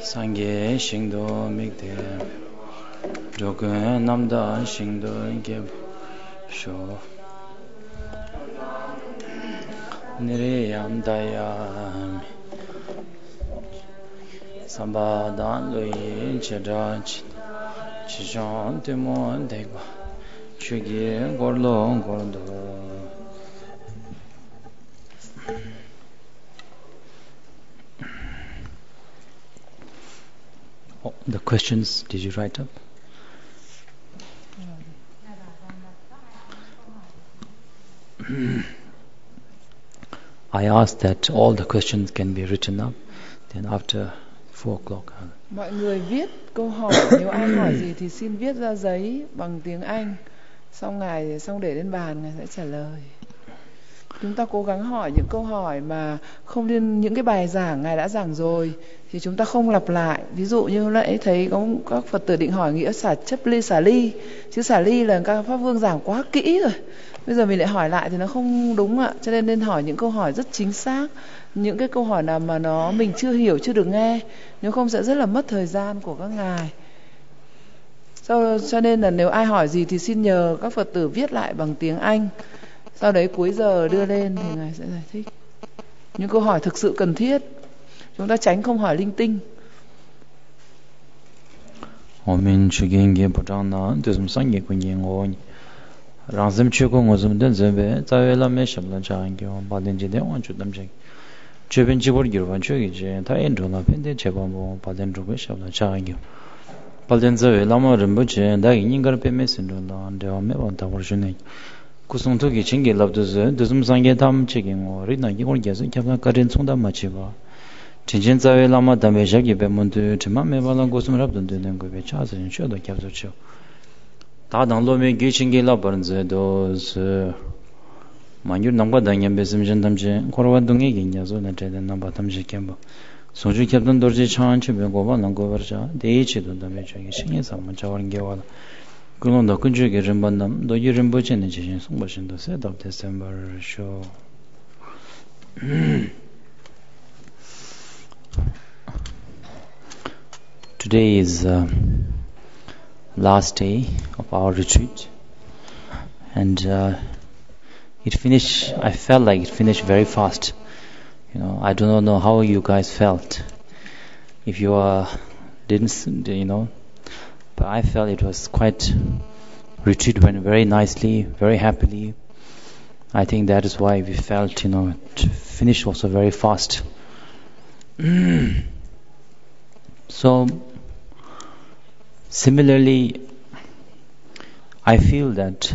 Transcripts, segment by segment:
Sangye shingdo mikde Drukpa namda shingdo geb sho Niriyam dayami Sambadan loyi chedach Chichon timon degwa Chugi gorlo gordo. The questions, did you write up? I asked that all the questions can be written up. Then after 4 o'clock. Mọi người viết câu hỏi, nếu ai hỏi gì thì xin viết ra giấy bằng tiếng Anh. Xong để lên bàn Ngài sẽ trả lời. Chúng ta cố gắng hỏi những câu hỏi mà không liên những cái bài giảng Ngài đã giảng rồi thì chúng ta không lặp lại. Ví dụ như nãy thấy có các Phật tử định hỏi nghĩa xả ly, chứ xả ly là các Pháp Vương giảng quá kỹ rồi. Bây giờ mình lại hỏi lại thì nó không đúng ạ. Cho nên hỏi những câu hỏi rất chính xác, những cái câu hỏi nào mà mình chưa hiểu, chưa được nghe, nếu không sẽ rất là mất thời gian của các ngài. Cho nên là nếu ai hỏi gì thì xin nhờ các Phật tử viết lại bằng tiếng Anh. Sau đấy cuối giờ đưa lên thì Ngài sẽ giải thích. Những câu hỏi thực sự cần thiết. Chúng ta tránh không hỏi linh tinh. Omin chugengi botana dusum sangye kunyen ngoni. Razim chuko ngozum den zembe tawela me shablan changyo balenje de on chudam jeng. Cheben jibor girwan chugi je ta endola pende chebambo balen rube shablan changyo. Balen zawe lama rinpoche da ingar pe mesindola dewa me bon tawar june. Kusung toki chingi labduzu dusum sangye tam chegengo rina yigor gezu kyabla karin tsungda machiba. Chinchen zawe lama dambe shaki be mundu chima me balan kusum rabdun dunen gobe chasarin shodo kyabzu cho. Ta dang lo me gyi chingi labaran ze doz mangyur nangba dangyam besim jen tamche korwa dungi genya zo na chayden nangba tamche kyamba. Sonju kyabdun dorje chan chebe goba lang gobar cha deyi chido dambe chogi shingi samman chawarin gewala. Kulon da kunju ge rinpan nam do yi rinpoche ne chishin sungpa shindo set of December show. Today is last day of our retreat, and I felt like it finished very fast. I do not know how you guys felt. If you didn't, but I felt it was retreat went very nicely, very happily. I think that is why we felt, it finished also very fast. So, similarly, I feel that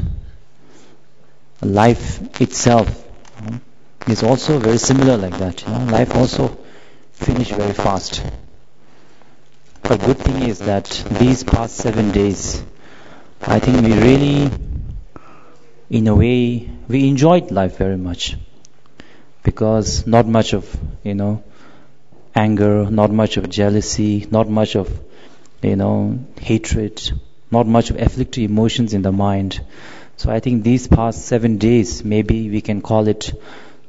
life itself is also very similar like that. Life also finished very fast. But good thing is that these past 7 days, I think we really, in a way, we enjoyed life very much. Because not much of, anger, not much of jealousy, not much of, hatred, not much of afflictive emotions in the mind. So I think these past 7 days, maybe we can call it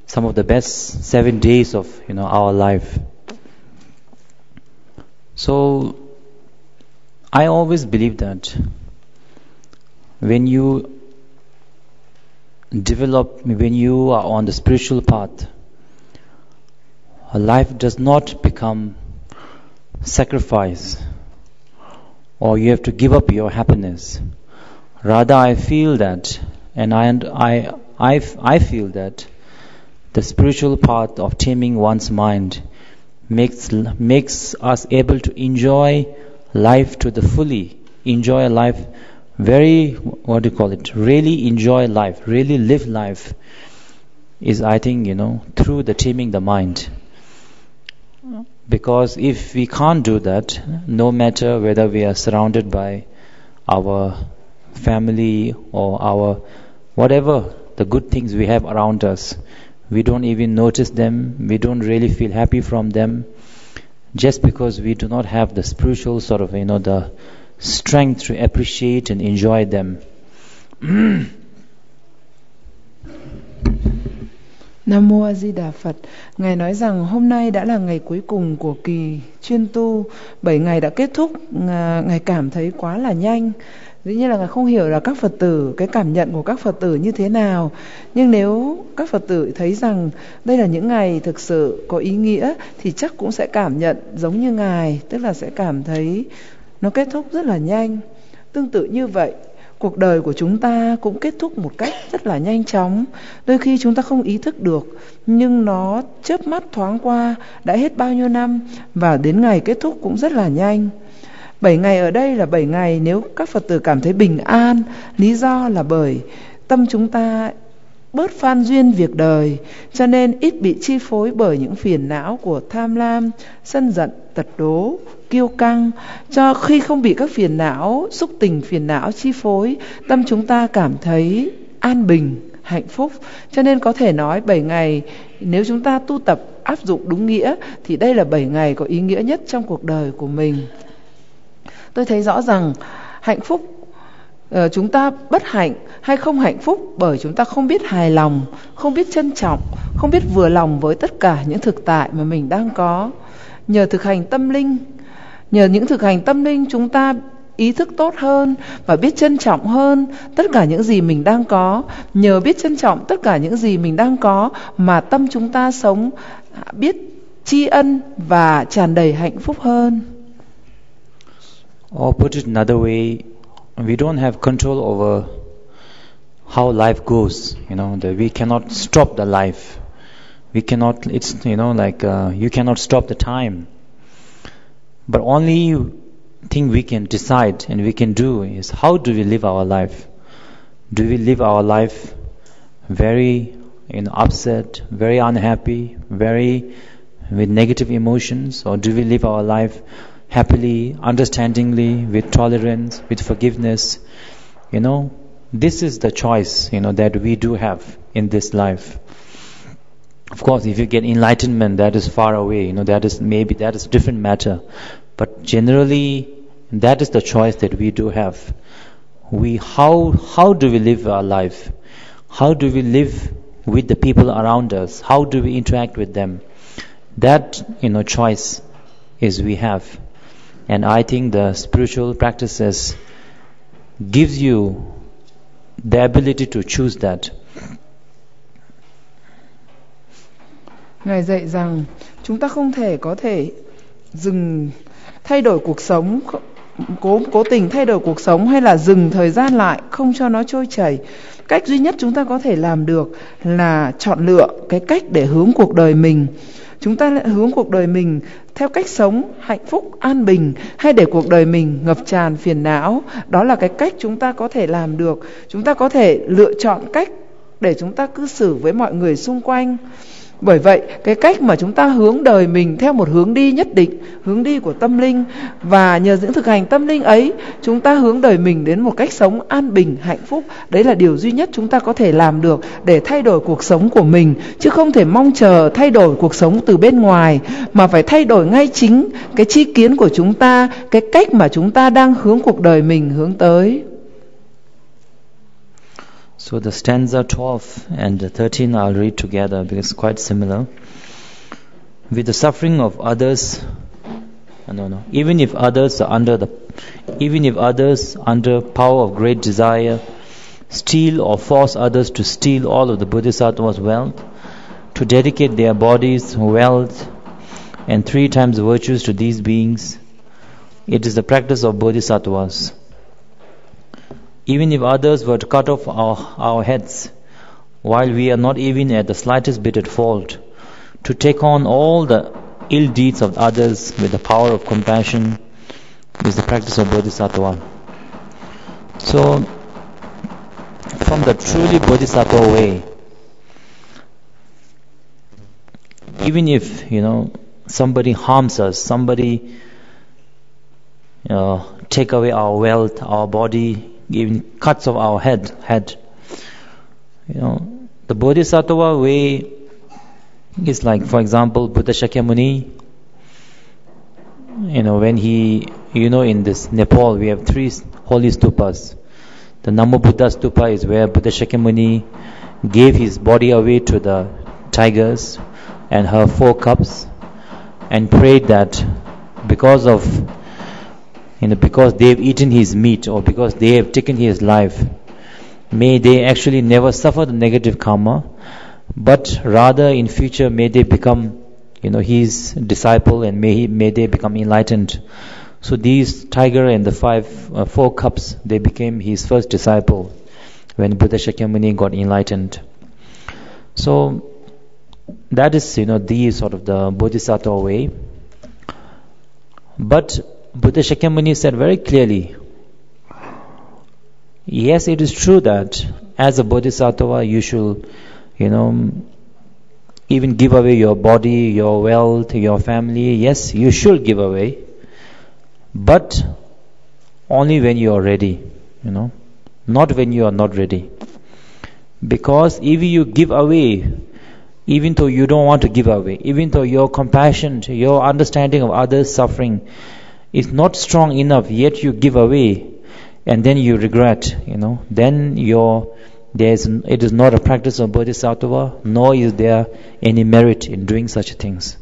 some of the best 7 days of, our life. So, I always believe that when you are on the spiritual path, life does not become sacrifice, or you have to give up your happiness. Rather, I feel that, and I feel that the spiritual path of taming one's mind makes us able to enjoy life to the fully, enjoy life really enjoy life, really live life is, I think, through the taming the mind. Because if we can't do that, no matter whether we are surrounded by our family or our whatever the good things we have around us. We don't even notice them. We don't really feel happy from them, just because we do not have the spiritual sort of, the strength to appreciate and enjoy them. Nam Mô A Di Đà Phật. Ngài nói rằng hôm nay đã là ngày cuối cùng của kỳ chuyên tu, 7 ngày đã kết thúc. Ngài cảm thấy quá là nhanh. Dĩ nhiên là Ngài không hiểu là các Phật tử, cái cảm nhận của các Phật tử như thế nào. Nhưng nếu các Phật tử thấy rằng đây là những ngày thực sự có ý nghĩa, thì chắc cũng sẽ cảm nhận giống như Ngài, tức là sẽ cảm thấy nó kết thúc rất là nhanh. Tương tự như vậy, cuộc đời của chúng ta cũng kết thúc một cách rất là nhanh chóng. Đôi khi chúng ta không ý thức được, nhưng nó chớp mắt thoáng qua đã hết bao nhiêu năm, và đến ngày kết thúc cũng rất là nhanh. 7 ngày ở đây là 7 ngày nếu các Phật tử cảm thấy bình an. Lý do là bởi tâm chúng ta bớt phan duyên việc đời, cho nên ít bị chi phối bởi những phiền não của tham lam, sân giận, tật đố, kiêu căng. Cho khi không bị các phiền não, xúc tình phiền não chi phối, tâm chúng ta cảm thấy an bình, hạnh phúc. Cho nên có thể nói 7 ngày, nếu chúng ta tu tập áp dụng đúng nghĩa, thì đây là 7 ngày có ý nghĩa nhất trong cuộc đời của mình. Tôi thấy rõ rằng hạnh phúc, chúng ta bất hạnh hay không hạnh phúc bởi chúng ta không biết hài lòng, không biết trân trọng, không biết vừa lòng với tất cả những thực tại mà mình đang có. Nhờ những thực hành tâm linh chúng ta ý thức tốt hơn và biết trân trọng hơn tất cả những gì mình đang có. Nhờ biết trân trọng tất cả những gì mình đang có mà tâm chúng ta sống biết tri ân và tràn đầy hạnh phúc hơn. Or put it another way, we don't have control over how life goes. That we cannot stop the life. We cannot. It's you cannot stop the time. But only thing we can decide and we can do is how do we live our life? Do we live our life very upset, very unhappy, very with negative emotions, or do we live our life happily, understandingly, with tolerance, with forgiveness? This is the choice, that we do have in this life. Of course, if you get enlightenment, that is far away, that is a different matter. But generally, that is the choice that we do have. How do we live our life? How do we live with the people around us? How do we interact with them? That, choice is we have. And I think the spiritual practices gives you the ability to choose that. Ngài dạy rằng chúng ta không thể có thể dừng thay đổi cuộc sống, cố tình thay đổi cuộc sống hay là dừng thời gian lại, không cho nó trôi chảy. Cách duy nhất chúng ta có thể làm được là chọn lựa cái cách để hướng cuộc đời mình. Chúng ta lại hướng cuộc đời mình theo cách sống hạnh phúc, an bình, hay để cuộc đời mình ngập tràn phiền não. Đó là cái cách chúng ta có thể làm được. Chúng ta có thể lựa chọn cách để chúng ta cư xử với mọi người xung quanh. Bởi vậy, cái cách mà chúng ta hướng đời mình theo một hướng đi nhất định, hướng đi của tâm linh, và nhờ những thực hành tâm linh ấy, chúng ta hướng đời mình đến một cách sống an bình, hạnh phúc. Đấy là điều duy nhất chúng ta có thể làm được để thay đổi cuộc sống của mình, chứ không thể mong chờ thay đổi cuộc sống từ bên ngoài, mà phải thay đổi ngay chính cái tri kiến của chúng ta, cái cách mà chúng ta đang hướng cuộc đời mình hướng tới. So the stanza 12 and the 13 I'll read together because it's quite similar. With the suffering of others, even if others under power of great desire steal or force others to steal all of the Bodhisattva's wealth, to dedicate their bodies, wealth, and 3 times virtues to these beings, it is the practice of Bodhisattvas. Even if others were to cut off our heads, while we are not even at the slightest bit at fault, to take on all the ill deeds of others with the power of compassion is the practice of Bodhisattva. So, from the truly Bodhisattva way, even if, somebody harms us, somebody take away our wealth, our body, even cuts off our head. The Bodhisattva way is like, for example, Buddha Shakyamuni. When he, in this Nepal, we have 3 holy stupas. The Namo Buddha stupa is where Buddha Shakyamuni gave his body away to the tigers and her 4 cubs, and prayed that because they've eaten his meat, or because they have taken his life, may they actually never suffer the negative karma, but rather in future may they become his disciple, and may they become enlightened. So these tiger and the 4 cubs, they became his first disciple when Buddha Shakyamuni got enlightened. So that is the sort of the Bodhisattva way. But Buddha Shakyamuni said very clearly, yes, it is true that as a Bodhisattva you should even give away your body, your wealth, your family. Yes, you should give away, but only when you are ready, not when you are not ready. Because if you give away, even though you don't want to give away, even though your compassion, your understanding of others' suffering is not strong enough, yet you give away, and then you regret, then it is not a practice of Bodhisattva, nor is there any merit in doing such things.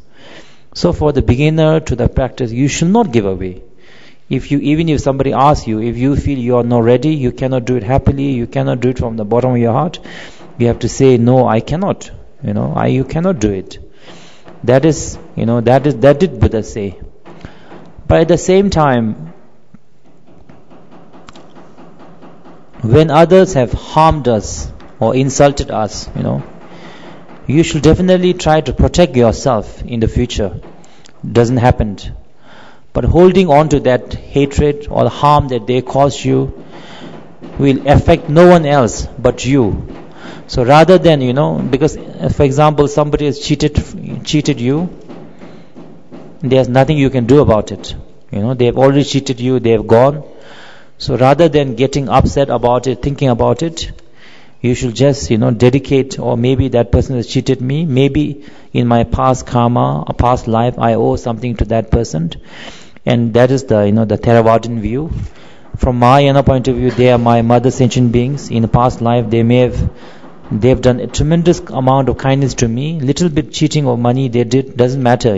So for the beginner to the practice, you should not give away. Even if somebody asks you, if you feel you are not ready, you cannot do it happily, you cannot do it from the bottom of your heart, you have to say, no, I cannot. You cannot do it. That did Buddha say. But at the same time, when others have harmed us or insulted us, you should definitely try to protect yourself in the future. Doesn't happen. But holding on to that hatred or harm that they caused you will affect no one else but you. So rather than, because for example, somebody has cheated you, there's nothing you can do about it. They have already cheated you, they have gone. So rather than getting upset about it, thinking about it, you should just, dedicate, or maybe that person has cheated me, maybe in my past karma, or past life, I owe something to that person. And that is the Theravadan view. From my point of view, they are my mother sentient beings. In a past life, they've done a tremendous amount of kindness to me. Little bit cheating of money they did, doesn't matter,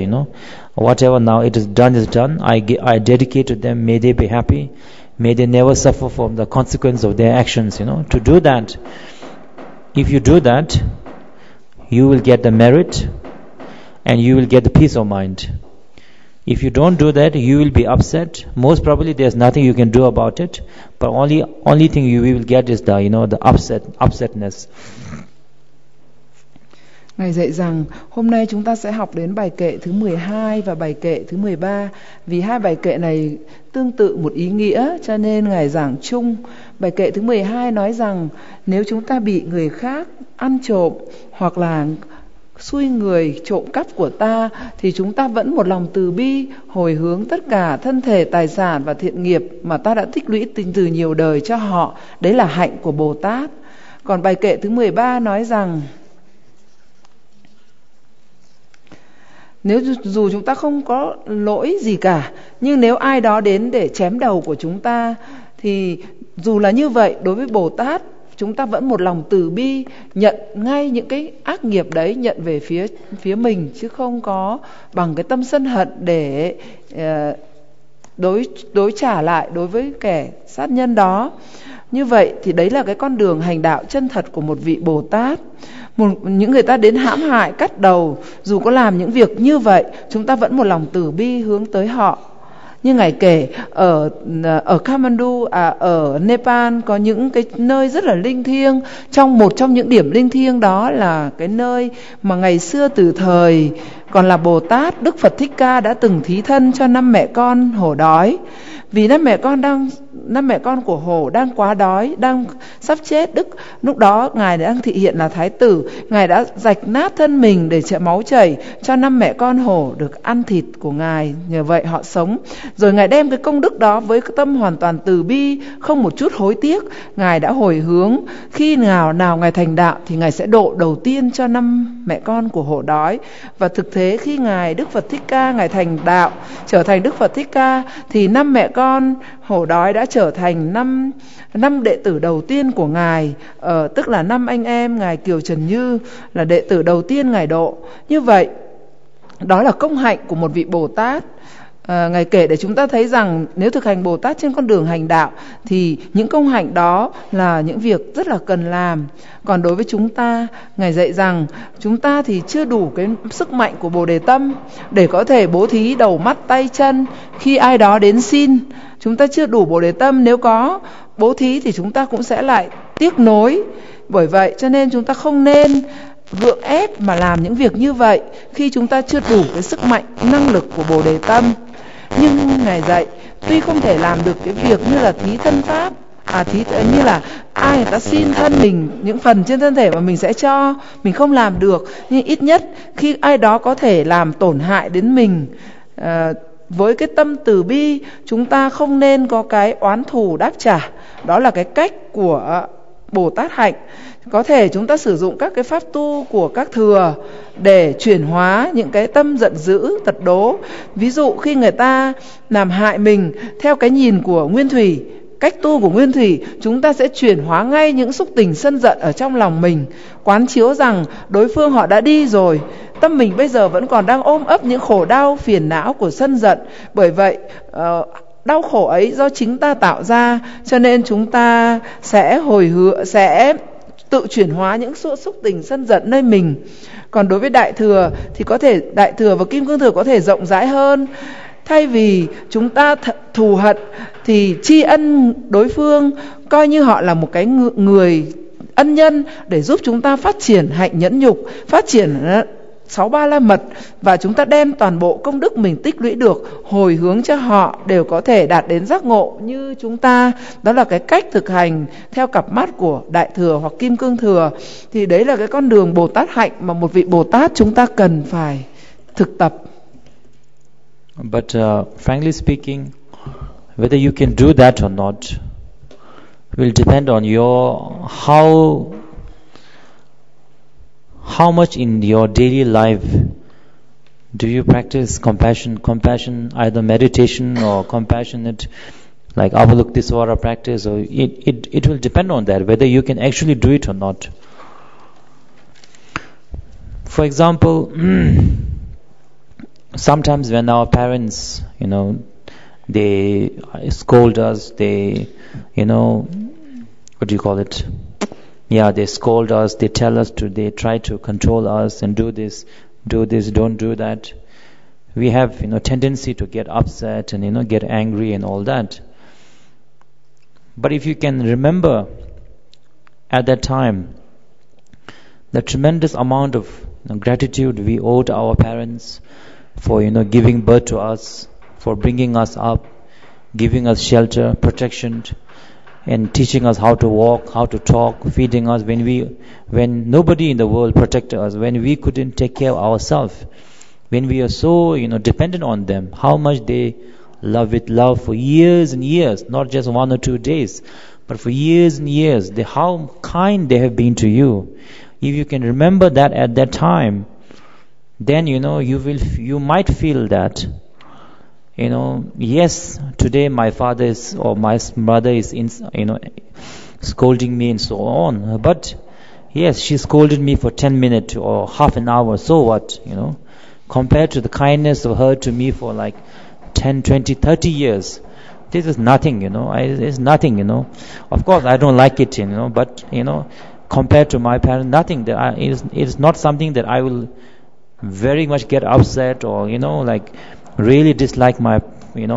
Whatever now it is done. I dedicate to them. May they be happy. May they never suffer from the consequence of their actions, To do that, if you do that, you will get the merit and you will get the peace of mind. If you don't do that, you will be upset. Most probably there's nothing you can do about it, but only thing you will get is the upsetness. Ngài dạy rằng hôm nay chúng ta sẽ học đến bài kệ thứ 12 và bài kệ thứ 13. Vì 2 bài kệ này tương tự một ý nghĩa cho nên Ngài giảng chung. Bài kệ thứ 12 nói rằng nếu chúng ta bị người khác ăn trộm hoặc là xui người trộm cắp của ta thì chúng ta vẫn một lòng từ bi hồi hướng tất cả thân thể, tài sản và thiện nghiệp mà ta đã tích lũy từ nhiều đời cho họ. Đấy là hạnh của Bồ Tát. Còn bài kệ thứ 13 nói rằng nếu dù chúng ta không có lỗi gì cả, nhưng nếu ai đó đến để chém đầu của chúng ta thì dù là như vậy, đối với Bồ Tát chúng ta vẫn một lòng từ bi, nhận ngay những cái ác nghiệp đấy, nhận về phía mình, chứ không có bằng cái tâm sân hận để đối trả lại đối với kẻ sát nhân đó. Như vậy thì đấy là cái con đường hành đạo chân thật của một vị Bồ Tát. Những người ta đến hãm hại, cắt đầu, dù có làm những việc như vậy, chúng ta vẫn một lòng từ bi hướng tới họ. Như Ngài kể, ở Kathmandu, ở Nepal có những cái nơi rất là linh thiêng. Một trong những điểm linh thiêng đó là cái nơi mà ngày xưa từ thời còn là Bồ Tát, Đức Phật Thích Ca đã từng thí thân cho 5 mẹ con hổ đói. Vì 5 mẹ con của hổ đang quá đói, đang sắp chết. Lúc đó Ngài đang thị hiện là Thái tử, Ngài đã rạch nát thân mình để máu chảy cho 5 mẹ con hổ được ăn thịt của Ngài, nhờ vậy họ sống. Rồi Ngài đem cái công đức đó với tâm hoàn toàn từ bi, không một chút hối tiếc. Ngài đã hồi hướng, khi nào Ngài thành đạo thì Ngài sẽ độ đầu tiên cho 5 mẹ con của hổ đói. Và thực thế khi Ngài Đức Phật Thích Ca Ngài thành đạo, trở thành Đức Phật Thích Ca, thì 5 mẹ con hổ đói đã trở thành 5 đệ tử đầu tiên của Ngài, tức là 5 anh em Ngài Kiều Trần Như là đệ tử đầu tiên Ngài độ. Như vậy, đó là công hạnh của một vị Bồ Tát. Ngài kể để chúng ta thấy rằng nếu thực hành Bồ Tát trên con đường hành đạo thì những công hạnh đó là những việc rất là cần làm. Còn đối với chúng ta, Ngài dạy rằng chúng ta thì chưa đủ cái sức mạnh của Bồ Đề Tâm để có thể bố thí đầu mắt tay chân khi ai đó đến xin. Chúng ta chưa đủ Bồ Đề Tâm, nếu có bố thí thì chúng ta cũng sẽ lại tiếc nối. Bởi vậy cho nên chúng ta không nên gượng ép mà làm những việc như vậy khi chúng ta chưa đủ cái sức mạnh, năng lực của Bồ Đề Tâm. Nhưng Ngài dạy, tuy không thể làm được cái việc như là thí thân pháp, như là ai người ta xin thân mình, những phần trên thân thể mà mình sẽ cho, mình không làm được. Nhưng ít nhất khi ai đó có thể làm tổn hại đến mình, với cái tâm từ bi, chúng ta không nên có cái oán thù đáp trả. Đó là cái cách của Bồ Tát hạnh. Có thể chúng ta sử dụng các cái pháp tu của các thừa để chuyển hóa những cái tâm giận dữ, tật đố. Ví dụ khi người ta làm hại mình, theo cái nhìn của Nguyên Thủy, cách tu của Nguyên Thủy, chúng ta sẽ chuyển hóa ngay những xúc tình sân giận ở trong lòng mình, quán chiếu rằng đối phương họ đã đi rồi, tâm mình bây giờ vẫn còn đang ôm ấp những khổ đau phiền não của sân giận. Bởi vậy đau khổ ấy do chính ta tạo ra, cho nên chúng ta sẽ sẽ tự chuyển hóa những xúc tình sân giận nơi mình. Còn đối với Đại Thừa thì có thể Đại Thừa và Kim Cương Thừa có thể rộng rãi hơn. Thay vì chúng ta thù hận thì tri ân đối phương, coi như họ là một cái người ân nhân để giúp chúng ta phát triển hạnh nhẫn nhục, phát triển 6 ba la mật, và chúng ta đem toàn bộ công đức mình tích lũy được hồi hướng cho họ đều có thể đạt đến giác ngộ như chúng ta. Đó là cái cách thực hành theo cặp mắt của Đại Thừa hoặc Kim Cương Thừa. Thì đấy là cái con đường Bồ Tát hạnh mà một vị Bồ Tát chúng ta cần phải thực tập. But frankly speaking, whether you can do that or not will depend on your how much in your daily life do you practice compassion, either meditation or compassionate, like Avalokitesvara practice, or it will depend on that, whether you can actually do it or not. For example, sometimes when our parents, they scold us, they, what do you call it? Yeah, they scold us, they tell us they try to control us and do this, don't do that. We have, tendency to get upset and, get angry and all that. But if you can remember at that time the tremendous amount of gratitude we owe to our parents for, giving birth to us, for bringing us up, giving us shelter, protection, and teaching us how to walk, how to talk, feeding us when nobody in the world protected us, when we couldn't take care of ourselves, when we are so dependent on them, how much they love for years and years, not just 1 or 2 days, but for years and years, how kind they have been to you. If you can remember that at that time, then you might feel that, yes, today my father or my mother is scolding me and so on, but yes, she scolded me for 10 minutes or half an hour, so what, compared to the kindness of her to me for like 10, 20, 30 years, this is nothing, it's nothing, Of course I don't like it, but compared to my parents, nothing. It is not something that I will very much get upset or really dislike my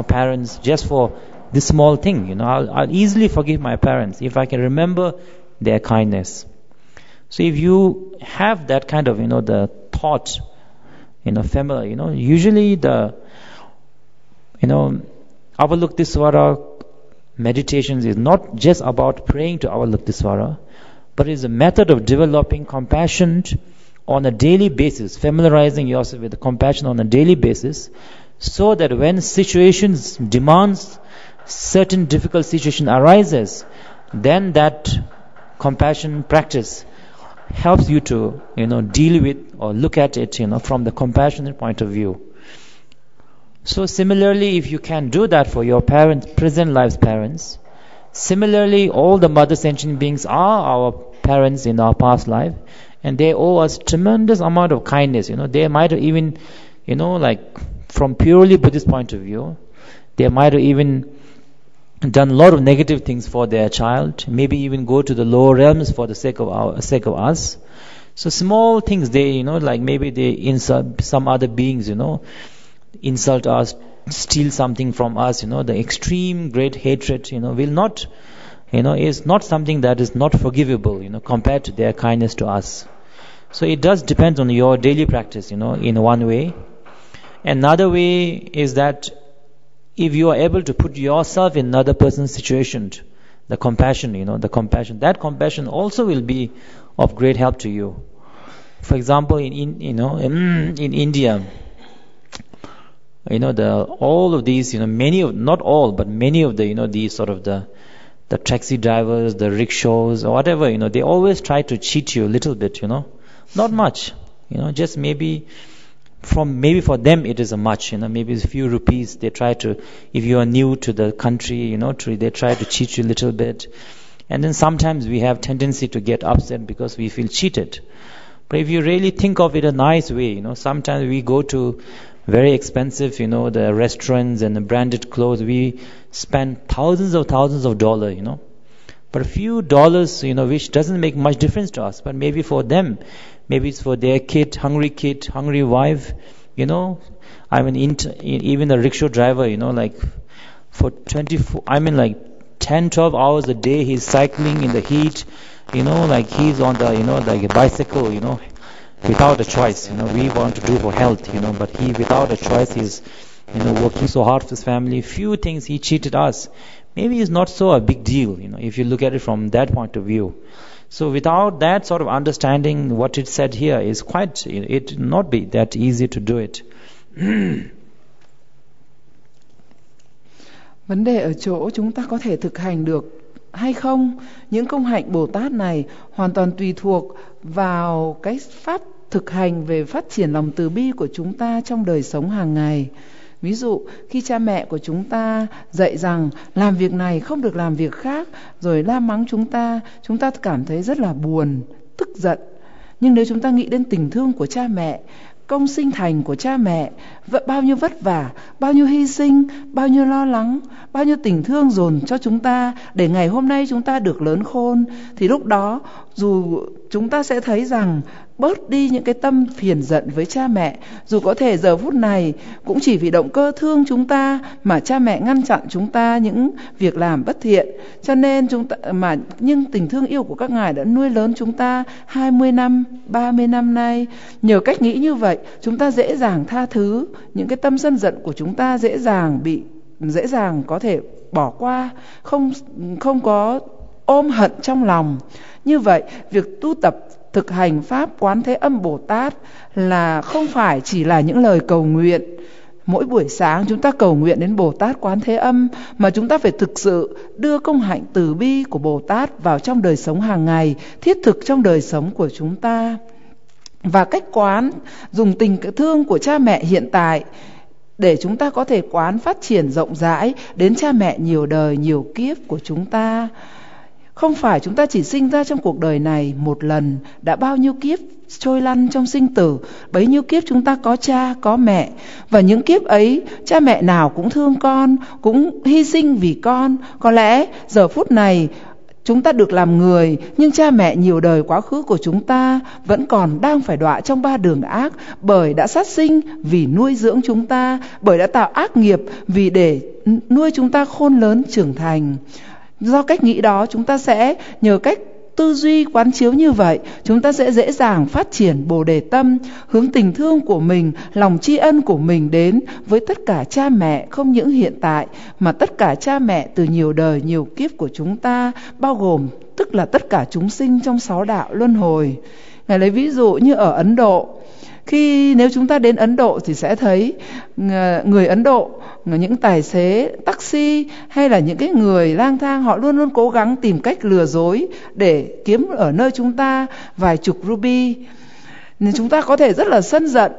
parents just for this small thing. I'll easily forgive my parents if I can remember their kindness. So if you have that kind of the thought, family, usually the, Avalokitesvara meditations is not just about praying to Avalokitesvara, but is a method of developing compassion on a daily basis, familiarizing yourself with the compassion on a daily basis, so that when situations demands, certain difficult situation arises, then that compassion practice helps you to deal with or look at it from the compassionate point of view. So similarly, if you can do that for your parents, present life's parents, similarly all the mother sentient beings are our parents in our past life, and they owe us tremendous amount of kindness. They might have even from purely Buddhist point of view, they might have even done a lot of negative things for their child, maybe even go to the lower realms for the sake of us. So small things, they maybe they insult some other beings, insult us, steal something from us, the extreme great hatred will not is not something that is not forgivable compared to their kindness to us. So it does depend on your daily practice in one way. Another way is that if you are able to put yourself in another person's situation, the compassion, that compassion also will be of great help to you. For example, in India, all of these, many of, not all, but many of the, these sort of the taxi drivers, the rickshaws, or whatever, they always try to cheat you a little bit, not much, just maybe for them it is a much, maybe a few rupees. They try to, if you are new to the country, they try to cheat you a little bit. And then sometimes we have tendency to get upset because we feel cheated. But if you really think of it a nice way, sometimes we go to very expensive, the restaurants and the branded clothes, we spend thousands of dollars, but a few dollars, which doesn't make much difference to us, but maybe for them, maybe it's for their kid, hungry wife, even the rickshaw driver, for 10, 12 hours a day, he's cycling in the heat, he's on the, a bicycle, without a choice. We want to do for health, but he, without a choice, he's, working so hard for his family. Few things he cheated us. Maybe it's not so a big deal, if you look at it from that point of view. So without that sort of understanding, what it said here is quite, it not be that easy to do it. Vấn đề ở chỗ chúng ta có thể thực hành được hay không, những công hạnh Bồ Tát này hoàn toàn tùy thuộc vào cái pháp thực hành về phát triển lòng từ bi của chúng ta trong đời sống hàng ngày. Ví dụ, khi cha mẹ của chúng ta dạy rằng làm việc này không được làm việc khác, rồi la mắng chúng ta cảm thấy rất là buồn, tức giận. Nhưng nếu chúng ta nghĩ đến tình thương của cha mẹ, công sinh thành của cha mẹ, bao nhiêu vất vả, bao nhiêu hy sinh, bao nhiêu lo lắng, bao nhiêu tình thương dồn cho chúng ta để ngày hôm nay chúng ta được lớn khôn, thì lúc đó dù chúng ta sẽ thấy rằng bớt đi những cái tâm phiền giận với cha mẹ. Dù có thể giờ phút này cũng chỉ vì động cơ thương chúng ta mà cha mẹ ngăn chặn chúng ta những việc làm bất thiện, cho nên nhưng tình thương yêu của các ngài đã nuôi lớn chúng ta 20 năm, 30 năm nay. Nhờ cách nghĩ như vậy, chúng ta dễ dàng tha thứ những cái tâm sân giận của chúng ta, dễ dàng có thể bỏ qua, không có ôm hận trong lòng. Như vậy, việc tu tập thực hành Pháp Quán Thế Âm Bồ Tát là không phải chỉ là những lời cầu nguyện. Mỗi buổi sáng chúng ta cầu nguyện đến Bồ Tát Quán Thế Âm, mà chúng ta phải thực sự đưa công hạnh từ bi của Bồ Tát vào trong đời sống hàng ngày, thiết thực trong đời sống của chúng ta. Và cách quán, dùng tình thương của cha mẹ hiện tại để chúng ta có thể quán phát triển rộng rãi đến cha mẹ nhiều đời, nhiều kiếp của chúng ta. Không phải chúng ta chỉ sinh ra trong cuộc đời này một lần, đã bao nhiêu kiếp trôi lăn trong sinh tử, bấy nhiêu kiếp chúng ta có cha, có mẹ. Và những kiếp ấy, cha mẹ nào cũng thương con, cũng hy sinh vì con. Có lẽ giờ phút này chúng ta được làm người, nhưng cha mẹ nhiều đời quá khứ của chúng ta vẫn còn đang phải đọa trong 3 đường ác, bởi đã sát sinh vì nuôi dưỡng chúng ta, bởi đã tạo ác nghiệp vì để nuôi chúng ta khôn lớn trưởng thành. Do cách nghĩ đó, chúng ta sẽ nhờ cách tư duy quán chiếu như vậy, chúng ta sẽ dễ dàng phát triển Bồ Đề tâm, hướng tình thương của mình, lòng tri ân của mình đến với tất cả cha mẹ, không những hiện tại mà tất cả cha mẹ từ nhiều đời nhiều kiếp của chúng ta, bao gồm tức là tất cả chúng sinh trong 6 đạo luân hồi. Ngài lấy ví dụ như ở Ấn Độ. Nếu chúng ta đến Ấn Độ thì sẽ thấy người Ấn Độ, những tài xế taxi hay là những cái người lang thang, họ luôn luôn cố gắng tìm cách lừa dối để kiếm ở nơi chúng ta vài chục ruby. Nên chúng ta có thể rất là sân giận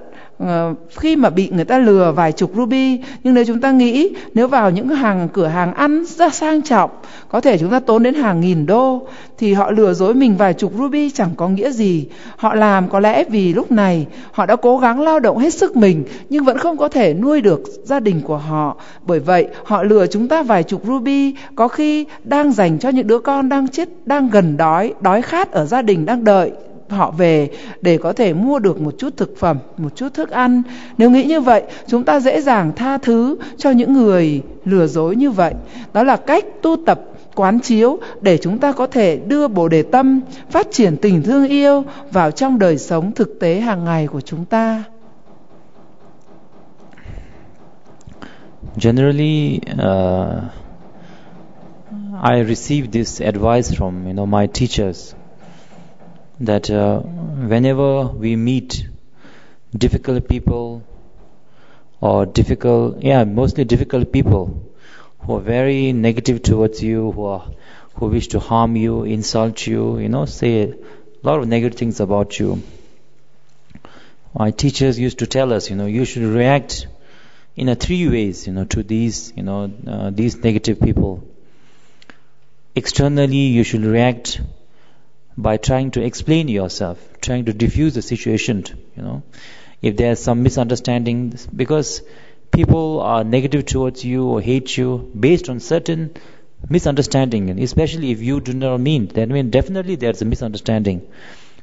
khi mà bị người ta lừa vài chục ruby. Nhưng nếu chúng ta nghĩ, nếu vào những cửa hàng ăn rất sang trọng, có thể chúng ta tốn đến hàng nghìn đô, thì họ lừa dối mình vài chục ruby chẳng có nghĩa gì. Họ làm có lẽ vì lúc này họ đã cố gắng lao động hết sức mình, nhưng vẫn không có thể nuôi được gia đình của họ. Bởi vậy họ lừa chúng ta vài chục ruby, có khi đang dành cho những đứa con đang gần đói khát ở gia đình, đang đợi họ về để có thể mua được một chút thực phẩm, một chút thức ăn. Nếu nghĩ như vậy, chúng ta dễ dàng tha thứ cho những người lừa dối như vậy. Đó là cách tu tập quán chiếu để chúng ta có thể đưa Bồ Đề tâm, phát triển tình thương yêu vào trong đời sống thực tế hàng ngày của chúng ta. Generally, I received this advice from my teachers that whenever we meet difficult people or mostly difficult people who are very negative towards you, who wish to harm you, insult you, say a lot of negative things about you. My teachers used to tell us, you should react in 3 ways, to these negative people. Externally, you should react by trying to explain yourself, trying to diffuse the situation, if there's some misunderstanding, because people are negative towards you or hate you based on certain misunderstanding, and especially if you do not mean, then definitely there's a misunderstanding.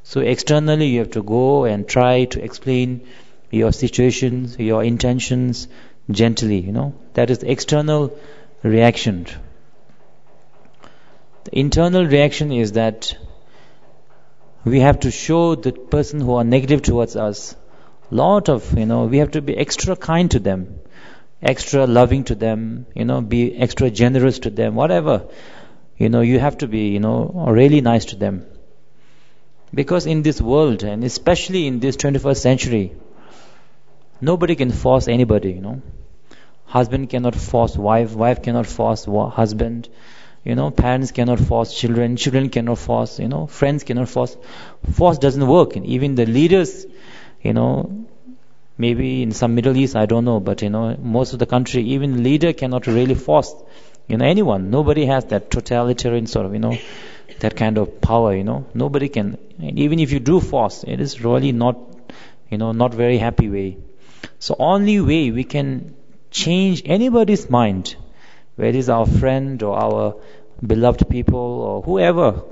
So externally you have to go and try to explain your situations, your intentions gently, that is the external reaction. The internal reaction is that we have to show the person who are negative towards us we have to be extra kind to them, extra loving to them, be extra generous to them, whatever. You have to be, really nice to them. Because in this world, and especially in this 21st century, nobody can force anybody, Husband cannot force wife, wife cannot force husband, parents cannot force children, children cannot force, friends cannot force. Force doesn't work. And even the leaders, maybe in some Middle East, I don't know, but most of the country, even the leader cannot really force, anyone. Nobody has that totalitarian sort of, that kind of power, Nobody can. And even if you do force, it is really not, not very happy way. So only way we can change anybody's mind, whether it's our friend or our beloved people or whoever,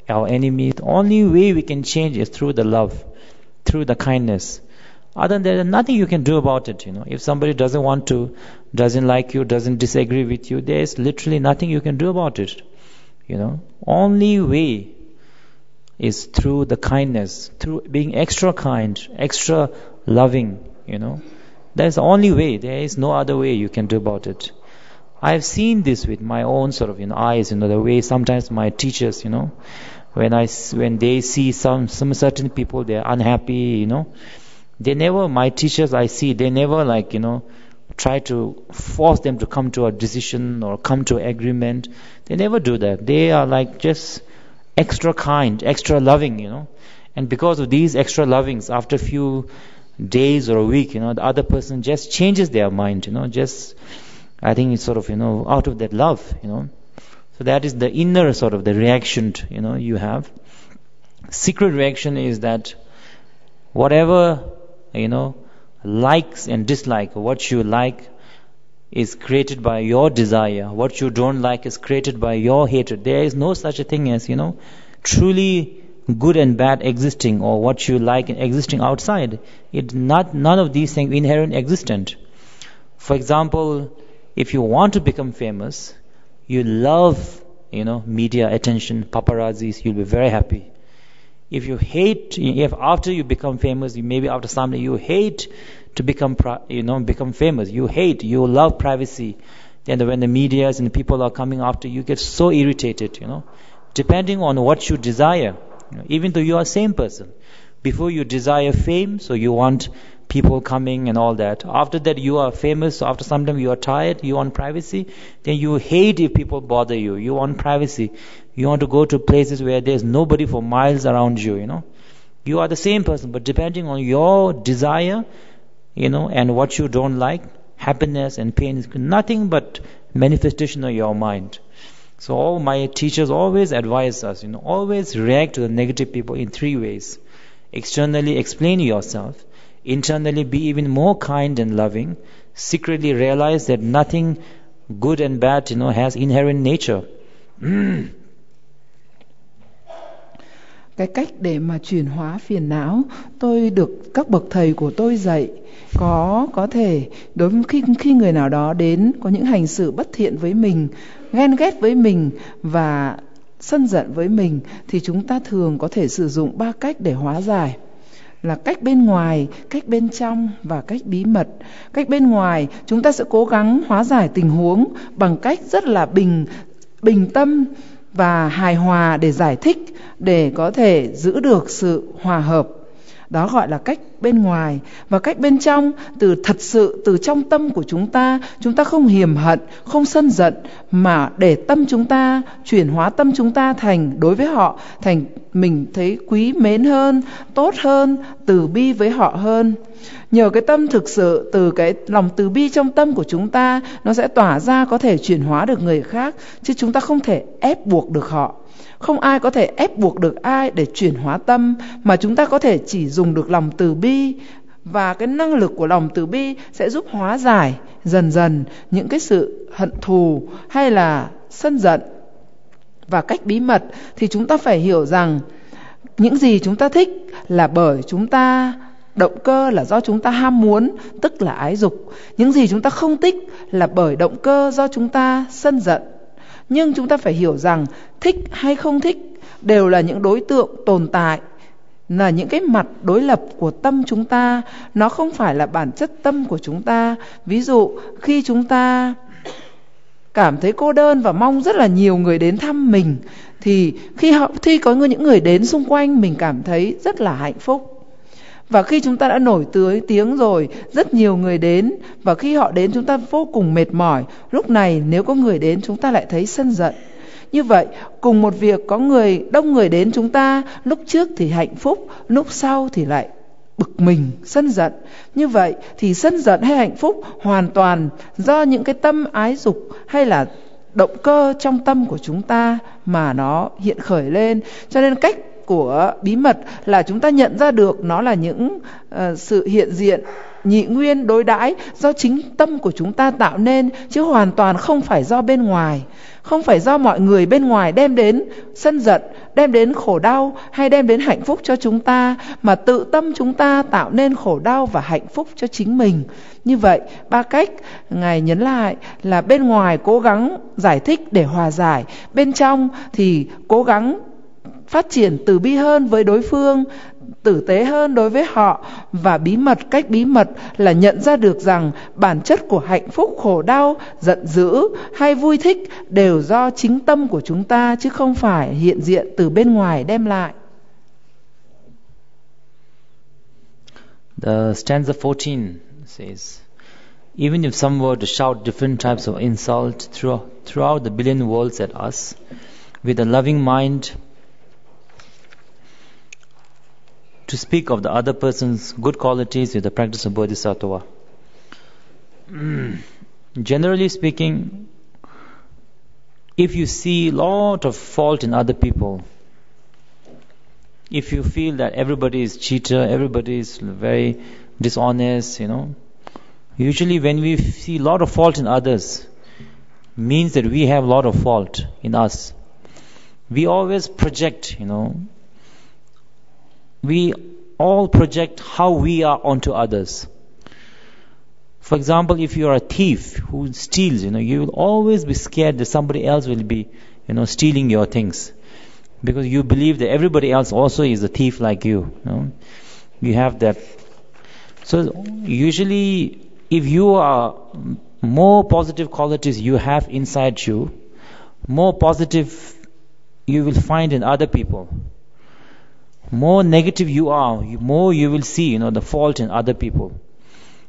our enemies, the only way we can change is through the love, through the kindness. Other than that, there's nothing you can do about it. If somebody doesn't like you, doesn't disagree with you, there's literally nothing you can do about it. Only way is through the kindness, through being extra kind, extra loving. That's the only way. There is no other way you can do about it. I have seen this with my own sort of eyes, the way sometimes my teachers, when they see some certain people, they're unhappy, they never, my teachers I see, they never try to force them to come to a decision or come to an agreement. They never do that. They are just extra kind, extra loving, and because of these extra lovings, after a few days or a week, the other person just changes their mind, I think it's sort of, out of that love, So that is the inner sort of the reaction, you have. Secret reaction is that whatever, likes and dislike, what you like is created by your desire. What you don't like is created by your hatred. There is no such a thing as, truly good and bad existing, or what you like existing outside. None of these things inherent existent. For example, if you want to become famous, you love media attention, paparazzis, you'll be very happy. If you hate, if after you become famous, maybe after someday you hate to become famous, you love privacy, then when the media and the people are coming after you, get so irritated, depending on what you desire. Even though you are same person, before you desire fame, so you want people coming and all that. After that you are famous, so after some time you are tired, you want privacy, then you hate if people bother you. You want privacy. You want to go to places where there's nobody for miles around you, You are the same person, but depending on your desire, and what you don't like, happiness and pain is nothing but manifestation of your mind. So all my teachers always advise us, always react to the negative people in 3 ways. Externally explain yourself, internally be even more kind and loving, secretly realize that nothing good and bad, has inherent nature. Cái cách để mà chuyển hóa phiền não, tôi được các bậc thầy của tôi dạy. Có thể đối với khi người nào đó đến có những hành xử bất thiện với mình, ghen ghét với mình và sân giận với mình, thì chúng ta thường có thể sử dụng 3 cách để hóa giải. Là cách bên ngoài, cách bên trong và cách bí mật. Cách bên ngoài, chúng ta sẽ cố gắng hóa giải tình huống bằng cách rất là bình tâm và hài hòa để giải thích, để có thể giữ được sự hòa hợp. Đó gọi là cách bên ngoài. Và cách bên trong, thật sự từ trong tâm của chúng ta không hiềm hận, không sân giận, mà để tâm chúng ta, chuyển hóa tâm chúng ta thành, đối với họ, thành mình thấy quý mến hơn, tốt hơn, từ bi với họ hơn. Nhờ cái tâm thực sự, từ cái lòng từ bi trong tâm của chúng ta, nó sẽ tỏa ra, có thể chuyển hóa được người khác, chứ chúng ta không thể ép buộc được họ. Không ai có thể ép buộc được ai để chuyển hóa tâm, mà chúng ta có thể chỉ dùng được lòng từ bi. Và cái năng lực của lòng từ bi sẽ giúp hóa giải dần dần những cái sự hận thù hay là sân giận. Và cách bí mật thì chúng ta phải hiểu rằng những gì chúng ta thích là bởi chúng ta, động cơ là do chúng ta ham muốn, tức là ái dục. Những gì chúng ta không thích là bởi động cơ do chúng ta sân giận. Nhưng chúng ta phải hiểu rằng thích hay không thích đều là những đối tượng tồn tại, là những cái mặt đối lập của tâm chúng ta. Nó không phải là bản chất tâm của chúng ta. Ví dụ khi chúng ta cảm thấy cô đơn và mong rất là nhiều người đến thăm mình, thì khi có những người đến xung quanh, mình cảm thấy rất là hạnh phúc. Và khi chúng ta đã nổi tiếng rồi, rất nhiều người đến, và khi họ đến chúng ta vô cùng mệt mỏi, lúc này nếu có người đến chúng ta lại thấy sân giận. Như vậy, cùng một việc có đông người đến chúng ta, lúc trước thì hạnh phúc, lúc sau thì lại bực mình, sân giận. Như vậy thì sân giận hay hạnh phúc hoàn toàn do những cái tâm ái dục hay là động cơ trong tâm của chúng ta mà nó hiện khởi lên. Cho nên cách của bí mật là chúng ta nhận ra được nó là những sự hiện diện nhị nguyên đối đãi do chính tâm của chúng ta tạo nên, chứ hoàn toàn không phải do bên ngoài. Không phải do mọi người bên ngoài đem đến sân giận, đem đến khổ đau hay đem đến hạnh phúc cho chúng ta, mà tự tâm chúng ta tạo nên khổ đau và hạnh phúc cho chính mình. Như vậy, 3 cách Ngài nhấn lại là bên ngoài cố gắng giải thích để hòa giải, bên trong thì cố gắng phát triển từ bi hơn với đối phương, tử tế hơn đối với họ. Và cách bí mật là nhận ra được rằng bản chất của hạnh phúc, khổ đau, giận dữ hay vui thích đều do chính tâm của chúng ta, chứ không phải hiện diện từ bên ngoài đem lại. The stanza 14 says, even if some were to shout different types of insult throughout the billion worlds at us, with a loving mind, to speak of the other person's good qualities with the practice of Bodhisattva. Generally speaking, if you see a lot of fault in other people, if you feel that everybody is cheater, everybody is very dishonest, usually when we see a lot of fault in others, means that we have a lot of fault in us. We always project, we all project how we are onto others. For example, if you are a thief who steals, you will always be scared that somebody else will be stealing your things, because you believe that everybody else also is a thief like you. You have that. So usually, if you are more positive qualities you have inside you, more positive you will find in other people. More negative you are, more you will see, the fault in other people.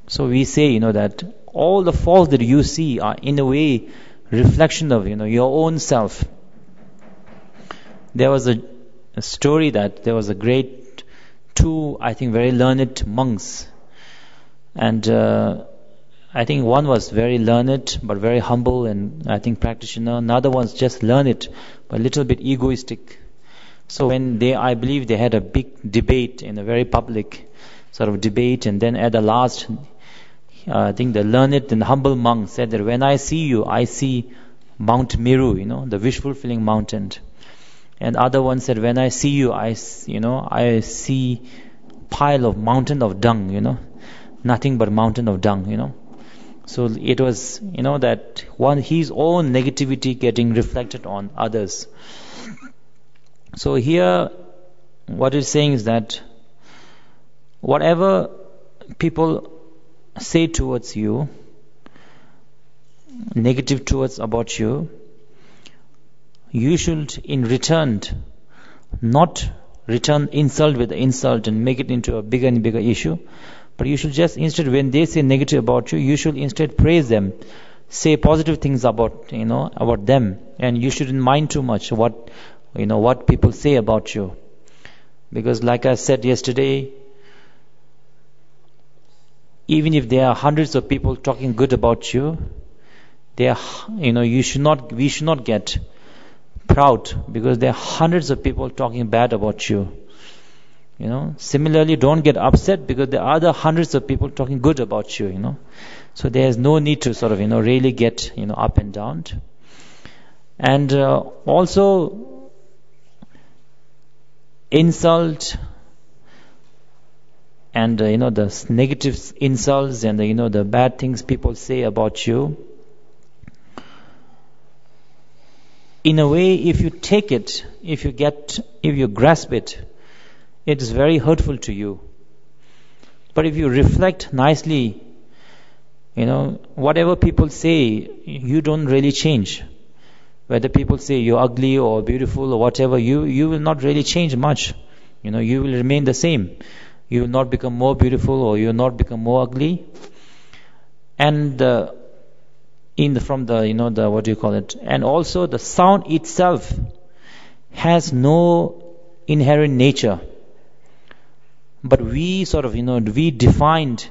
So we say, that all the faults that you see are in a way reflection of, your own self. There was a story that there was a great two, I think, very learned monks. And I think one was very learned but very humble and I think practitioner. Another one's just learned but a little bit egoistic. So when I believe they had a big debate in a very public sort of debate, and then at the last, I think the learned and humble monk said that when I see you, I see Mount Meru, the wish-fulfilling mountain. And other one said, when I see you, I see pile of mountain of dung, nothing but mountain of dung, So it was, that one, his own negativity getting reflected on others. So here, what it's saying is that whatever people say towards you, negative towards about you, you should in return not return insult with insult and make it into a bigger and bigger issue, but you should just instead, when they say negative about you, you should instead praise them, say positive things about about them, and you shouldn't mind too much what people say about you, because like I said yesterday, even if there are hundreds of people talking good about you, we should not get proud, because there are hundreds of people talking bad about you. Similarly, don't get upset because there are other hundreds of people talking good about you. So there is no need to sort of really get up and down. And also insult and the negative insults and the bad things people say about you, in a way, if you take it, if you grasp it, it is very hurtful to you. But if you reflect nicely, whatever people say, you don't really change. Whether people say you're ugly or beautiful or whatever, you will not really change much. You will remain the same. You will not become more beautiful or you will not become more ugly. And from the what do you call it? And also the sound itself has no inherent nature. But we sort of, we defined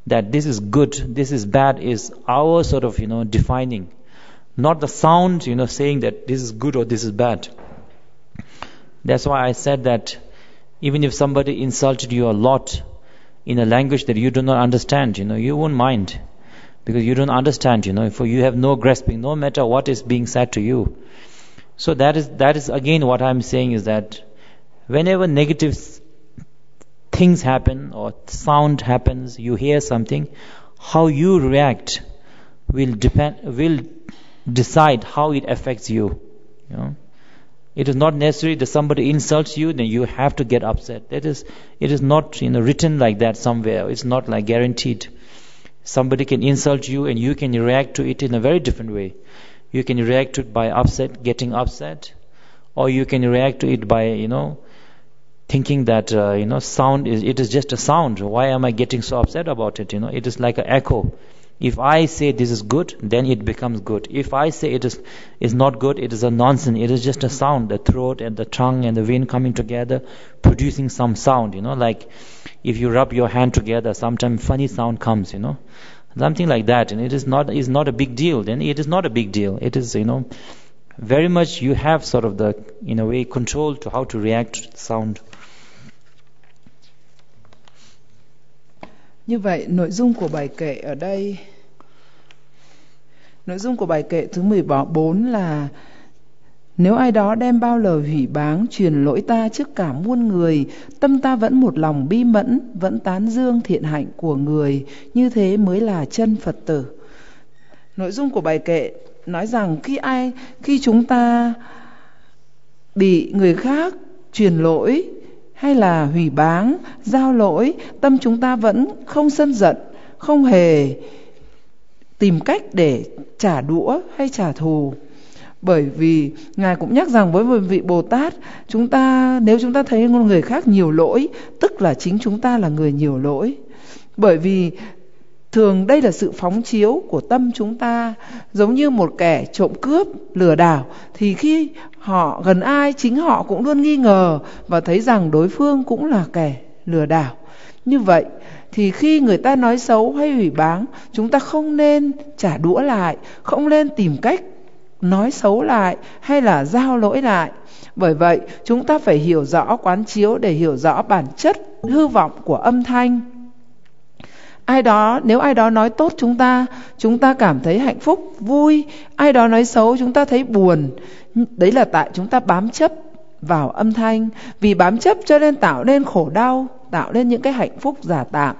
that this is good, this is bad, is our sort of, defining. Not the sound, saying that this is good or this is bad. That's why I said that even if somebody insulted you a lot in a language that you do not understand, you won't mind. Because you don't understand, for you have no grasping, no matter what is being said to you. So that is again what I'm saying is that whenever negative things happen or sound happens, you hear something, how you react will decide how it affects you. It is not necessary that somebody insults you, then you have to get upset. It is not written like that somewhere. It's not like guaranteed. Somebody can insult you and you can react to it in a very different way. You can react to it by getting upset, or you can react to it by thinking that sound is just a sound. Why am I getting so upset about it? It is like an echo. If I say this is good, then it becomes good. If I say it is not good, it is a nonsense. It is just a sound. The throat and the tongue and the wind coming together, producing some sound. Like if you rub your hand together, sometimes funny sound comes. Something like that, and it is not a big deal. Then it is not a big deal. It is very much you have sort of the in a way control to how to react to the sound. Như vậy, nội dung của bài kệ ở đây, nội dung của bài kệ thứ 14 là: nếu ai đó đem bao lời hủy báng truyền lỗi ta trước cả muôn người, tâm ta vẫn một lòng bi mẫn, vẫn tán dương thiện hạnh của người, như thế mới là chân Phật tử. Nội dung của bài kệ nói rằng khi chúng ta bị người khác truyền lỗi hay là hủy báng, giao lỗi, tâm chúng ta vẫn không sân giận, không hề tìm cách để trả đũa hay trả thù. Bởi vì Ngài cũng nhắc rằng với một vị Bồ Tát, nếu chúng ta thấy người khác nhiều lỗi, tức là chính chúng ta là người nhiều lỗi. Bởi vì thường đây là sự phóng chiếu của tâm chúng ta. Giống như một kẻ trộm cướp, lừa đảo, thì khi họ gần ai, chính họ cũng luôn nghi ngờ và thấy rằng đối phương cũng là kẻ lừa đảo. Như vậy thì khi người ta nói xấu hay hủy báng, chúng ta không nên trả đũa lại, không nên tìm cách nói xấu lại hay là giao lỗi lại. Bởi vậy chúng ta phải hiểu rõ, quán chiếu để hiểu rõ bản chất hư vọng của âm thanh. Nếu ai đó nói tốt chúng ta cảm thấy hạnh phúc, vui. Ai đó nói xấu chúng ta thấy buồn. Đấy là tại chúng ta bám chấp vào âm thanh. Vì bám chấp cho nên tạo nên khổ đau, tạo nên những cái hạnh phúc giả tạm.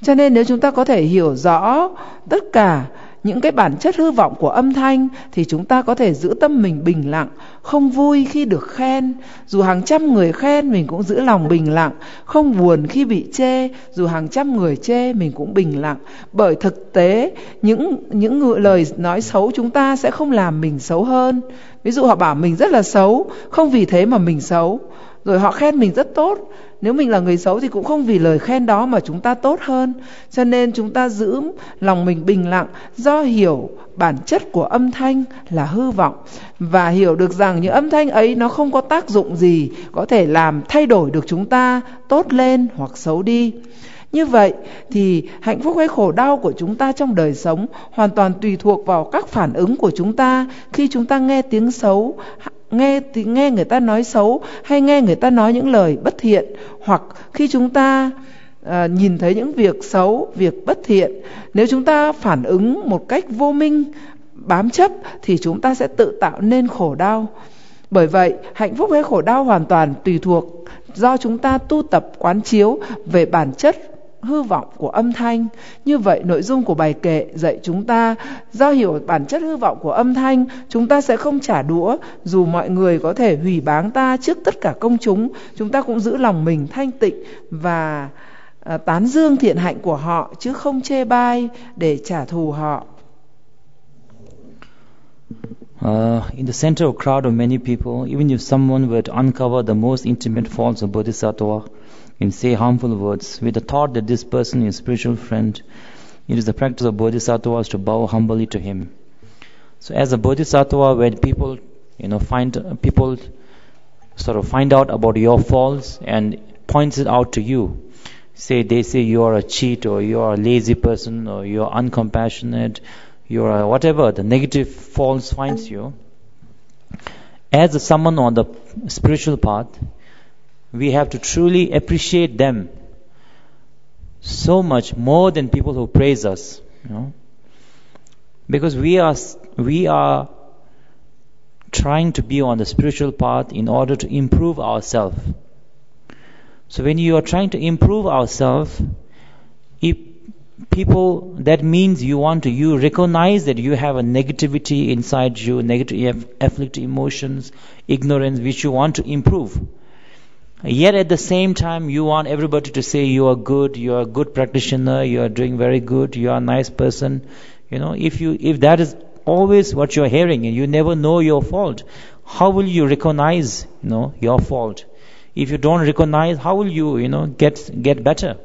Cho nên nếu chúng ta có thể hiểu rõ tất cả những cái bản chất hư vọng của âm thanh thì chúng ta có thể giữ tâm mình bình lặng, không vui khi được khen, dù hàng trăm người khen mình cũng giữ lòng bình lặng, không buồn khi bị chê, dù hàng trăm người chê mình cũng bình lặng. Bởi thực tế những lời nói xấu chúng ta sẽ không làm mình xấu hơn. Ví dụ họ bảo mình rất là xấu, không vì thế mà mình xấu. Rồi họ khen mình rất tốt, nếu mình là người xấu thì cũng không vì lời khen đó mà chúng ta tốt hơn. Cho nên chúng ta giữ lòng mình bình lặng, do hiểu bản chất của âm thanh là hư vọng, và hiểu được rằng những âm thanh ấy nó không có tác dụng gì có thể làm thay đổi được chúng ta tốt lên hoặc xấu đi. Như vậy thì hạnh phúc hay khổ đau của chúng ta trong đời sống hoàn toàn tùy thuộc vào các phản ứng của chúng ta khi chúng ta nghe tiếng xấu, nghe người ta nói xấu, hay nghe người ta nói những lời bất thiện, hoặc khi chúng ta nhìn thấy những việc xấu, việc bất thiện. Nếu chúng ta phản ứng một cách vô minh, bám chấp, thì chúng ta sẽ tự tạo nên khổ đau. Bởi vậy hạnh phúc hay khổ đau hoàn toàn tùy thuộc do chúng ta tu tập quán chiếu về bản chất hư vọng của âm thanh. Như vậy nội dung của bài kệ dạy chúng ta, do hiểu bản chất hư vọng của âm thanh, chúng ta sẽ không trả đũa. Dù mọi người có thể hủy báng ta trước tất cả công chúng, chúng ta cũng giữ lòng mình thanh tịnh và tán dương thiện hạnh của họ, chứ không chê bai để trả thù họ. In the center of a crowd of many people, even if someone were to uncover the most intimate faults of Bodhisattva and say harmful words, with the thought that this person is a spiritual friend, it is the practice of Bodhisattvas to bow humbly to him. So as a Bodhisattva, when people find out about your faults and points it out to you, they say you are a cheat, or you are a lazy person, or you are uncompassionate, you are whatever the negative faults finds you, as someone on the spiritual path, we have to truly appreciate them so much more than people who praise us, because we are trying to be on the spiritual path in order to improve ourselves. So when you are trying to improve ourselves, that means you recognize that you have a negativity inside you, negative afflictive emotions, ignorance, which you want to improve. Yet at the same time you want everybody to say you are good, you are a good practitioner, you are doing very good, you are a nice person. If that is always what you are hearing and you never know your fault, how will you recognize your fault? If you don't recognize, how will you get better?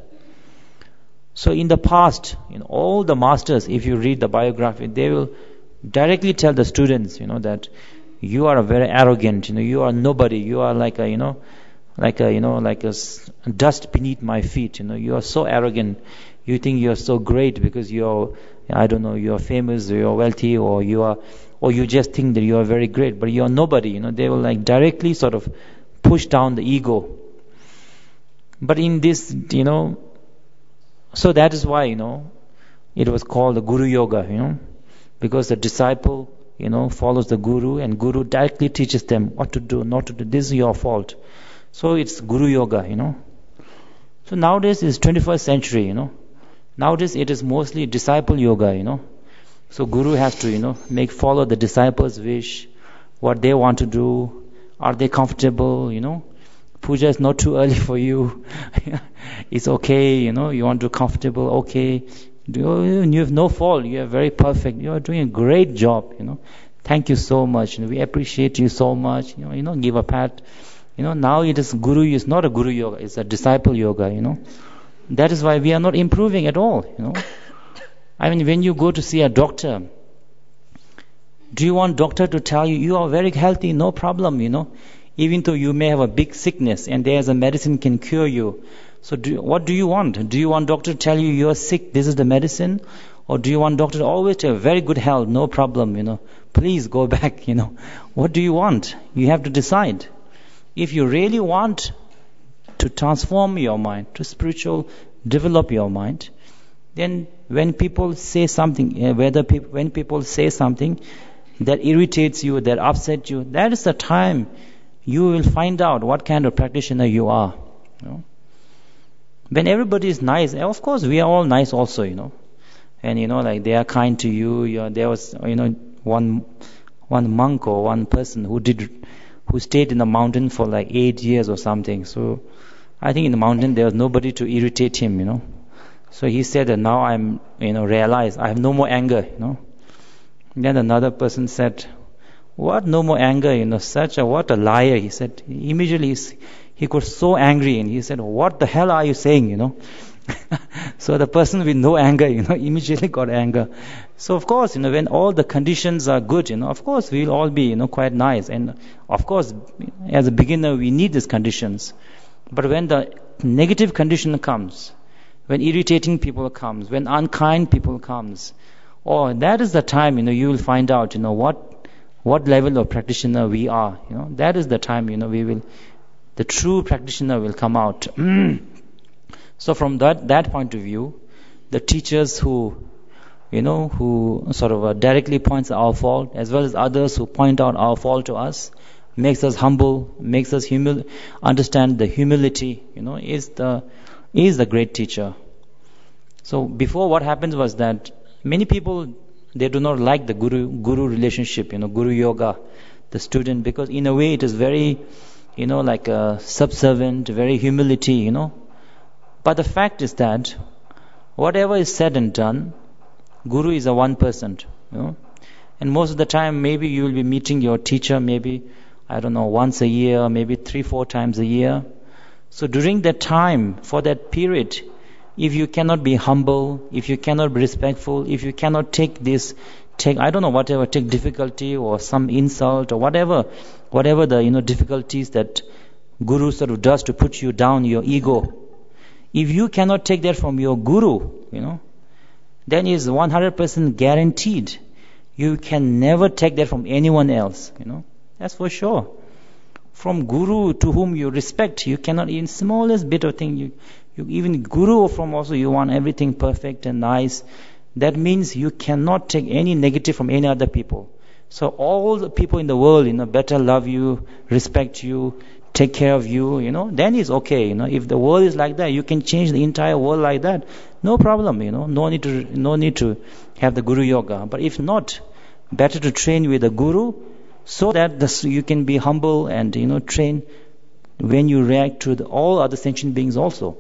So in the past, all the masters, if you read the biography, they will directly tell the students, that you are a very arrogant, you are nobody, you are like a dust beneath my feet, you are so arrogant, you think you are so great because you are famous, or you are wealthy, or you just think that you are very great, but you are nobody, they will directly sort of push down the ego. But in this, so that is why, it was called the Guru Yoga, because the disciple, follows the Guru, and Guru directly teaches them what to do, not to do. This is your fault. So it's Guru Yoga, So nowadays it's 21st century, Nowadays it is mostly disciple yoga, So Guru has to, follow the disciples' wish, what they want to do. Are they comfortable, Puja is not too early for you. It's okay, you want to comfortable, okay. You have no fault, you are very perfect. You are doing a great job, Thank you so much. We appreciate you so much. Give a pat. Now it is Guru is not a Guru yoga, it's a disciple yoga, That is why we are not improving at all, I mean, when you go to see a doctor, do you want doctor to tell you, you are very healthy, no problem, Even though you may have a big sickness and there's a medicine can cure you. So what do you want? Do you want doctor to tell you you are sick, this is the medicine? Or do you want doctor to always tell you very good health, no problem, Please go back, What do you want? You have to decide. If you really want to transform your mind, to spiritual, develop your mind, then when people say something, when people say something that irritates you, that upsets you, that is the time you will find out what kind of practitioner you are. When everybody is nice, of course we are all nice also, And like they are kind to you. There was one monk or one person who stayed in the mountain for like 8 years or something. So I think in the mountain there was nobody to irritate him, So he said that now I'm realized I have no more anger, Then another person said, what, no more anger, what a liar. He said, immediately he got so angry and he said, what the hell are you saying, So the person with no anger, immediately got anger. So of course, when all the conditions are good, of course we'll all be, quite nice. And of course, as a beginner, we need these conditions. But when the negative condition comes, when irritating people comes, when unkind people comes, that is the time, you will find out, what level of practitioner we are. That is the time, the true practitioner will come out. So from that point of view, the teachers who sort of directly points our fault, as well as others who point out our fault to us, makes us humble, makes us understand the humility, is the great teacher. So before, what happens was that many people, they do not like the guru relationship, guru yoga, the student, because in a way it is very, like a subservient, very humility, But the fact is that whatever is said and done, guru is a one person, And most of the time, maybe you will be meeting your teacher, maybe, I don't know, once a year, maybe 3-4 times a year. So during that time, for that period, if you cannot be humble, if you cannot be respectful, if you cannot take difficulty or some insult or whatever the difficulties that Guru sort of does to put you down, your ego, if you cannot take that from your Guru, then is 100% guaranteed you can never take that from anyone else, That's for sure. From Guru to whom you respect, you cannot, in smallest bit of thing, you even Guru from also you want everything perfect and nice. That means you cannot take any negative from any other people. So all the people in the world, better love you, respect you, take care of you, then it's okay. If the world is like that, you can change the entire world like that. No problem, no need to have the Guru yoga. But if not, better to train with the Guru, so that you can be humble and train when you react to all other sentient beings also.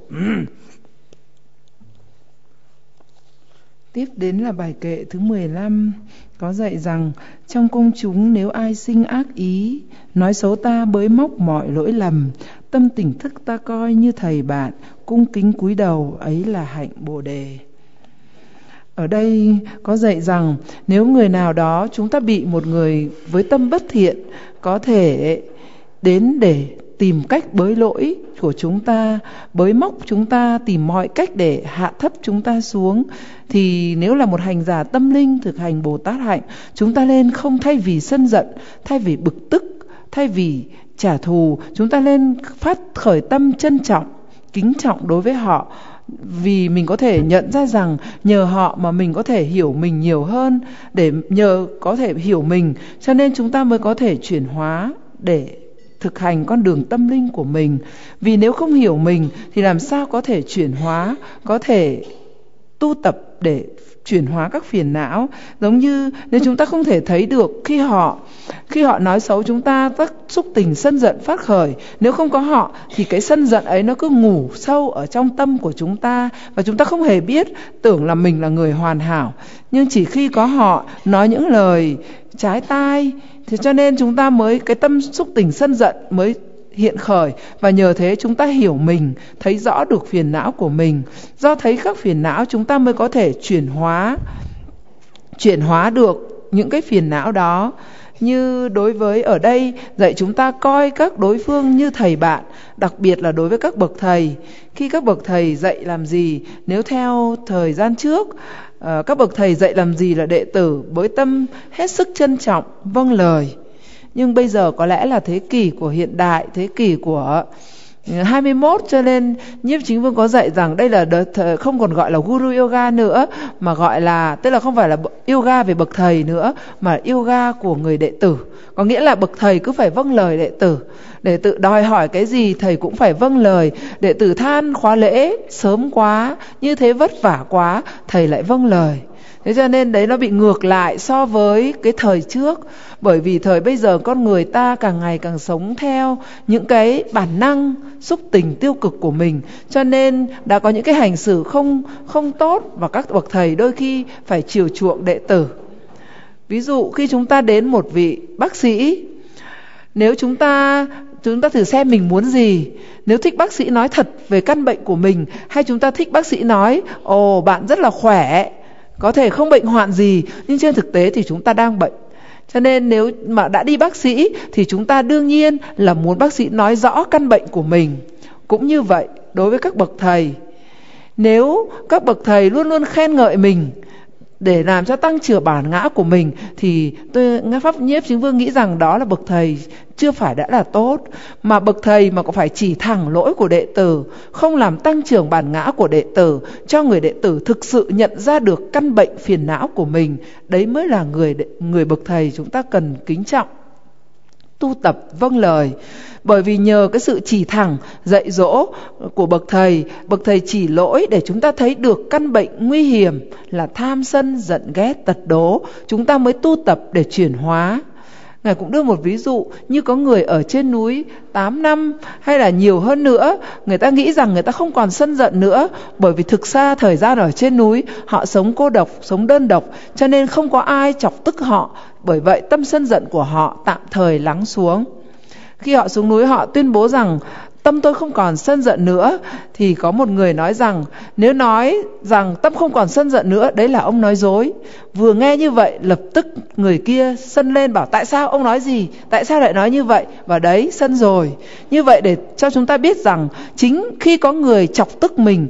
Tiếp đến là bài kệ thứ 15, có dạy rằng trong công chúng nếu ai sinh ác ý, nói xấu ta bới móc mọi lỗi lầm, tâm tỉnh thức ta coi như thầy bạn, cung kính cúi đầu, ấy là hạnh Bồ đề. Ở đây có dạy rằng nếu người nào đó, chúng ta bị một người với tâm bất thiện có thể đến để tìm cách bới lỗi của chúng ta, bới móc chúng ta, tìm mọi cách để hạ thấp chúng ta xuống, thì nếu là một hành giả tâm linh thực hành Bồ Tát hạnh, chúng ta nên không thay vì sân giận, thay vì bực tức, thay vì trả thù, chúng ta nên phát khởi tâm trân trọng, kính trọng đối với họ. Vì mình có thể nhận ra rằng nhờ họ mà mình có thể hiểu mình nhiều hơn, để nhờ có thể hiểu mình cho nên chúng ta mới có thể chuyển hóa để thực hành con đường tâm linh của mình. Vì nếu không hiểu mình thì làm sao có thể chuyển hóa, có thể tu tập để chuyển hóa các phiền não. Giống như nếu chúng ta không thể thấy được khi họ nói xấu chúng ta, các xúc tình sân giận phát khởi, nếu không có họ thì cái sân giận ấy nó cứ ngủ sâu ở trong tâm của chúng ta, và chúng ta không hề biết, tưởng là mình là người hoàn hảo. Nhưng chỉ khi có họ nói những lời trái tai, thì cho nên chúng ta mới, cái tâm xúc tình sân giận mới hiện khởi, và nhờ thế chúng ta hiểu mình, thấy rõ được phiền não của mình. Do thấy các phiền não chúng ta mới có thể chuyển hóa được những cái phiền não đó. Như đối với ở đây dạy chúng ta coi các đối phương như thầy bạn, đặc biệt là đối với các bậc thầy. Khi các bậc thầy dạy làm gì, nếu theo thời gian trước, các bậc thầy dạy làm gì là đệ tử với tâm hết sức trân trọng, vâng lời. Nhưng bây giờ có lẽ là thế kỷ của hiện đại, thế kỷ của 21, cho nên Nhiếp Chính Vương có dạy rằng đây là không còn gọi là Guru Yoga nữa, mà gọi là, tức là không phải là yoga về bậc thầy nữa, mà yoga của người đệ tử. Có nghĩa là bậc thầy cứ phải vâng lời đệ tử. Đệ tử đòi hỏi cái gì thầy cũng phải vâng lời. Đệ tử than khóa lễ sớm quá, như thế vất vả quá, thầy lại vâng lời. Thế cho nên đấy nó bị ngược lại so với cái thời trước. Bởi vì thời bây giờ con người ta càng ngày càng sống theo những cái bản năng xúc tình tiêu cực của mình, cho nên đã có những cái hành xử không tốt, và các bậc thầy đôi khi phải chiều chuộng đệ tử. Ví dụ khi chúng ta đến một vị bác sĩ, nếu chúng ta thử xem mình muốn gì. Nếu thích bác sĩ nói thật về căn bệnh của mình, hay chúng ta thích bác sĩ nói ồ bạn rất là khỏe, có thể không bệnh hoạn gì, nhưng trên thực tế thì chúng ta đang bệnh. Cho nên nếu mà đã đi bác sĩ thì chúng ta đương nhiên là muốn bác sĩ nói rõ căn bệnh của mình. Cũng như vậy đối với các bậc thầy, nếu các bậc thầy luôn luôn khen ngợi mình để làm cho tăng trưởng bản ngã của mình, thì Ngài Pháp Nhiếp Chính Vương nghĩ rằng đó là bậc thầy chưa phải đã là tốt. Mà bậc thầy mà có phải chỉ thẳng lỗi của đệ tử, không làm tăng trưởng bản ngã của đệ tử, cho người đệ tử thực sự nhận ra được căn bệnh phiền não của mình, đấy mới là người bậc thầy chúng ta cần kính trọng, tu tập vâng lời. Bởi vì nhờ cái sự chỉ thẳng dạy dỗ của bậc thầy chỉ lỗi để chúng ta thấy được căn bệnh nguy hiểm là tham sân giận ghét tật đố, chúng ta mới tu tập để chuyển hóa. Ngài cũng đưa một ví dụ như có người ở trên núi 8 năm hay là nhiều hơn nữa, người ta nghĩ rằng người ta không còn sân giận nữa, bởi vì thực ra thời gian ở trên núi họ sống cô độc, sống đơn độc, cho nên không có ai chọc tức họ. Bởi vậy tâm sân giận của họ tạm thời lắng xuống. Khi họ xuống núi họ tuyên bố rằng tâm tôi không còn sân giận nữa, thì có một người nói rằng nếu nói rằng tâm không còn sân giận nữa, đấy là ông nói dối. Vừa nghe như vậy lập tức người kia sân lên bảo tại sao ông nói gì, tại sao lại nói như vậy, và đấy sân rồi. Như vậy để cho chúng ta biết rằng chính khi có người chọc tức mình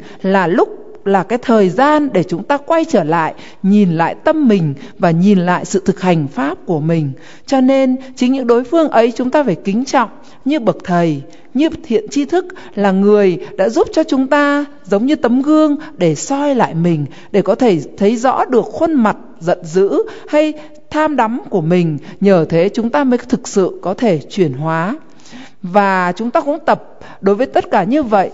là cái thời gian để chúng ta quay trở lại, nhìn lại tâm mình và nhìn lại sự thực hành pháp của mình. Cho nên chính những đối phương ấy chúng ta phải kính trọng như bậc thầy, như thiện tri thức, là người đã giúp cho chúng ta giống như tấm gương để soi lại mình, để có thể thấy rõ được khuôn mặt giận dữ hay tham đắm của mình. Nhờ thế chúng ta mới thực sự có thể chuyển hóa. Và chúng ta cũng tập đối với tất cả như vậy,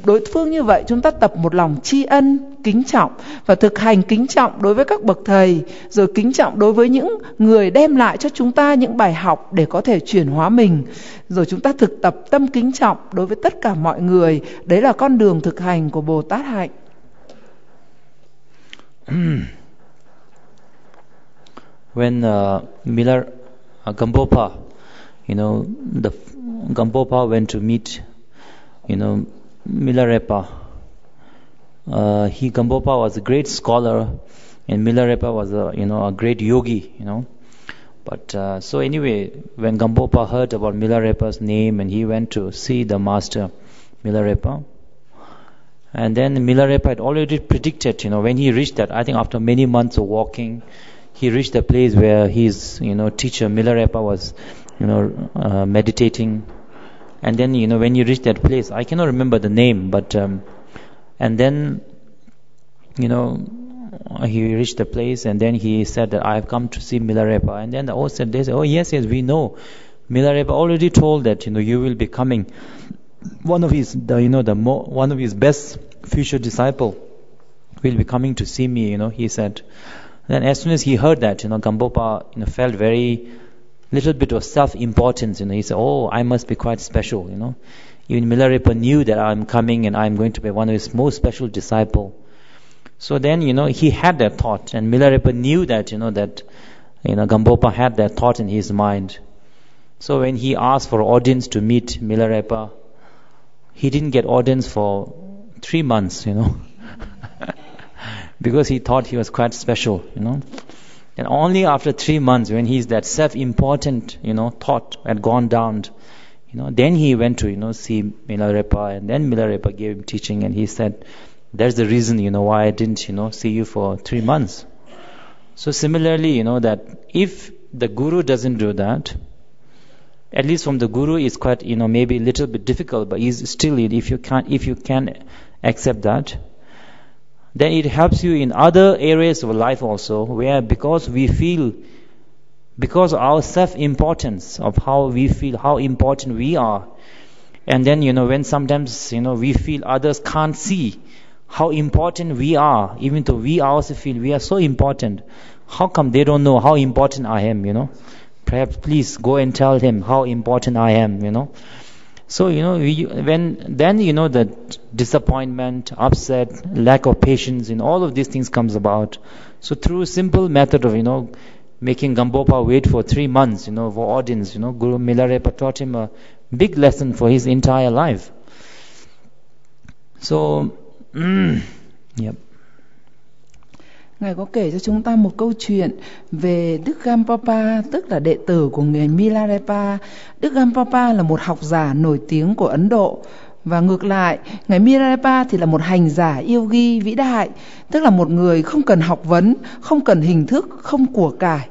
đối phương như vậy, chúng ta tập một lòng tri ân, kính trọng, và thực hành kính trọng đối với các bậc thầy, rồi kính trọng đối với những người đem lại cho chúng ta những bài học để có thể chuyển hóa mình. Rồi chúng ta thực tập tâm kính trọng đối với tất cả mọi người. Đấy là con đường thực hành của Bồ Tát hạnh. When Miller Gampopa, the Gampopa went to meet, Milarepa. Gampopa was a great scholar, and Milarepa was a great yogi, But so anyway, when Gampopa heard about Milarepa's name, and he went to see the master, Milarepa. And then Milarepa had already predicted, when he reached that, I think after many months of walking, he reached the place where his, teacher Milarepa was, meditating. And then, when he reached that place, I cannot remember the name, but, and then, he reached the place, and then he said that I have come to see Milarepa. And then the host said, oh yes, we know. Milarepa already told that, you will be coming. One of his, one of his best future disciple. will be coming to see me, he said. Then as soon as he heard that, Gampopa, felt very little bit of self-importance, he said, oh, I must be quite special, Even Milarepa knew that I'm coming and I'm going to be one of his most special disciple. So then, he had that thought, and Milarepa knew that, that Gampopa had that thought in his mind. So when he asked for audience to meet Milarepa, he didn't get audience for 3 months, because he thought he was quite special, And only after 3 months, when he's that self-important, thought had gone down, then he went to, see Milarepa, and then Milarepa gave him teaching, and he said, that's the reason, why I didn't, see you for 3 months. So similarly, that if the Guru doesn't do that, at least from the Guru, it's quite, maybe a little bit difficult, but he's still, if you can accept that, then it helps you in other areas of life also, where because our self-importance of how we feel, how important we are, and then, when sometimes, we feel others can't see how important we are, even though we also feel we are so important, how come they don't know how important I am, Perhaps please go and tell him how important I am, So, the disappointment, upset, lack of patience, all of these things comes about. So through simple method of, making Gampopa wait for 3 months, for audience, Guru Milarepa taught him a big lesson for his entire life. So, yep. Ngài có kể cho chúng ta một câu chuyện về Đức Gampopa, tức là đệ tử của Ngài Milarepa. Đức Gampopa là một học giả nổi tiếng của Ấn Độ. Và ngược lại, Ngài Milarepa thì là một hành giả yogi vĩ đại, tức là một người không cần học vấn, không cần hình thức, không của cải,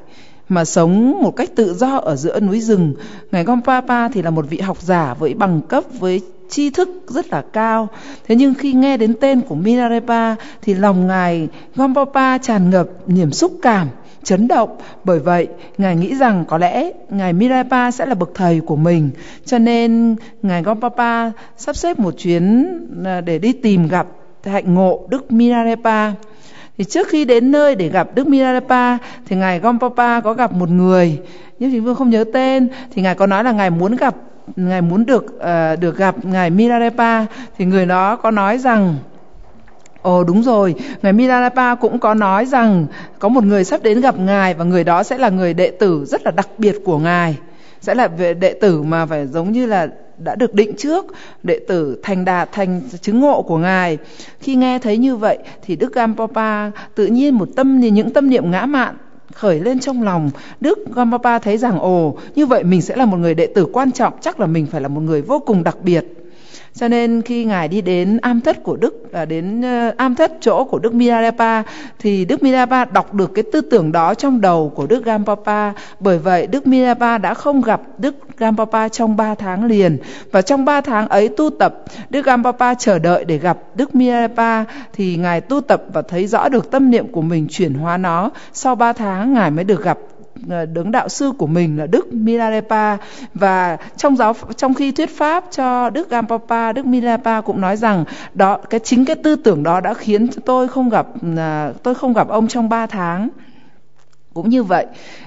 mà sống một cách tự do ở giữa núi rừng. Ngài Gampopa thì là một vị học giả với bằng cấp, với tri thức rất là cao. Thế nhưng khi nghe đến tên của Milarepa thì lòng Ngài Gampopa tràn ngập niềm xúc cảm, chấn động. Bởi vậy, Ngài nghĩ rằng có lẽ Ngài Milarepa sẽ là bậc thầy của mình. Cho nên Ngài Gampopa sắp xếp một chuyến để đi tìm gặp hạnh ngộ Đức Milarepa. Thì trước khi đến nơi để gặp Đức Milarepa thì Ngài Gampopa có gặp một người, nhưng chúng tôi không nhớ tên. Thì Ngài có nói là Ngài muốn được gặp Ngài Milarepa. Thì người đó có nói rằng, ồ đúng rồi, Ngài Milarepa cũng có nói rằng có một người sắp đến gặp Ngài, và người đó sẽ là người đệ tử rất là đặc biệt của Ngài, sẽ là đệ tử mà phải giống như là đã được định trước, đệ tử thành đạt, thành chứng ngộ của Ngài. Khi nghe thấy như vậy thì Đức Gampopa tự nhiên những tâm niệm ngã mạn khởi lên trong lòng. Đức Gampopa thấy rằng như vậy mình sẽ là một người đệ tử quan trọng, chắc là mình phải là một người vô cùng đặc biệt. Cho nên khi Ngài đi đến am thất của am thất chỗ của Đức Milarepa thì Đức Milarepa đọc được cái tư tưởng đó trong đầu của Đức Gampopa. Bởi vậy Đức Milarepa đã không gặp Đức Gampopa trong 3 tháng liền. Và trong 3 tháng ấy tu tập, Đức Gampopa chờ đợi để gặp Đức Milarepa. Thì Ngài tu tập và thấy rõ được tâm niệm của mình chuyển hóa nó. Sau 3 tháng Ngài mới được gặp đấng đạo sư của mình là Đức Milarepa. Và trong khi thuyết pháp cho Đức Gampopa, Đức Milarepa cũng nói rằng chính cái tư tưởng đó đã khiến cho tôi không gặp ông trong 3 tháng. Cũng như vậy,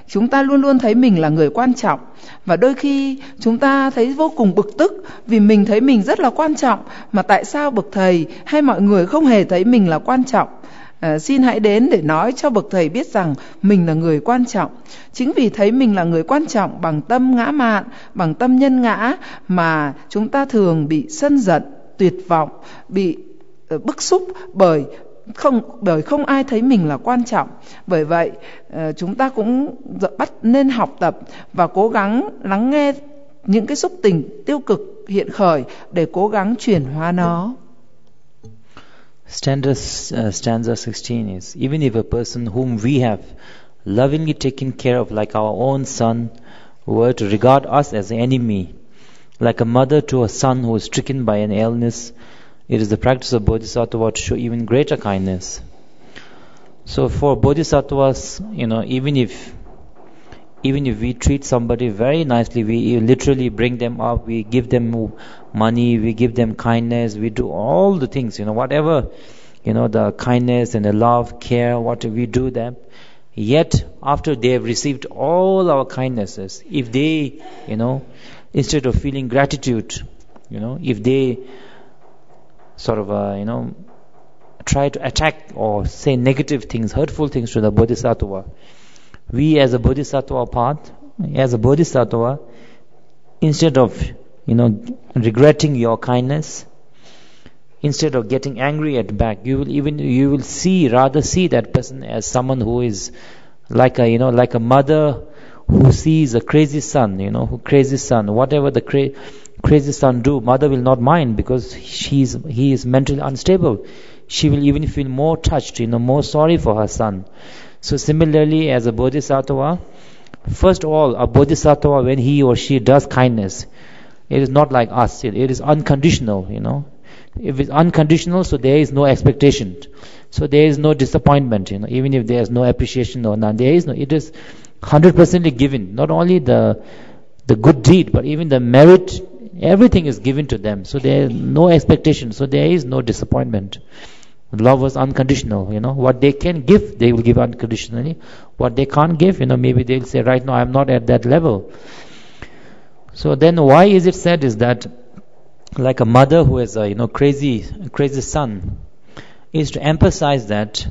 chúng ta luôn luôn thấy mình là người quan trọng, và đôi khi chúng ta thấy vô cùng bực tức vì mình thấy mình rất là quan trọng, mà tại sao bậc thầy hay mọi người không hề thấy mình là quan trọng. Xin hãy đến để nói cho bậc thầy biết rằng mình là người quan trọng. Chính vì thấy mình là người quan trọng bằng tâm ngã mạn, bằng tâm nhân ngã, mà chúng ta thường bị sân giận, tuyệt vọng, bị bức xúc bởi không ai thấy mình là quan trọng. Bởi vậy chúng ta cũng nên học tập và cố gắng lắng nghe những cái xúc tình tiêu cực hiện khởi để cố gắng chuyển hóa nó. Stanza 16 is, even if a person whom we have lovingly taken care of like our own son were to regard us as an enemy, like a mother to a son who is stricken by an illness, it is the practice of Bodhisattva to show even greater kindness. So for Bodhisattvas, even if we treat somebody very nicely, we literally bring them up, we give them money, we give them kindness, we do all the things, whatever the kindness and the love, care, what we do them. Yet, after they have received all our kindnesses, if they, instead of feeling gratitude, if they sort of, try to attack or say negative things, hurtful things to the Bodhisattva, we as a Bodhisattva path, as a Bodhisattva, instead of, regretting your kindness, instead of getting angry at back, you will rather see that person as someone who is like a mother who sees a crazy son, whatever the crazy son do, mother will not mind because he is mentally unstable. She will even feel more touched, more sorry for her son. So similarly, as a Bodhisattva, first of all, a Bodhisattva, when he or she does kindness, it is not like us. It is unconditional, If it's unconditional, so there is no expectation. So there is no disappointment, even if there is no appreciation or none. There is no, it is 100% given. Not only the good deed, but even the merit, everything is given to them. So there is no expectation. So there is no disappointment. Love was unconditional, What they can give, they will give unconditionally. What they can't give, maybe they'll say, right now I'm not at that level. So then why is it said is that like a mother who has a crazy son, is to emphasize that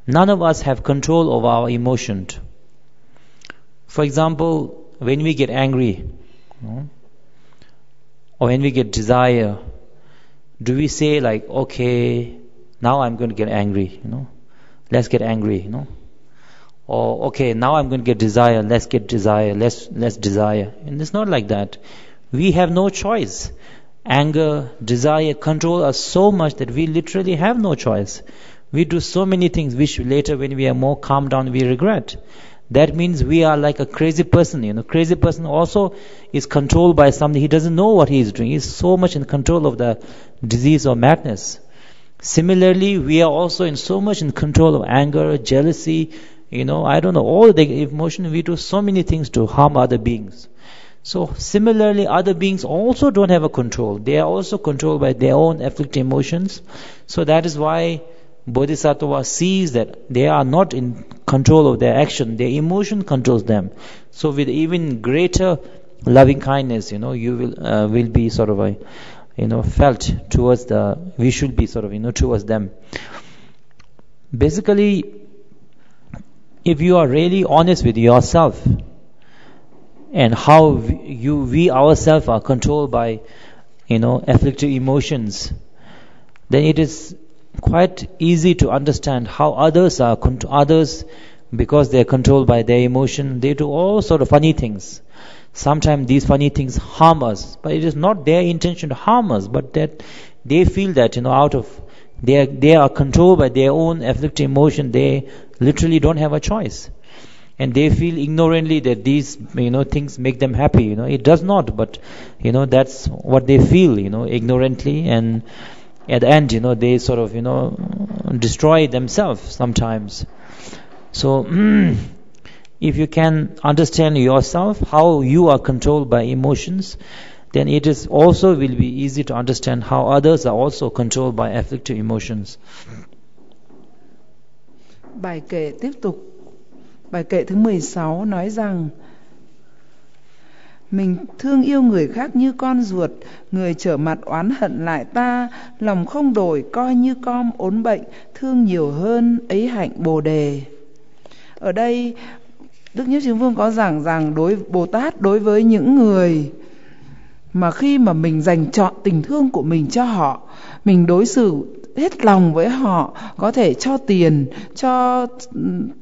none of us have control over our emotions. For example, when we get angry, or when we get desire, do we say like, okay, now I'm going to get angry, let's get angry, or okay, now I'm going to get desire, let's get desire, let's desire. And it's not like that. We have no choice. Anger, desire control us so much that we literally have no choice. We do so many things which later when we are more calmed down we regret. That means we are like a crazy person. Crazy person also is controlled by something. He doesn't know what he is doing. He is so much in control of the disease or madness. Similarly, we are also so much in control of anger, jealousy, I don't know, all the emotion. We do so many things to harm other beings. So similarly, other beings also don't have a control. They are also controlled by their own afflictive emotions. So that is why Bodhisattva sees that they are not in control of their action. Their emotion controls them. So with even greater loving kindness, you will be sort of felt towards we should be sort of towards them. Basically, if you are really honest with yourself, and how we ourselves are controlled by, afflictive emotions, then it is quite easy to understand how others, because they are controlled by their emotion, they do all sort of funny things. Sometimes these funny things harm us, but it is not their intention to harm us, but that they feel that, out of, they are controlled by their own afflictive emotion, they literally don't have a choice. And they feel ignorantly that these, things make them happy. It does not, but, that's what they feel, ignorantly. And at the end, they sort of, destroy themselves sometimes. So, if you can understand yourself, how you are controlled by emotions, then it is also will be easy to understand how others are also controlled by afflictive emotions. Bài kệ tiếp tục. Bài kệ thứ 16 nói rằng: Mình thương yêu người khác như con ruột, người trở mặt oán hận lại ta, lòng không đổi coi như con ốm bệnh, thương nhiều hơn ấy hạnh Bồ đề. Ở đây Đức Nhất Chứng Vương có giảng rằng Bồ Tát đối với những người mà khi mà mình dành trọn tình thương của mình cho họ, mình đối xử hết lòng với họ, có thể cho tiền, cho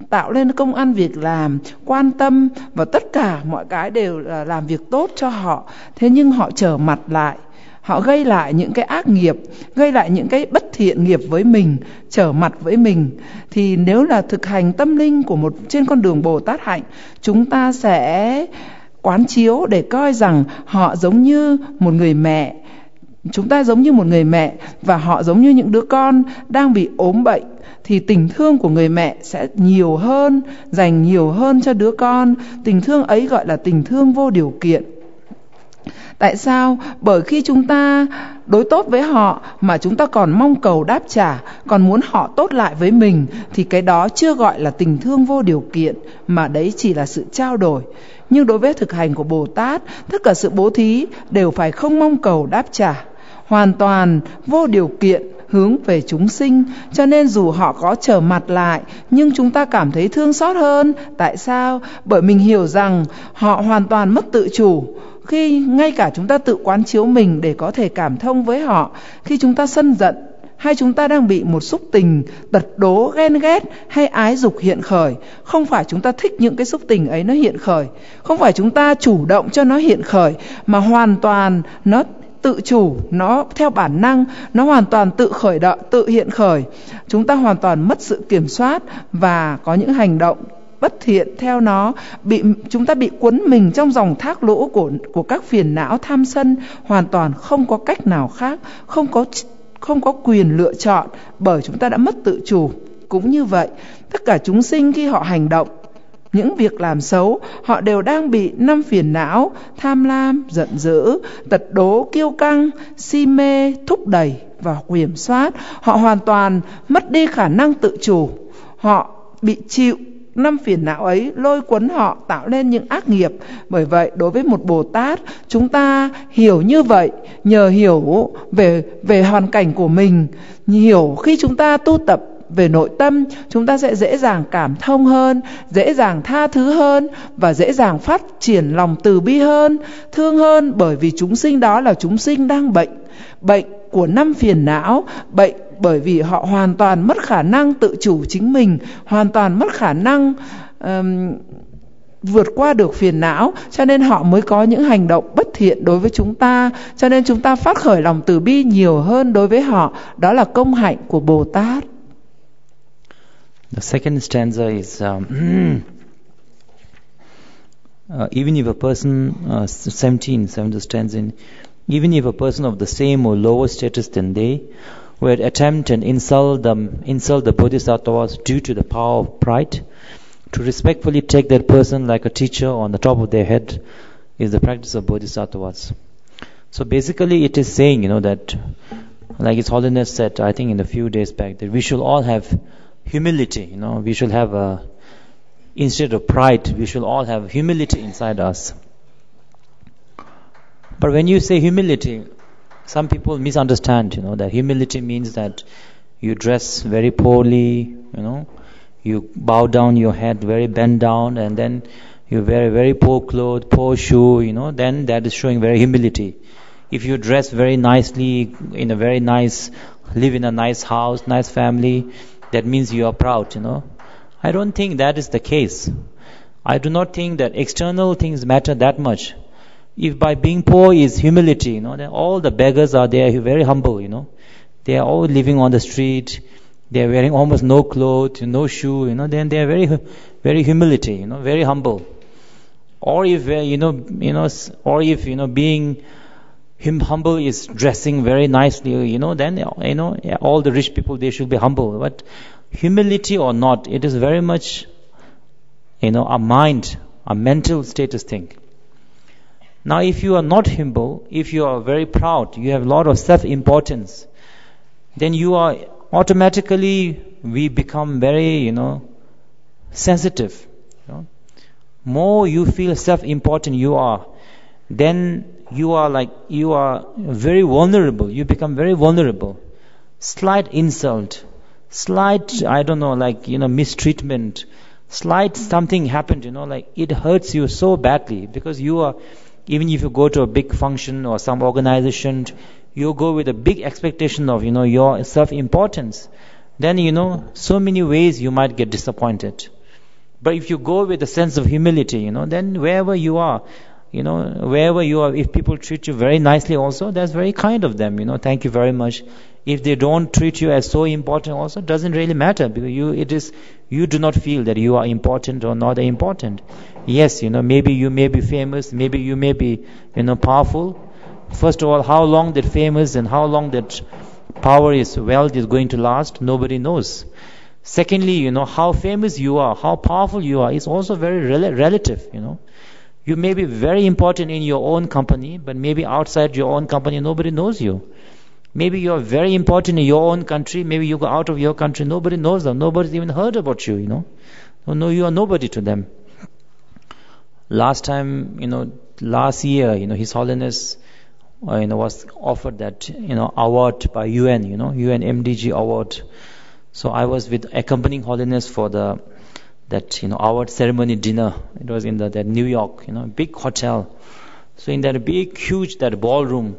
tạo lên công ăn việc làm, quan tâm và tất cả mọi cái đều là làm việc tốt cho họ. Thế nhưng họ trở mặt lại, họ gây lại những cái ác nghiệp, gây lại những cái bất thiện nghiệp với mình, trở mặt với mình. Thì nếu là thực hành tâm linh của trên con đường Bồ Tát hạnh, chúng ta sẽ quán chiếu để coi rằng họ giống như một người mẹ. Chúng ta giống như một người mẹ và họ giống như những đứa con đang bị ốm bệnh, thì tình thương của người mẹ sẽ nhiều hơn, dành nhiều hơn cho đứa con. Tình thương ấy gọi là tình thương vô điều kiện. Tại sao? Bởi khi chúng ta đối tốt với họ mà chúng ta còn mong cầu đáp trả, còn muốn họ tốt lại với mình, thì cái đó chưa gọi là tình thương vô điều kiện, mà đấy chỉ là sự trao đổi. Nhưng đối với thực hành của Bồ Tát, tất cả sự bố thí đều phải không mong cầu đáp trả, hoàn toàn vô điều kiện hướng về chúng sinh. Cho nên dù họ có trở mặt lại, nhưng chúng ta cảm thấy thương xót hơn. Tại sao? Bởi mình hiểu rằng họ hoàn toàn mất tự chủ. Khi ngay cả chúng ta tự quán chiếu mình để có thể cảm thông với họ, khi chúng ta sân giận, hay chúng ta đang bị một xúc tình tật đố, ghen ghét hay ái dục hiện khởi, không phải chúng ta thích những cái xúc tình ấy nó hiện khởi, không phải chúng ta chủ động cho nó hiện khởi, mà hoàn toàn nó tự chủ, nó theo bản năng, nó hoàn toàn tự khởi động, tự hiện khởi. Chúng ta hoàn toàn mất sự kiểm soát và có những hành động bất thiện theo nó, chúng ta bị cuốn mình trong dòng thác lũ của các phiền não tham sân, hoàn toàn không có cách nào khác, không có quyền lựa chọn, bởi chúng ta đã mất tự chủ. Cũng như vậy, tất cả chúng sinh khi họ hành động những việc làm xấu, họ đều đang bị 5 phiền não: tham lam, giận dữ, tật đố, kiêu căng, si mê thúc đẩy và kiểm soát. Họ hoàn toàn mất đi khả năng tự chủ, họ bị chịu 5 phiền não ấy lôi cuốn họ, tạo nên những ác nghiệp. Bởi vậy, đối với một Bồ Tát, chúng ta hiểu như vậy, nhờ hiểu về hoàn cảnh của mình, hiểu khi chúng ta tu tập về nội tâm, chúng ta sẽ dễ dàng cảm thông hơn, dễ dàng tha thứ hơn, và dễ dàng phát triển lòng từ bi hơn, thương hơn. Bởi vì chúng sinh đó là chúng sinh đang bệnh của 5 phiền não, bệnh bởi vì họ hoàn toàn mất khả năng tự chủ chính mình, hoàn toàn mất khả năng vượt qua được phiền não, cho nên họ mới có những hành động bất thiện đối với chúng ta. Cho nên chúng ta phát khởi lòng từ bi nhiều hơn đối với họ. Đó là công hạnh của Bồ Tát. The second stanza is even if a person 17th stanza in, even if a person of the same or lower status than they would attempt and insult the bodhisattvas due to the power of pride, to respectfully take that person like a teacher on the top of their head is the practice of bodhisattvas. So basically it is saying, that like His Holiness said, I think in a few days back, that we should all have humility, we should have instead of pride, we should all have humility inside us. But when you say humility, some people misunderstand, that humility means that you dress very poorly, you bow down your head, very bent down, and then you wear very poor clothes, poor shoe, then that is showing very humility. If you dress very nicely, in a very nice, live in a nice house, nice family, that means you are proud, I don't think that is the case. I do not think that external things matter that much. If by being poor is humility, then all the beggars are there, very humble, They are all living on the street, they are wearing almost no clothes, no shoe, then they are very, very humility, very humble. Or if, or if, being humble is dressing very nicely, then, all the rich people, they should be humble. But humility or not, it is very much, a mind, a mental status thing. Now, if you are not humble, if you are very proud, you have a lot of self-importance, then you are automatically, we become very, sensitive. More you feel self-important you are, then you are very vulnerable. You become very vulnerable. Slight insult, slight, mistreatment, slight something happened, it hurts you so badly, because you are, even if you go to a big function or some organization, you go with a big expectation of, your self-importance. Then, so many ways you might get disappointed. But if you go with a sense of humility, then wherever you are, if people treat you very nicely also, that's very kind of them, thank you very much. If they don't treat you as so important also, it doesn't really matter, because you do not feel that you are important or not important. Yes, maybe you may be famous, maybe you may be, powerful. First of all, how long that famous and how long that power wealth is going to last, nobody knows. Secondly, how famous you are, how powerful you are, is also very relative, You may be very important in your own company, but maybe outside your own company, nobody knows you. Maybe you are very important in your own country. Maybe you go out of your country, nobody knows them. Nobody's even heard about you, No, you are nobody to them. Last year, His Holiness, was offered that, award by UN, UN MDG award. So I was with accompanying Holiness for that award ceremony dinner. It was in that New York, big hotel. So in that big, huge, that ballroom,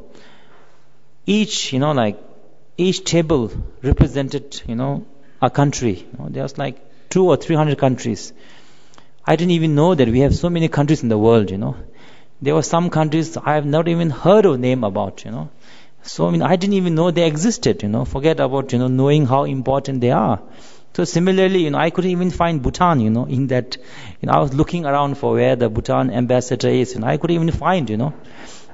each table represented, a country. There was like 200 or 300 countries. I didn't even know that we have so many countries in the world, There were some countries I have not even heard of name about, So I didn't even know they existed, Forget about, knowing how important they are. So similarly, I couldn't even find Bhutan, in that, I was looking around for where the Bhutan ambassador is, and I couldn't even find,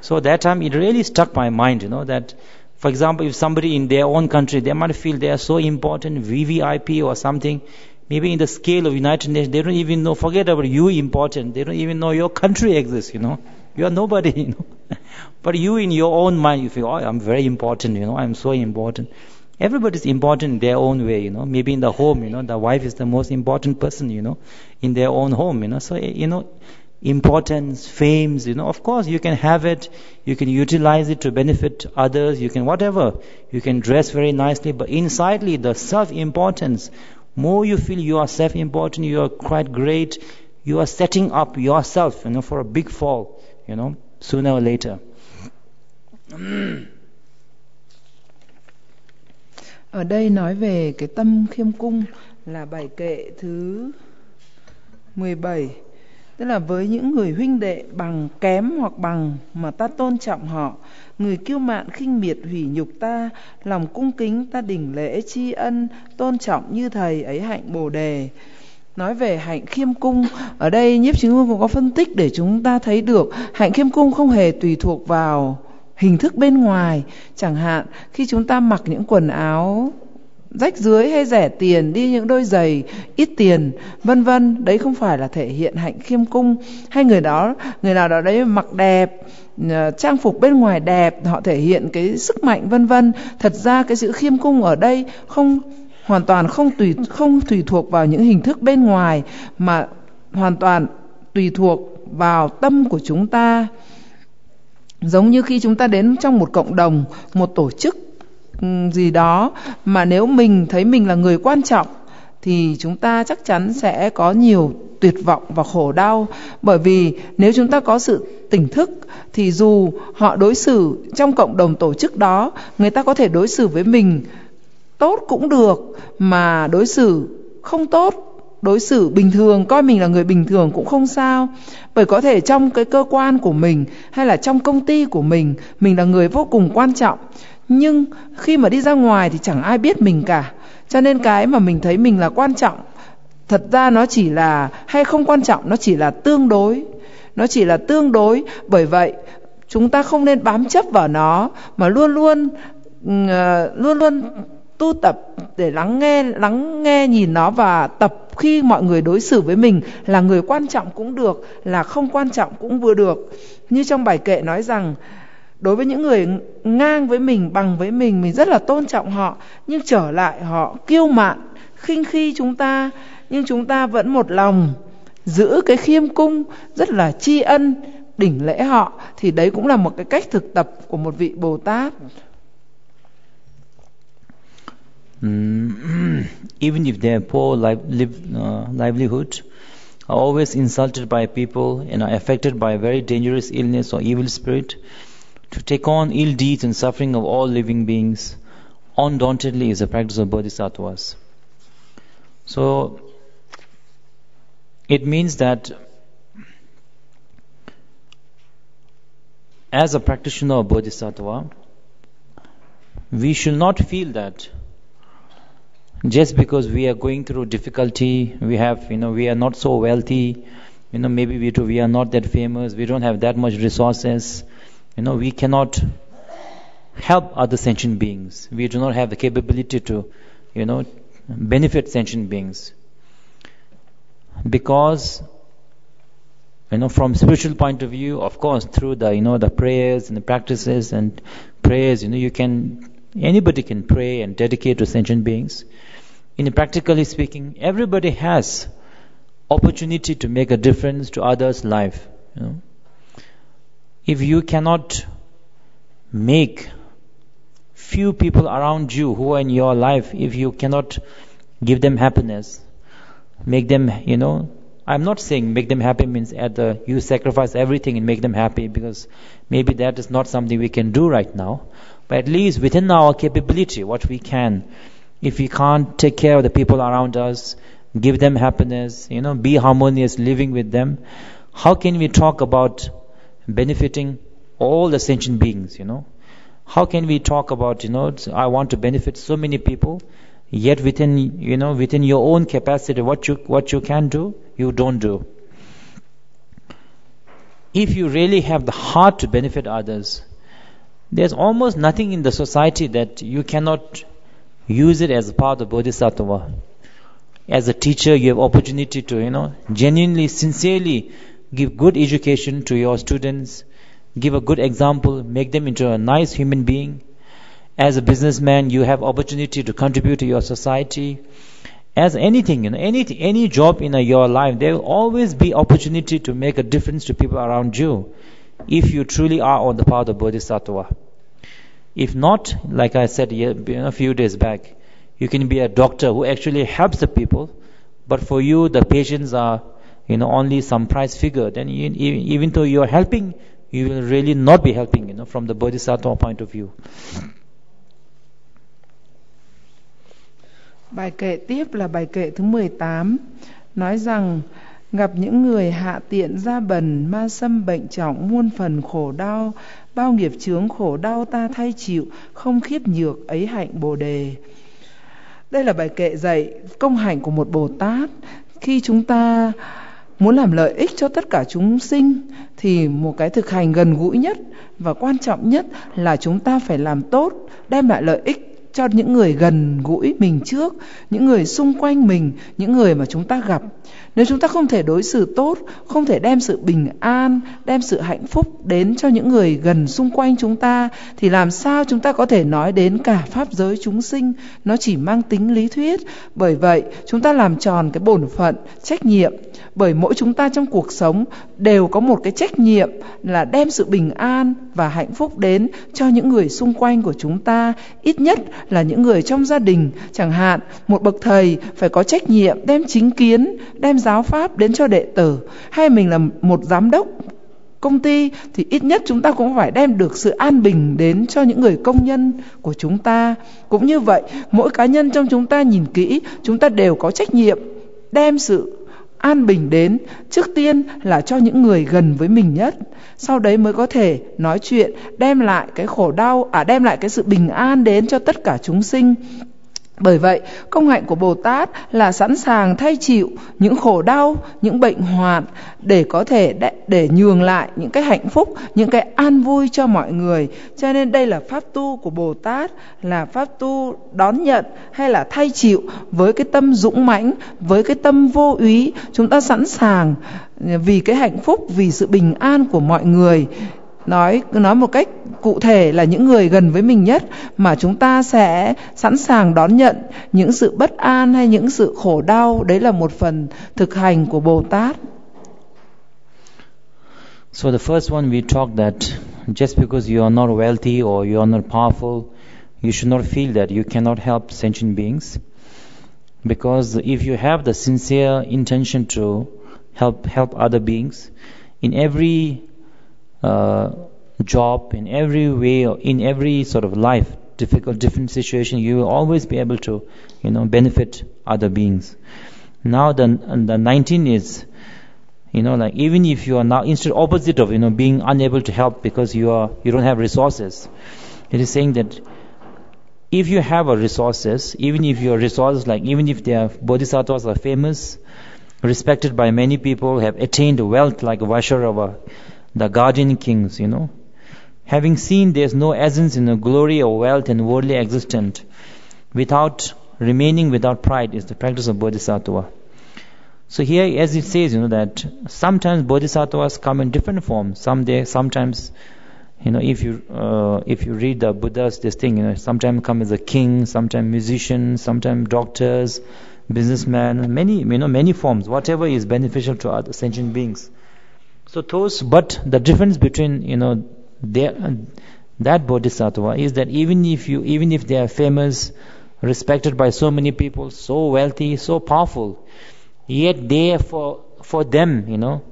So that time it really struck my mind, that, for example, if somebody in their own country, they might feel they are so important, VVIP or something, maybe in the scale of United Nations, they don't even know, forget about you important, they don't even know your country exists, You are nobody, But you in your own mind, you feel, I'm very important, I'm so important. Everybody's important in their own way, Maybe in the home, the wife is the most important person, in their own home, So, importance, fames, of course you can have it, you can utilize it to benefit others, you can whatever, you can dress very nicely, but insidely the self-importance, more you feel you are self-important, you are quite great, you are setting up yourself, for a big fall, sooner or later. Ở đây nói về cái tâm khiêm cung là bài kệ thứ 17. Tức là với những người huynh đệ bằng kém hoặc bằng mà ta tôn trọng họ, người kiêu mạn khinh miệt hủy nhục ta, lòng cung kính ta đỉnh lễ tri ân, tôn trọng như thầy ấy hạnh Bồ đề. Nói về hạnh khiêm cung, ở đây Nhiếp Chính Vương cũng có phân tích để chúng ta thấy được hạnh khiêm cung không hề tùy thuộc vào hình thức bên ngoài. Chẳng hạn khi chúng ta mặc những quần áo rách rưới hay rẻ tiền, đi những đôi giày ít tiền, vân vân, đấy không phải là thể hiện hạnh khiêm cung. Hay người nào đó đấy mặc đẹp, trang phục bên ngoài đẹp, họ thể hiện cái sức mạnh vân vân. Thật ra cái sự khiêm cung ở đây hoàn toàn không tùy thuộc vào những hình thức bên ngoài, mà hoàn toàn tùy thuộc vào tâm của chúng ta. Giống như khi chúng ta đến trong một cộng đồng, một tổ chức gì đó, mà nếu mình thấy mình là người quan trọng thì chúng ta chắc chắn sẽ có nhiều tuyệt vọng và khổ đau. Bởi vì nếu chúng ta có sự tỉnh thức thì dù họ đối xử trong cộng đồng tổ chức đó, người ta có thể đối xử với mình tốt cũng được, mà đối xử không tốt, đối xử bình thường, coi mình là người bình thường cũng không sao. Bởi có thể trong cái cơ quan của mình hay là trong công ty của mình là người vô cùng quan trọng, nhưng khi mà đi ra ngoài thì chẳng ai biết mình cả. Cho nên cái mà mình thấy mình là quan trọng, thật ra nó chỉ là, hay không quan trọng, nó chỉ là tương đối. Nó chỉ là tương đối. Bởi vậy chúng ta không nên bám chấp vào nó, mà luôn luôn tu tập để lắng nghe nhìn nó, và tập khi mọi người đối xử với mình là người quan trọng cũng được, là không quan trọng cũng vừa được. Như trong bài kệ nói rằng, đối với những người ngang với mình, bằng với mình rất là tôn trọng họ, nhưng trở lại họ kiêu mạn, khinh khi chúng ta, nhưng chúng ta vẫn một lòng giữ cái khiêm cung, rất là tri ân, đỉnh lễ họ. Thì đấy cũng là một cái cách thực tập của một vị Bồ Tát. Even if they have poor livelihood, are always insulted by people and are affected by a very dangerous illness or evil spirit, to take on ill deeds and suffering of all living beings undauntedly is a practice of Bodhisattvas. So it means that as a practitioner of Bodhisattva, we should not feel that just because we are going through difficulty, we are not so wealthy, maybe we are not that famous, we don't have that much resources, we cannot help other sentient beings. We do not have the capability to, benefit sentient beings. Because from spiritual point of view, of course, through the, the prayers and the practices and prayers, anybody can pray and dedicate to sentient beings. Practically speaking, everybody has opportunity to make a difference to others' life. If you cannot make few people around you who are in your life, if you cannot give them happiness, make them, I'm not saying make them happy means you sacrifice everything and make them happy, because maybe that is not something we can do right now. But at least within our capability, what we can, if we can't take care of the people around us, give them happiness, be harmonious living with them, how can we talk about benefiting all the sentient beings, How can we talk about, I want to benefit so many people, yet within your own capacity, what you can do, you don't do. If you really have the heart to benefit others, there's almost nothing in the society that you cannot use it as a part of Bodhisattva. As a teacher, you have opportunity to, genuinely, sincerely give good education to your students, give a good example, make them into a nice human being. As a businessman, you have opportunity to contribute to your society. As anything, any job in your life, there will always be opportunity to make a difference to people around you, if you truly are on the path of Bodhisattva. If not, like I said a few days back, you can be a doctor who actually helps the people, but for you the patients are only some price figure. Then even though you are helping, you will really not be helping, from the Bodhisattva point of view. Bài kệ tiếp là bài kệ thứ 18, nói rằng gặp những người hạ tiện gia bần, ma xâm bệnh trọng, muôn phần khổ đau, bao nghiệp chướng khổ đau ta thay chịu, không khiếp nhược ấy hạnh Bồ đề. Đây là bài kệ dạy công hạnh của một Bồ Tát. Khi chúng ta muốn làm lợi ích cho tất cả chúng sinh, thì một cái thực hành gần gũi nhất và quan trọng nhất là chúng ta phải làm tốt, đem lại lợi ích cho những người gần gũi mình trước, những người xung quanh mình, những người mà chúng ta gặp. Nếu chúng ta không thể đối xử tốt, không thể đem sự bình an, đem sự hạnh phúc đến cho những người gần xung quanh chúng ta, thì làm sao chúng ta có thể nói đến cả pháp giới chúng sinh? Nó chỉ mang tính lý thuyết. Bởi vậy chúng ta làm tròn cái bổn phận, trách nhiệm. Bởi mỗi chúng ta trong cuộc sống đều có một cái trách nhiệm là đem sự bình an và hạnh phúc đến cho những người xung quanh của chúng ta, ít nhất là những người trong gia đình. Chẳng hạn một bậc thầy phải có trách nhiệm đem chính kiến, đem giáo pháp đến cho đệ tử. Hay mình là một giám đốc công ty thì ít nhất chúng ta cũng phải đem được sự an bình đến cho những người công nhân của chúng ta. Cũng như vậy, mỗi cá nhân trong chúng ta nhìn kỹ, chúng ta đều có trách nhiệm đem sự an bình đến, trước tiên là cho những người gần với mình nhất, sau đấy mới có thể nói chuyện đem lại cái khổ đau, đem lại cái sự bình an đến cho tất cả chúng sinh. Bởi vậy, công hạnh của Bồ Tát là sẵn sàng thay chịu những khổ đau, những bệnh hoạn để có thể để nhường lại những cái hạnh phúc, những cái an vui cho mọi người. Cho nên đây là pháp tu của Bồ Tát, là pháp tu đón nhận hay là thay chịu với cái tâm dũng mãnh, với cái tâm vô úy. Chúng ta sẵn sàng vì cái hạnh phúc, vì sự bình an của mọi người. Nói một cách cụ thể là những người gần với mình nhất, mà chúng ta sẽ sẵn sàng đón nhận những sự bất an hay những sự khổ đau. Đấy là một phần thực hành của Bồ Tát. So the first one we talked that just because you are not wealthy or you are not powerful, you should not feel that you cannot help sentient beings. Because if you have the sincere intention to help other beings, in every job, in every way, or in every sort of life, different situation, you will always be able to, benefit other beings. Now the 19 is, like even if you are now instead opposite of, being unable to help because you don't have resources, it is saying that if you have resources, even if your resources, like even if their bodhisattvas are famous, respected by many people, have attained wealth like Vaisharava, the guardian kings, having seen there's no essence in the glory or wealth and worldly existence, without remaining without pride is the practice of Bodhisattva. So here, as it says, that sometimes bodhisattvas come in different forms. Sometimes, if you read the Buddha's this thing, sometimes come as a king, sometimes musician, sometimes doctors, businessman, many forms, whatever is beneficial to other sentient beings. So but the difference between that bodhisattva is that even if they are famous, respected by so many people, so wealthy, so powerful, yet for them,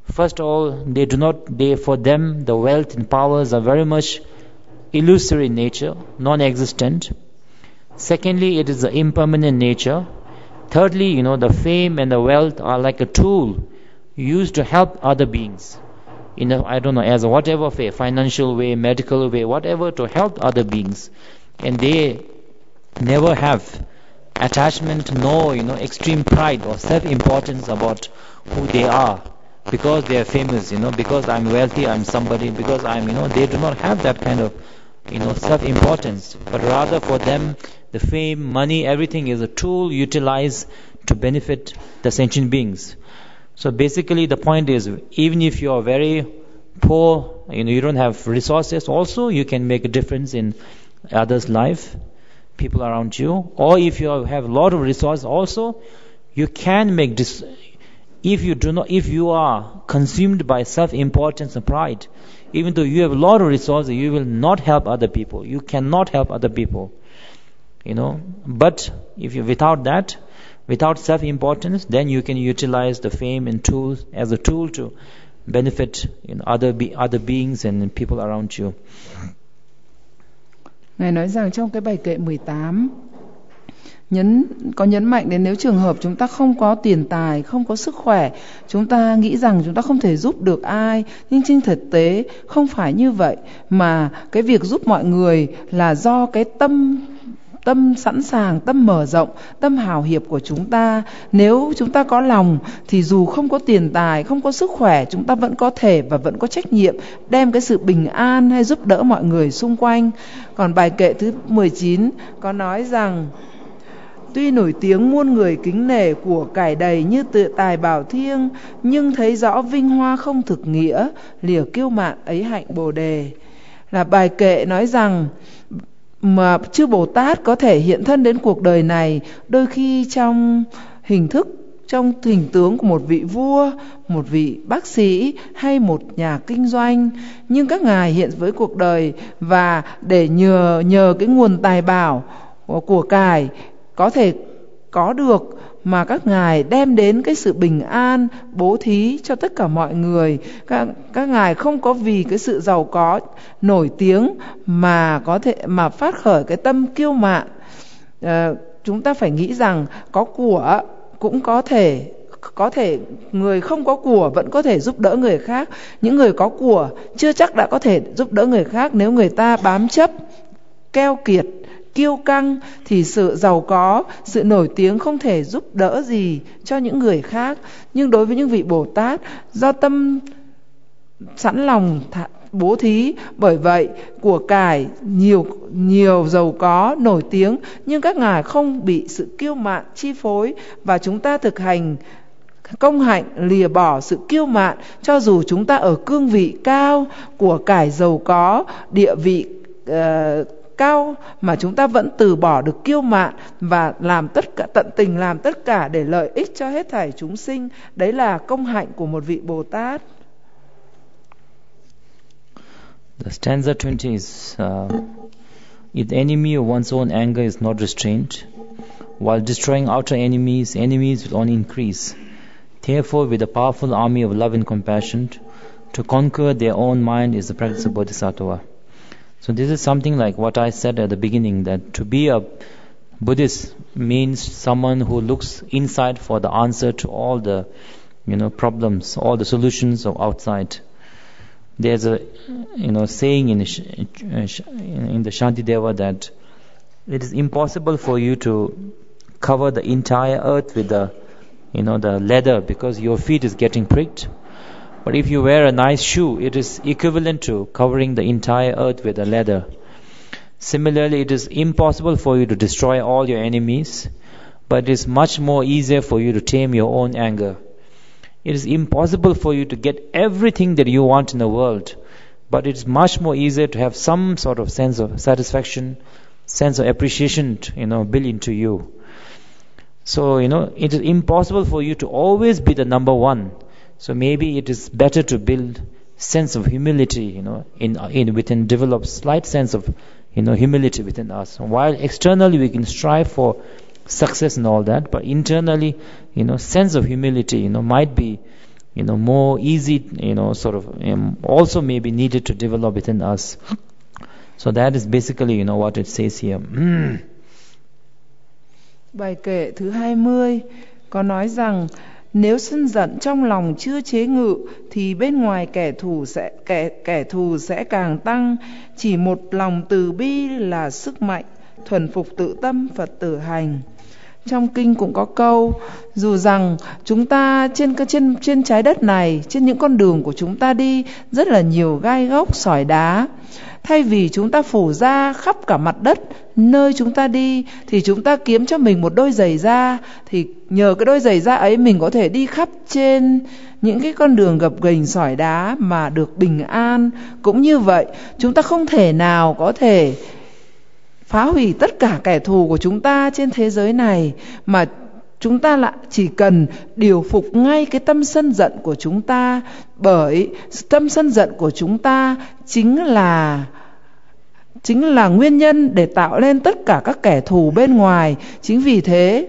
first of all, for them the wealth and powers are very much illusory in nature, non-existent. Secondly, it is the impermanent nature. Thirdly, the fame and the wealth are like a tool used to help other beings. As a whatever way, financial way, medical way, whatever, to help other beings. And they never have attachment, no, extreme pride or self-importance about who they are. Because they are famous, because I'm wealthy, I'm somebody, because they do not have that kind of, self-importance. But rather for them, the fame, money, everything is a tool utilized to benefit the sentient beings. So basically the point is, even if you are very poor, you don't have resources, also you can make a difference in others' life, people around you. Or if you have a lot of resources, also you can make this. If you are consumed by self-importance and pride, even though you have a lot of resources, you will not help other people. You cannot help other people. But if you without self-importance, then you can utilize the fame and tools as a tool to benefit other beings and people around you. Ngài nói rằng trong cái bài kệ 18 có nhấn mạnh đến nếu trường hợp chúng ta không có tiền tài, không có sức khỏe, chúng ta nghĩ rằng chúng ta không thể giúp được ai, nhưng trên thực tế không phải như vậy, mà cái việc giúp mọi người là do cái tâm sẵn sàng, tâm mở rộng, tâm hào hiệp của chúng ta. Nếu chúng ta có lòng thì dù không có tiền tài, không có sức khỏe, chúng ta vẫn có thể và vẫn có trách nhiệm đem cái sự bình an hay giúp đỡ mọi người xung quanh. Còn bài kệ thứ 19 có nói rằng: tuy nổi tiếng muôn người kính nể, của cải đầy như tự tài bảo thiêng, nhưng thấy rõ vinh hoa không thực nghĩa, lìa kiêu mạn ấy hạnh Bồ đề. Là bài kệ nói rằng mà chư Bồ Tát có thể hiện thân đến cuộc đời này, đôi khi trong hình tướng của một vị vua, một vị bác sĩ hay một nhà kinh doanh, nhưng các ngài hiện với cuộc đời và để nhờ cái nguồn tài bảo của cải có thể có được mà các ngài đem đến cái sự bình an, bố thí cho tất cả mọi người. Các ngài không có vì cái sự giàu có, nổi tiếng mà phát khởi cái tâm kiêu mạn. Chúng ta phải nghĩ rằng có của cũng có thể người không có của vẫn có thể giúp đỡ người khác. Những người có của chưa chắc đã có thể giúp đỡ người khác nếu người ta bám chấp, keo kiệt, kiêu căng, thì sự giàu có, sự nổi tiếng không thể giúp đỡ gì cho những người khác. Nhưng đối với những vị Bồ Tát, do tâm sẵn lòng bố thí, bởi vậy của cải nhiều giàu có, nổi tiếng, nhưng các ngài không bị sự kiêu mạn chi phối, và chúng ta thực hành công hạnh lìa bỏ sự kiêu mạn. Cho dù chúng ta ở cương vị cao, của cải giàu có, địa vị cao, mà chúng ta vẫn từ bỏ được kiêu mạn và tận tình làm tất cả để lợi ích cho hết thảy chúng sinh. Đấy là công hạnh của một vị Bồ Tát. The stanza 20 is, if the enemy of one's own anger is not restrained, while destroying outer enemies will only increase. Therefore, with a powerful army of love and compassion, to conquer their own mind is the practice of Bodhisattva. So this is something like what I said at the beginning, that to be a Buddhist means someone who looks inside for the answer to all the problems, all the solutions of outside. There's a saying in the Shantideva that it is impossible for you to cover the entire earth with the leather, because your feet is getting pricked. But if you wear a nice shoe, it is equivalent to covering the entire earth with a leather. Similarly, it is impossible for you to destroy all your enemies, but it is much more easier for you to tame your own anger. It is impossible for you to get everything that you want in the world, but it's much more easier to have some sort of sense of satisfaction, sense of appreciation, built into you. So, it is impossible for you to always be the number one. So maybe it is better to build sense of humility, within, develop slight sense of, humility within us. While externally we can strive for success and all that, but internally, sense of humility, might be, more easy, also maybe needed to develop within us. So that is basically, what it says here. Bài kệ thứ 20 có nói rằng nếu sân giận trong lòng chưa chế ngự thì bên ngoài kẻ thù sẽ càng tăng. Chỉ một lòng từ bi là sức mạnh, thuần phục tự tâm Phật tử hành. Trong kinh cũng có câu, dù rằng chúng ta trên trái đất này, trên những con đường của chúng ta đi rất là nhiều gai góc sỏi đá, thay vì chúng ta phủ ra khắp cả mặt đất nơi chúng ta đi thì chúng ta kiếm cho mình một đôi giày da, thì nhờ cái đôi giày da ấy mình có thể đi khắp trên những cái con đường gập ghềnh sỏi đá mà được bình an. Cũng như vậy, chúng ta không thể nào có thể phá hủy tất cả kẻ thù của chúng ta trên thế giới này, mà chúng ta lại chỉ cần điều phục ngay cái tâm sân giận của chúng ta, bởi tâm sân giận của chúng ta chính là nguyên nhân để tạo lên tất cả các kẻ thù bên ngoài. Chính vì thế,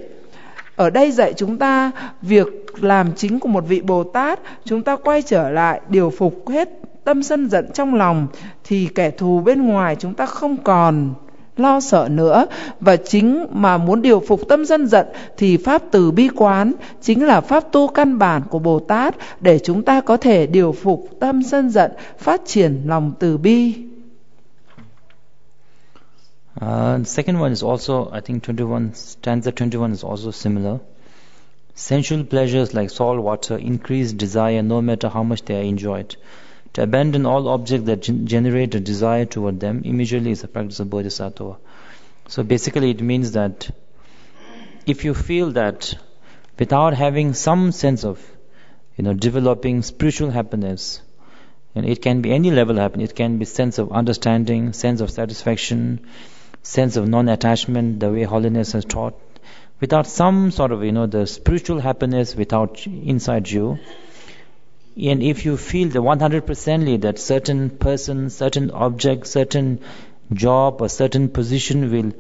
ở đây dạy chúng ta việc làm chính của một vị Bồ Tát, chúng ta quay trở lại điều phục hết tâm sân giận trong lòng, thì kẻ thù bên ngoài chúng ta không còn lo sợ nữa. Và chính mà muốn điều phục tâm sân giận thì pháp từ bi quán chính là pháp tu căn bản của Bồ Tát để chúng ta có thể điều phục tâm sân giận, phát triển lòng từ bi. Second one is also, I think stanza 21 is also similar. Sensual pleasures like salt water increase desire no matter how much they are enjoyed. To abandon all objects that generate a desire toward them immediately is a practice of Bodhisattva. So basically it means that if you feel that without having some sense of, developing spiritual happiness, and it can be any level of happiness, it can be sense of understanding, sense of satisfaction, sense of non-attachment, the way holiness has taught, without some sort of, the spiritual happiness without inside you, and if you feel the 100%ly that certain person, certain object, certain job or certain position will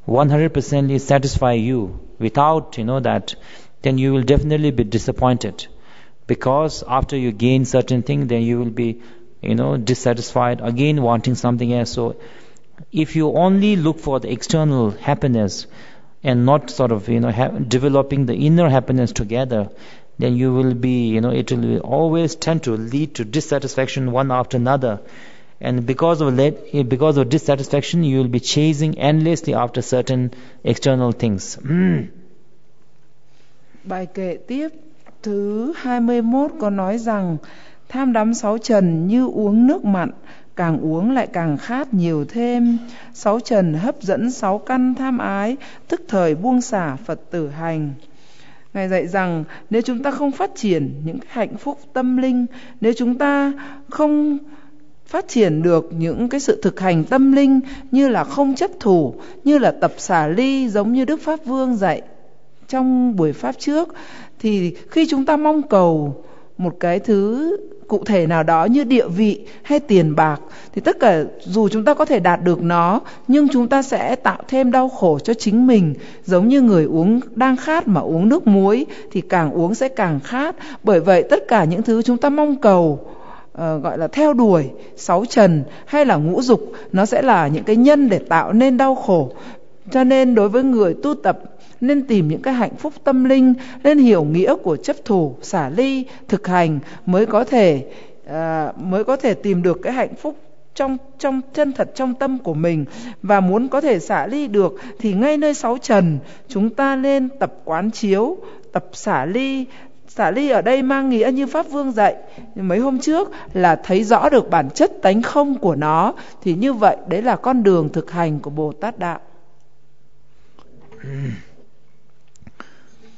100%ly satisfy you, without that, then you will definitely be disappointed, because after you gain certain thing, then you will be dissatisfied, again wanting something else. So if you only look for the external happiness and not sort of developing the inner happiness together, then you will be, it will always tend to lead to dissatisfaction one after another. And because of dissatisfaction, you will be chasing endlessly after certain external things. Bài kệ tiếp thứ 21 có nói rằng tham đắm sáu trần như uống nước mặn, càng uống lại càng khát nhiều thêm. Sáu trần hấp dẫn sáu căn tham ái, tức thời buông xả Phật tử hành. Ngài dạy rằng nếu chúng ta không phát triển những cái hạnh phúc tâm linh, nếu chúng ta không phát triển được những cái sự thực hành tâm linh như là không chấp thủ, như là tập xả ly giống như Đức Pháp Vương dạy trong buổi Pháp trước, thì khi chúng ta mong cầu một cái thứ cụ thể nào đó như địa vị hay tiền bạc, thì tất cả dù chúng ta có thể đạt được nó, nhưng chúng ta sẽ tạo thêm đau khổ cho chính mình. Giống như người đang khát mà uống nước muối thì càng uống sẽ càng khát. Bởi vậy tất cả những thứ chúng ta mong cầu, gọi là theo đuổi sáu trần hay là ngũ dục, nó sẽ là những cái nhân để tạo nên đau khổ. Cho nên đối với người tu tập nên tìm những cái hạnh phúc tâm linh, nên hiểu nghĩa của chấp thủ, xả ly, thực hành mới có thể tìm được cái hạnh phúc trong chân thật trong tâm của mình. Và muốn có thể xả ly được thì ngay nơi sáu trần chúng ta nên tập quán chiếu, tập xả ly. Xả ly ở đây mang nghĩa như Pháp Vương dạy mấy hôm trước là thấy rõ được bản chất tánh không của nó. Thì như vậy đấy là con đường thực hành của Bồ Tát Đạo.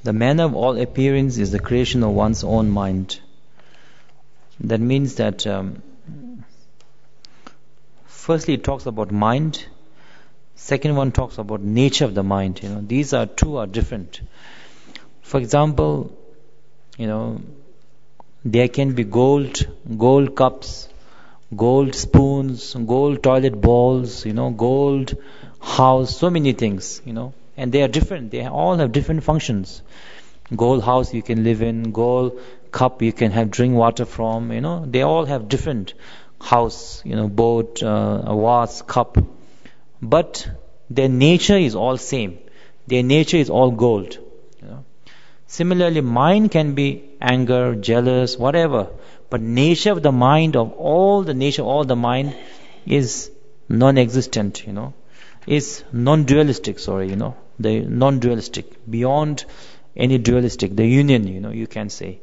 The manner of all appearance is the creation of one's own mind. That means that firstly it talks about mind. Second one talks about nature of the mind. These two are different. For example, there can be gold cups, gold spoons, gold toilet bowls, gold house, so many things, and they are different. They all have different functions. Gold house you can live in, gold cup you can have drink water from, they all have different house, boat, a vase, cup. But their nature is all same. Their nature is all gold. Similarly, mind can be anger, jealous, whatever. But nature of the mind, all the mind is non-existent, is non-dualistic, the non-dualistic, beyond any dualistic, the union, you can say.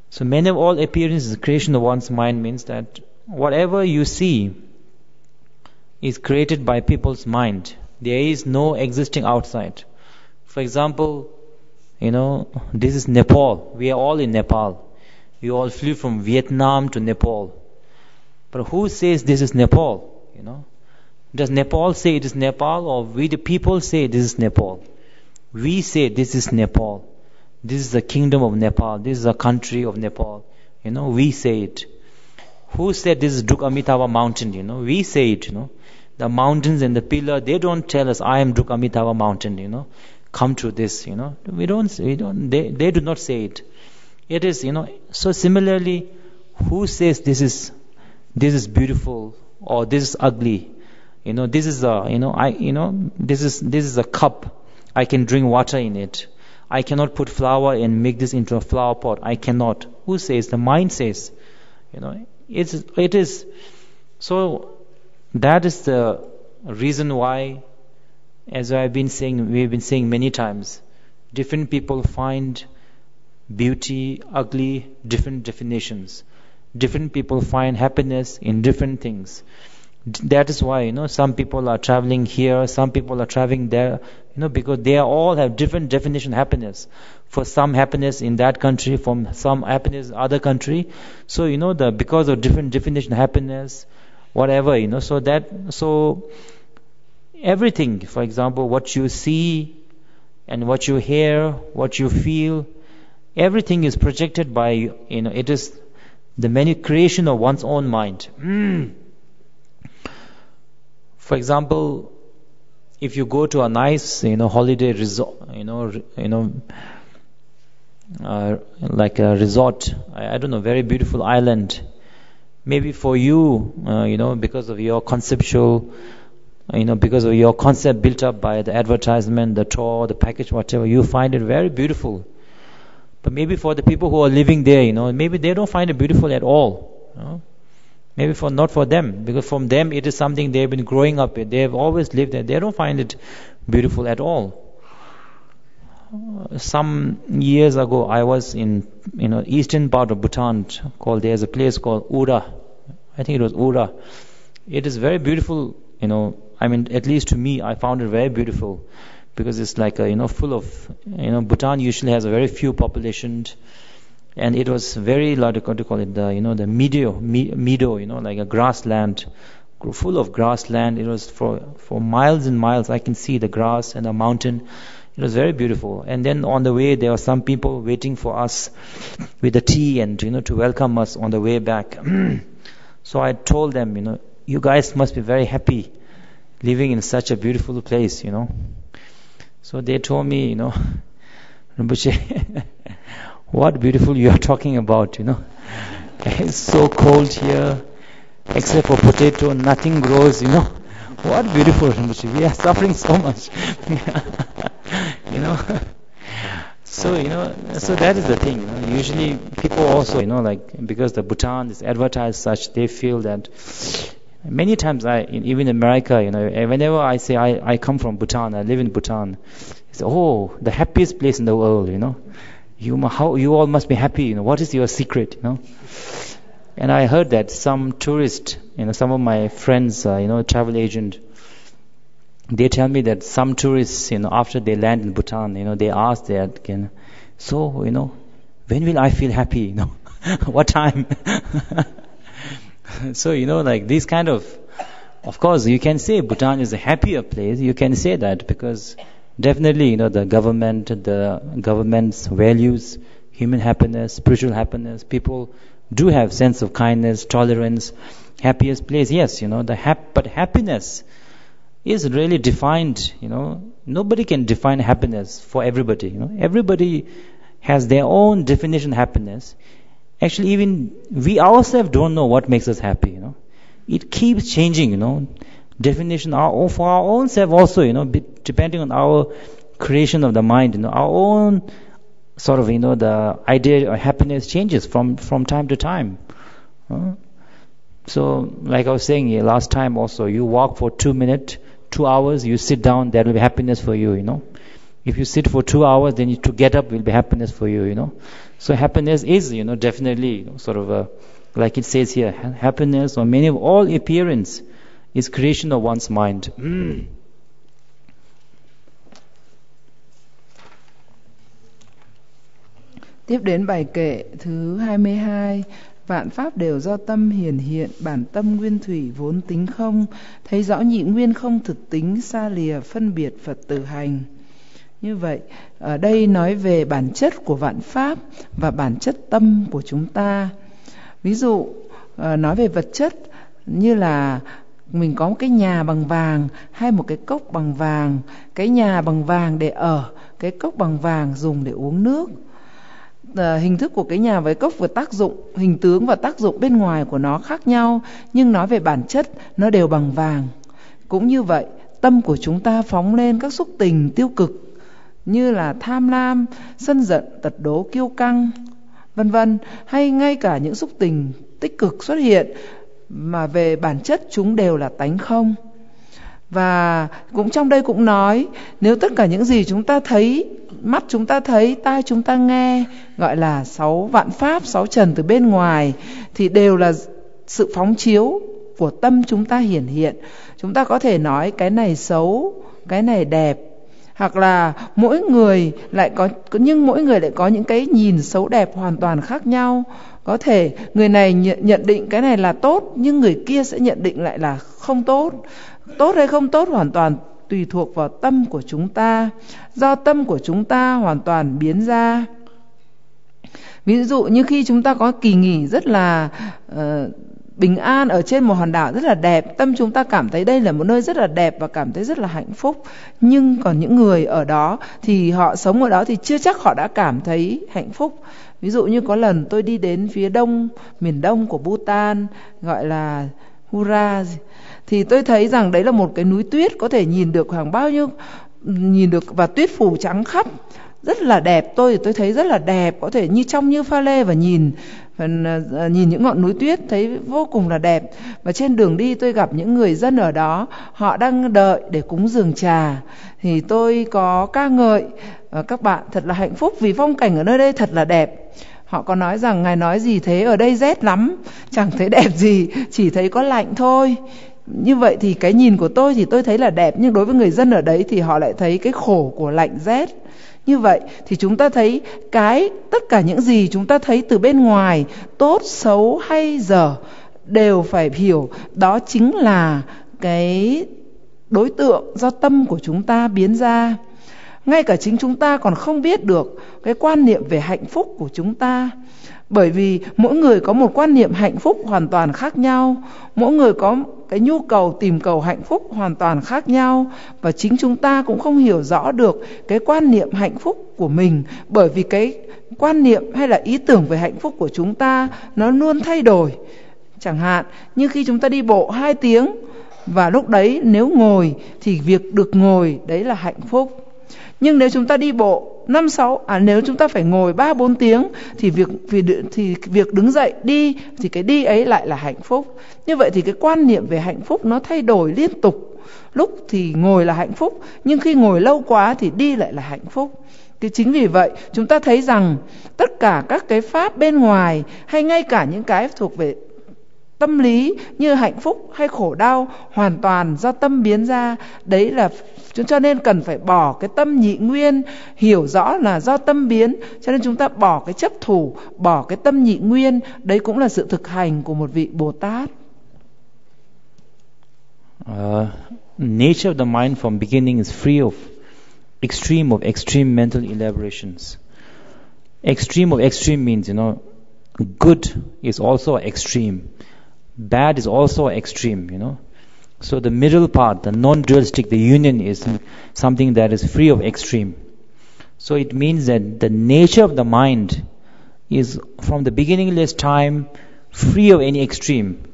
So manner of all appearance is the creation of one's mind, means that whatever you see is created by people's mind. There is no existing outside. For example, this is Nepal. We are all in Nepal. We all flew from Vietnam to Nepal. But who says this is Nepal? Does Nepal say it is Nepal, or we the people say this is Nepal? We say this is Nepal. This is the kingdom of Nepal. This is the country of Nepal. We say it. Who said this is Drukpa mountain? We say it. The mountains and the pillar, they don't tell us, I am Drukpa mountain. Come to this. They do not say it. It is, so similarly, who says this is beautiful or this is ugly? This is this is a cup. I can drink water in it. I cannot put flour and make this into a flower pot. I cannot. Who says? The mind says. It is. So that is the reason why, as we've been saying many times, different people find beauty, ugly, different definitions. Different people find happiness in different things. That is why, some people are traveling here, some people are traveling there, because they all have different definition of happiness. For some happiness in that country, from some happiness in other country. So, because of different definition of happiness, whatever, so everything, for example, what you see and what you hear, what you feel, everything is projected by, it is the creation of one's own mind. For example, if you go to a nice, holiday resort, like a resort, I don't know, very beautiful island. Maybe for you, because of your conceptual, because of your concept built up by the advertisement, the tour, the package, whatever, you find it very beautiful. But maybe for the people who are living there, maybe they don't find it beautiful at all. Maybe not for them, because from them it is something they've been growing up with. They have always lived there. They don't find it beautiful at all. Some years ago, I was in eastern part of Bhutan. There's a place called Ura. I think it was Ura. It is very beautiful. At least to me, I found it very beautiful, because it's like full of Bhutan usually has a very few population. And it was very, what do you call it, the meadow, like a grassland, full of grassland. It was for miles and miles. I can see the grass and the mountain. It was very beautiful. And then on the way, there were some people waiting for us with the tea and, to welcome us on the way back. So I told them, you guys must be very happy living in such a beautiful place, So they told me, Rinpoche, what beautiful you are talking about, It's so cold here, except for potato, nothing grows, What beautiful, Rinpoche, we are suffering so much. So, so that is the thing. Usually people also, because the Bhutan is advertised such, they feel that many times even in America, whenever I say I come from Bhutan, I live in Bhutan, it's, the happiest place in the world, You all must be happy, what is your secret, And I heard that some tourist, some of my friends, travel agent, they tell me that some tourists, after they land in Bhutan, they ask that, so, when will I feel happy? What time? So, like these kind of course, you can say Bhutan is a happier place. You can say that because definitely, the government's values, human happiness, spiritual happiness, people do have sense of kindness, tolerance, happiest place. Yes, but happiness is really defined, nobody can define happiness for everybody. Everybody has their own definition of happiness. Actually, even we ourselves don't know what makes us happy. It keeps changing. Definition for our own self also. Depending on our creation of the mind. Our own sort of the idea of happiness changes from time to time. So, like I was saying last time also, you walk for 2 minutes, 2 hours, you sit down, that will be happiness for you. If you sit for 2 hours, then to get up will be happiness for you. So happiness is, definitely sort of like it says here, happiness or many of all appearance is creation of one's mind. Tiếp đến bài kệ thứ 22. Vạn pháp đều do tâm hiển hiện, bản tâm nguyên thủy vốn tính không, thấy rõ nhị nguyên không thực tính, xa lìa phân biệt Phật tử hành. Như vậy, ở đây nói về bản chất của vạn pháp và bản chất tâm của chúng ta. Ví dụ, nói về vật chất như là mình có một cái nhà bằng vàng hay một cái cốc bằng vàng. Cái nhà bằng vàng để ở, cái cốc bằng vàng dùng để uống nước. Hình thức của cái nhà với cốc và tác dụng, hình tướng và tác dụng bên ngoài của nó khác nhau, nhưng nói về bản chất nó đều bằng vàng. Cũng như vậy, tâm của chúng ta phóng lên các xúc tình tiêu cực như là tham lam, sân giận, tật đố, kiêu căng, vân vân, hay ngay cả những xúc tình tích cực xuất hiện mà về bản chất chúng đều là tánh không. Và cũng trong đây cũng nói, nếu tất cả những gì chúng ta thấy, mắt chúng ta thấy, tai chúng ta nghe, gọi là 6 vạn pháp, 6 trần từ bên ngoài, thì đều là sự phóng chiếu của tâm chúng ta hiển hiện. Chúng ta có thể nói cái này xấu, cái này đẹp, hoặc là mỗi người lại có những cái nhìn xấu đẹp hoàn toàn khác nhau. Có thể người này nhận định cái này là tốt, nhưng người kia sẽ nhận định lại là không tốt. Tốt hay không tốt hoàn toàn tùy thuộc vào tâm của chúng ta, do tâm của chúng ta hoàn toàn biến ra. Ví dụ như khi chúng ta có kỳ nghỉ rất là bình an ở trên một hòn đảo rất là đẹp, tâm chúng ta cảm thấy đây là một nơi rất là đẹp và cảm thấy rất là hạnh phúc. Nhưng còn những người ở đó thì họ sống ở đó thì chưa chắc họ đã cảm thấy hạnh phúc. Ví dụ như có lần tôi đi đến phía đông, miền đông của Bhutan, gọi là Hura, thì tôi thấy rằng đấy là một cái núi tuyết, có thể nhìn được khoảng bao nhiêu, nhìn được, và tuyết phủ trắng khắp, rất là đẹp. Tôi thấy rất là đẹp, có thể như trong như pha lê, và nhìn những ngọn núi tuyết thấy vô cùng là đẹp. Và trên đường đi tôi gặp những người dân ở đó, họ đang đợi để cúng dường trà, thì tôi có ca ngợi các bạn thật là hạnh phúc vì phong cảnh ở nơi đây thật là đẹp. Họ có nói rằng ngài nói gì thế, ở đây rét lắm, chẳng thấy đẹp gì, chỉ thấy có lạnh thôi. Như vậy thì cái nhìn của tôi thì tôi thấy là đẹp, nhưng đối với người dân ở đấy thì họ lại thấy cái khổ của lạnh rét. Như vậy thì chúng ta thấy tất cả những gì chúng ta thấy từ bên ngoài, tốt, xấu hay dở, đều phải hiểu đó chính là cái đối tượng do tâm của chúng ta biến ra. Ngay cả chính chúng ta còn không biết được cái quan niệm về hạnh phúc của chúng ta. Bởi vì mỗi người có một quan niệm hạnh phúc hoàn toàn khác nhau, mỗi người có cái nhu cầu tìm cầu hạnh phúc hoàn toàn khác nhau. Và chính chúng ta cũng không hiểu rõ được cái quan niệm hạnh phúc của mình, bởi vì cái quan niệm hay là ý tưởng về hạnh phúc của chúng ta nó luôn thay đổi. Chẳng hạn như khi chúng ta đi bộ 2 tiếng, và lúc đấy nếu ngồi thì việc được ngồi đấy là hạnh phúc. Nhưng nếu chúng ta đi bộ nếu chúng ta phải ngồi 3-4 tiếng thì việc đứng dậy đi thì cái đi ấy lại là hạnh phúc. Như vậy thì cái quan niệm về hạnh phúc nó thay đổi liên tục. Lúc thì ngồi là hạnh phúc, nhưng khi ngồi lâu quá thì đi lại là hạnh phúc. Thì chính vì vậy chúng ta thấy rằng tất cả các cái pháp bên ngoài, hay ngay cả những cái thuộc về Tâm lý như hạnh phúc hay khổ đau hoàn toàn do tâm biến ra. Đấy là cho nên cần phải bỏ cái tâm nhị nguyên, hiểu rõ là do tâm biến. Cho nên chúng ta bỏ cái chấp thủ, bỏ cái tâm nhị nguyên. Đấy cũng là sự thực hành của một vị Bồ Tát. Nature of the mind from beginning is free of extreme mental elaborations. Extreme of extreme means, good is also extreme. Bad is also extreme, So the middle part, the non-dualistic, the union is something that is free of extreme. So it means that the nature of the mind is from the beginningless time free of any extreme.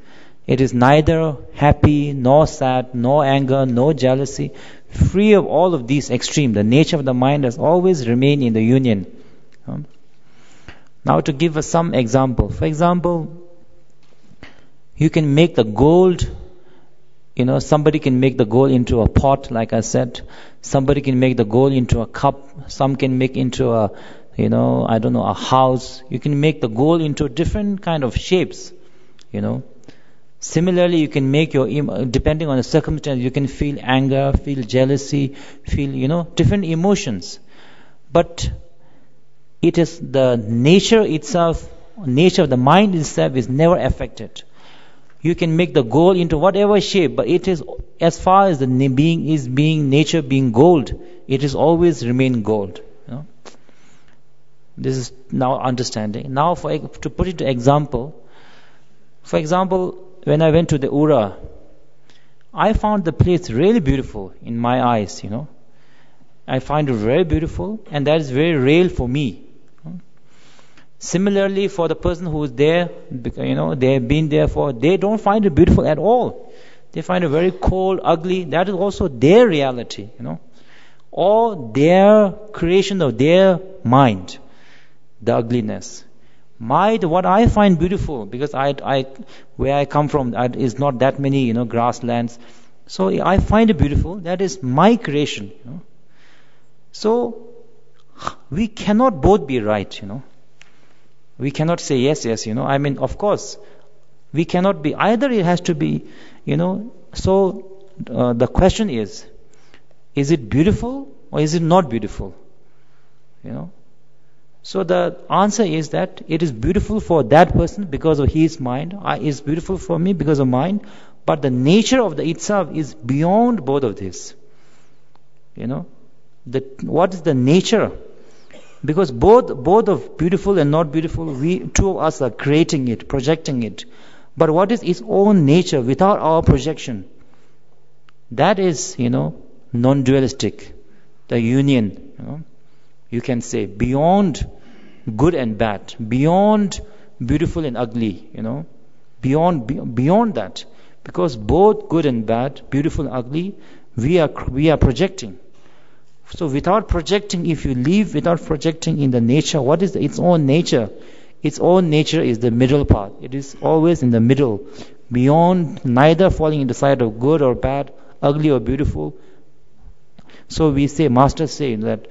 It is neither happy, nor sad, nor anger, nor jealousy, free of all of these extremes. The nature of the mind has always remained in the union. Now to give us some example. For example, you can make the gold, somebody can make the gold into a pot, like I said. Somebody can make the gold into a cup. Some can make into a, a house. You can make the gold into different kind of shapes, Similarly, you can make depending on the circumstance, you can feel anger, feel jealousy, feel, different emotions. But it is the nature itself, nature of the mind itself is never affected. You can make the gold into whatever shape, but it is, as far as the nature being gold, it is always remain gold. This is now understanding. Now, to put it to example, for example, when I went to the Ura, I found the place really beautiful in my eyes. I find it very beautiful, and that is very real for me. Similarly, for the person who is there, they have been there they don't find it beautiful at all. They find it very cold, ugly. That is also their reality, or their creation of their mind, the ugliness. What I find beautiful, because where I come from, is not that many, grasslands. So I find it beautiful. That is my creation, So we cannot both be right, We cannot say yes, of course, we cannot be, either it has to be, So the question is it beautiful or is it not beautiful? So the answer is that it is beautiful for that person because of his mind. It's beautiful for me because of mine. But the nature of itself is beyond both of this. What is the nature? Because both of beautiful and not beautiful, two of us are creating it, projecting it. But what is its own nature without our projection? That is, non-dualistic, the union. You can say beyond good and bad, beyond beautiful and ugly, beyond that. Because both good and bad, beautiful and ugly, we are projecting. So without projecting, if you live without projecting in the nature, what is its own nature? Its own nature is the middle path. It is always in the middle, beyond, neither falling in the side of good or bad, ugly or beautiful. So masters say that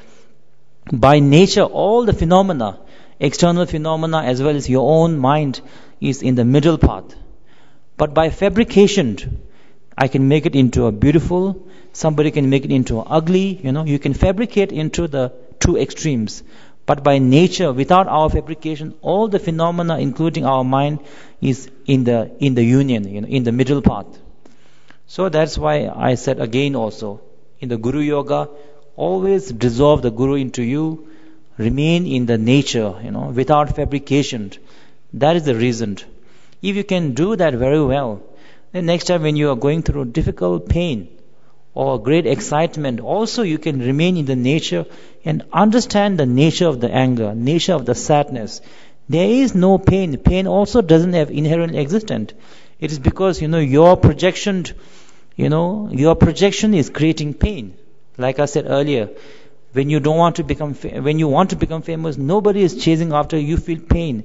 by nature, all the phenomena, external phenomena as well as your own mind, is in the middle path. But by fabrication, I can make it into a beautiful, somebody can make it into an ugly, you can fabricate into the two extremes. But by nature, without our fabrication, all the phenomena, including our mind, is in the union, in the middle path. So that's why I said again also, in the Guru Yoga, always dissolve the Guru into you, remain in the nature, without fabrication. That is the reason. If you can do that very well, then next time when you are going through difficult pain or great excitement, also you can remain in the nature and understand the nature of the anger, nature of the sadness. There is no pain. Pain also doesn't have inherent existence. It is because, your projection is creating pain. Like I said earlier, when you want to become famous, nobody is chasing after you. Feel pain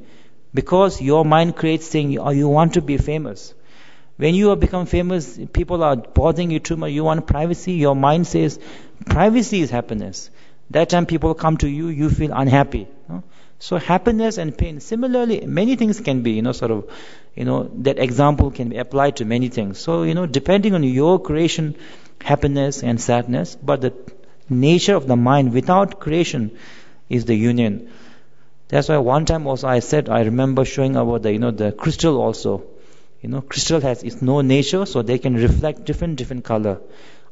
because your mind creates saying you want to be famous. When you have become famous, people are bothering you too much. You want privacy. Your mind says privacy is happiness. That time people come to you, you feel unhappy. So happiness and pain, similarly, many things can be, sort of, that example can be applied to many things. So, depending on your creation, happiness and sadness, but the nature of the mind without creation is the union. That's why one time also I remember showing about the crystal also. Crystal has its no nature, so they can reflect different color.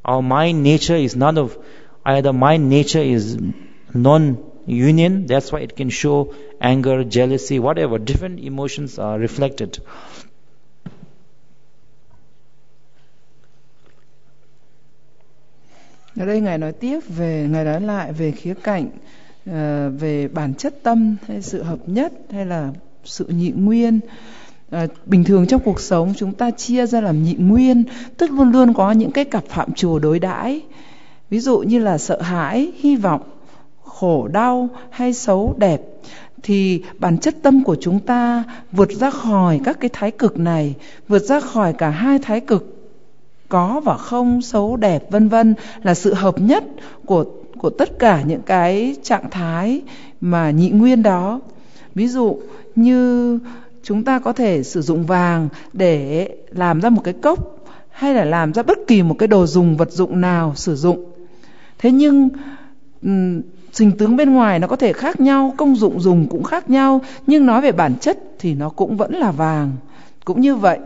Our mind nature is none of, either mind nature is non-union, that's why it can show anger, jealousy, whatever, different emotions are reflected. Ở đây Ngài nói tiếp Ngài nói lại về khía cạnh về bản chất tâm hay sự hợp nhất hay là sự nhị nguyên. Bình thường trong cuộc sống chúng ta chia ra làm nhị nguyên, tức luôn luôn có những cái cặp phạm trù đối đãi. Ví dụ như là sợ hãi, hy vọng, khổ đau hay xấu đẹp. Thì bản chất tâm của chúng ta vượt ra khỏi các cái thái cực này, vượt ra khỏi cả hai thái cực có và không, xấu đẹp vân vân, là sự hợp nhất của tất cả những cái trạng thái mà nhị nguyên đó. Ví dụ như chúng ta có thể sử dụng vàng để làm ra một cái cốc, hay là làm ra bất kỳ một cái đồ dùng vật dụng nào sử dụng. Thế nhưng hình tướng bên ngoài nó có thể khác nhau, công dụng dùng cũng khác nhau, nhưng nói về bản chất thì nó cũng vẫn là vàng. Cũng như vậy,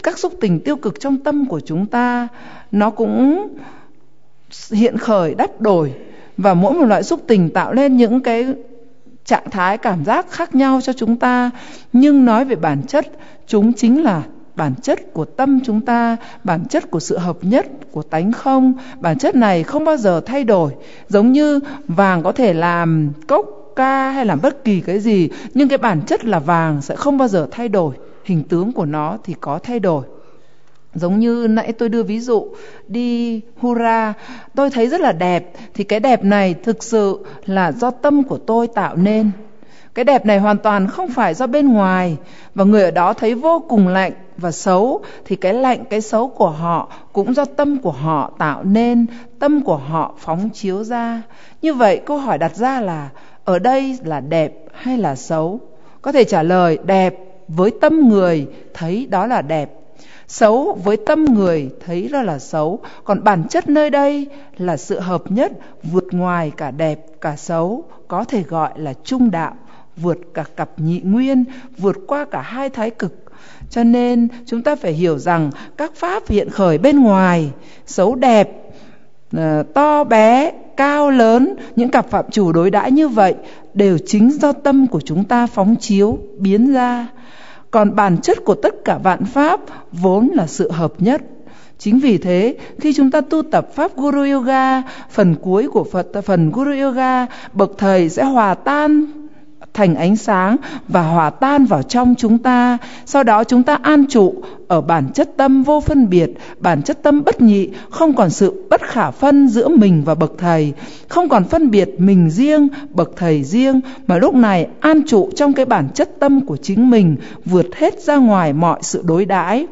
các xúc tình tiêu cực trong tâm của chúng ta nó cũng hiện khởi đắp đổi, và mỗi một loại xúc tình tạo lên những cái trạng thái cảm giác khác nhau cho chúng ta. Nhưng nói về bản chất, chúng chính là bản chất của tâm chúng ta, bản chất của sự hợp nhất, của tánh không. Bản chất này không bao giờ thay đổi. Giống như vàng có thể làm cốc, ca hay làm bất kỳ cái gì, nhưng cái bản chất là vàng sẽ không bao giờ thay đổi. Hình tướng của nó thì có thay đổi. Giống như nãy tôi đưa ví dụ đi Hura, tôi thấy rất là đẹp, thì cái đẹp này thực sự là do tâm của tôi tạo nên. Cái đẹp này hoàn toàn không phải do bên ngoài. Và người ở đó thấy vô cùng lạnh và xấu, thì cái lạnh, cái xấu của họ cũng do tâm của họ tạo nên, tâm của họ phóng chiếu ra. Như vậy câu hỏi đặt ra là ở đây là đẹp hay là xấu? Có thể trả lời đẹp với tâm người thấy đó là đẹp, xấu với tâm người thấy đó là xấu. Còn bản chất nơi đây là sự hợp nhất vượt ngoài cả đẹp cả xấu, có thể gọi là trung đạo, vượt cả cặp nhị nguyên, vượt qua cả hai thái cực. Cho nên chúng ta phải hiểu rằng các pháp hiện khởi bên ngoài, xấu đẹp, to bé, cao lớn, những cặp phạm chủ đối đãi như vậy đều chính do tâm của chúng ta phóng chiếu, biến ra. Còn bản chất của tất cả vạn pháp vốn là sự hợp nhất. Chính vì thế, khi chúng ta tu tập pháp Guru Yoga, phần cuối của phần Guru Yoga, bậc thầy sẽ hòa tan thành ánh sáng và hòa tan vào trong chúng ta. Sau đó chúng ta an trụ ở bản chất tâm vô phân biệt, bản chất tâm bất nhị, không còn sự bất khả phân giữa mình và bậc thầy, không còn phân biệt mình riêng, bậc thầy riêng, mà lúc này an trụ trong cái bản chất tâm của chính mình, vượt hết ra ngoài mọi sự đối đãi.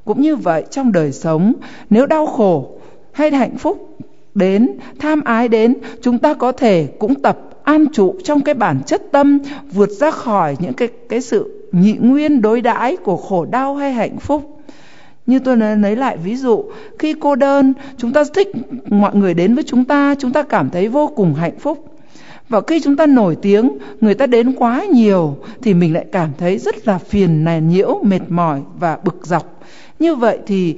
Cũng như vậy trong đời sống, nếu đau khổ hay hạnh phúc đến, tham ái đến, chúng ta có thể cũng tập an trụ trong cái bản chất tâm, vượt ra khỏi những cái sự nhị nguyên đối đãi của khổ đau hay hạnh phúc. Như tôi lấy lại ví dụ, khi cô đơn, chúng ta thích mọi người đến với chúng ta cảm thấy vô cùng hạnh phúc. Và khi chúng ta nổi tiếng, người ta đến quá nhiều, thì mình lại cảm thấy rất là phiền, nàn nhiễu, mệt mỏi và bực dọc. Như vậy thì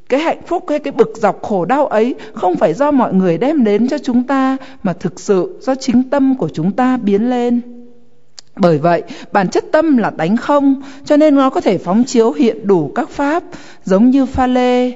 cái hạnh phúc hay cái bực dọc khổ đau ấy không phải do mọi người đem đến cho chúng ta, mà thực sự do chính tâm của chúng ta biến lên. Bởi vậy, bản chất tâm là tánh không, cho nên nó có thể phóng chiếu hiện đủ các pháp, giống như pha lê.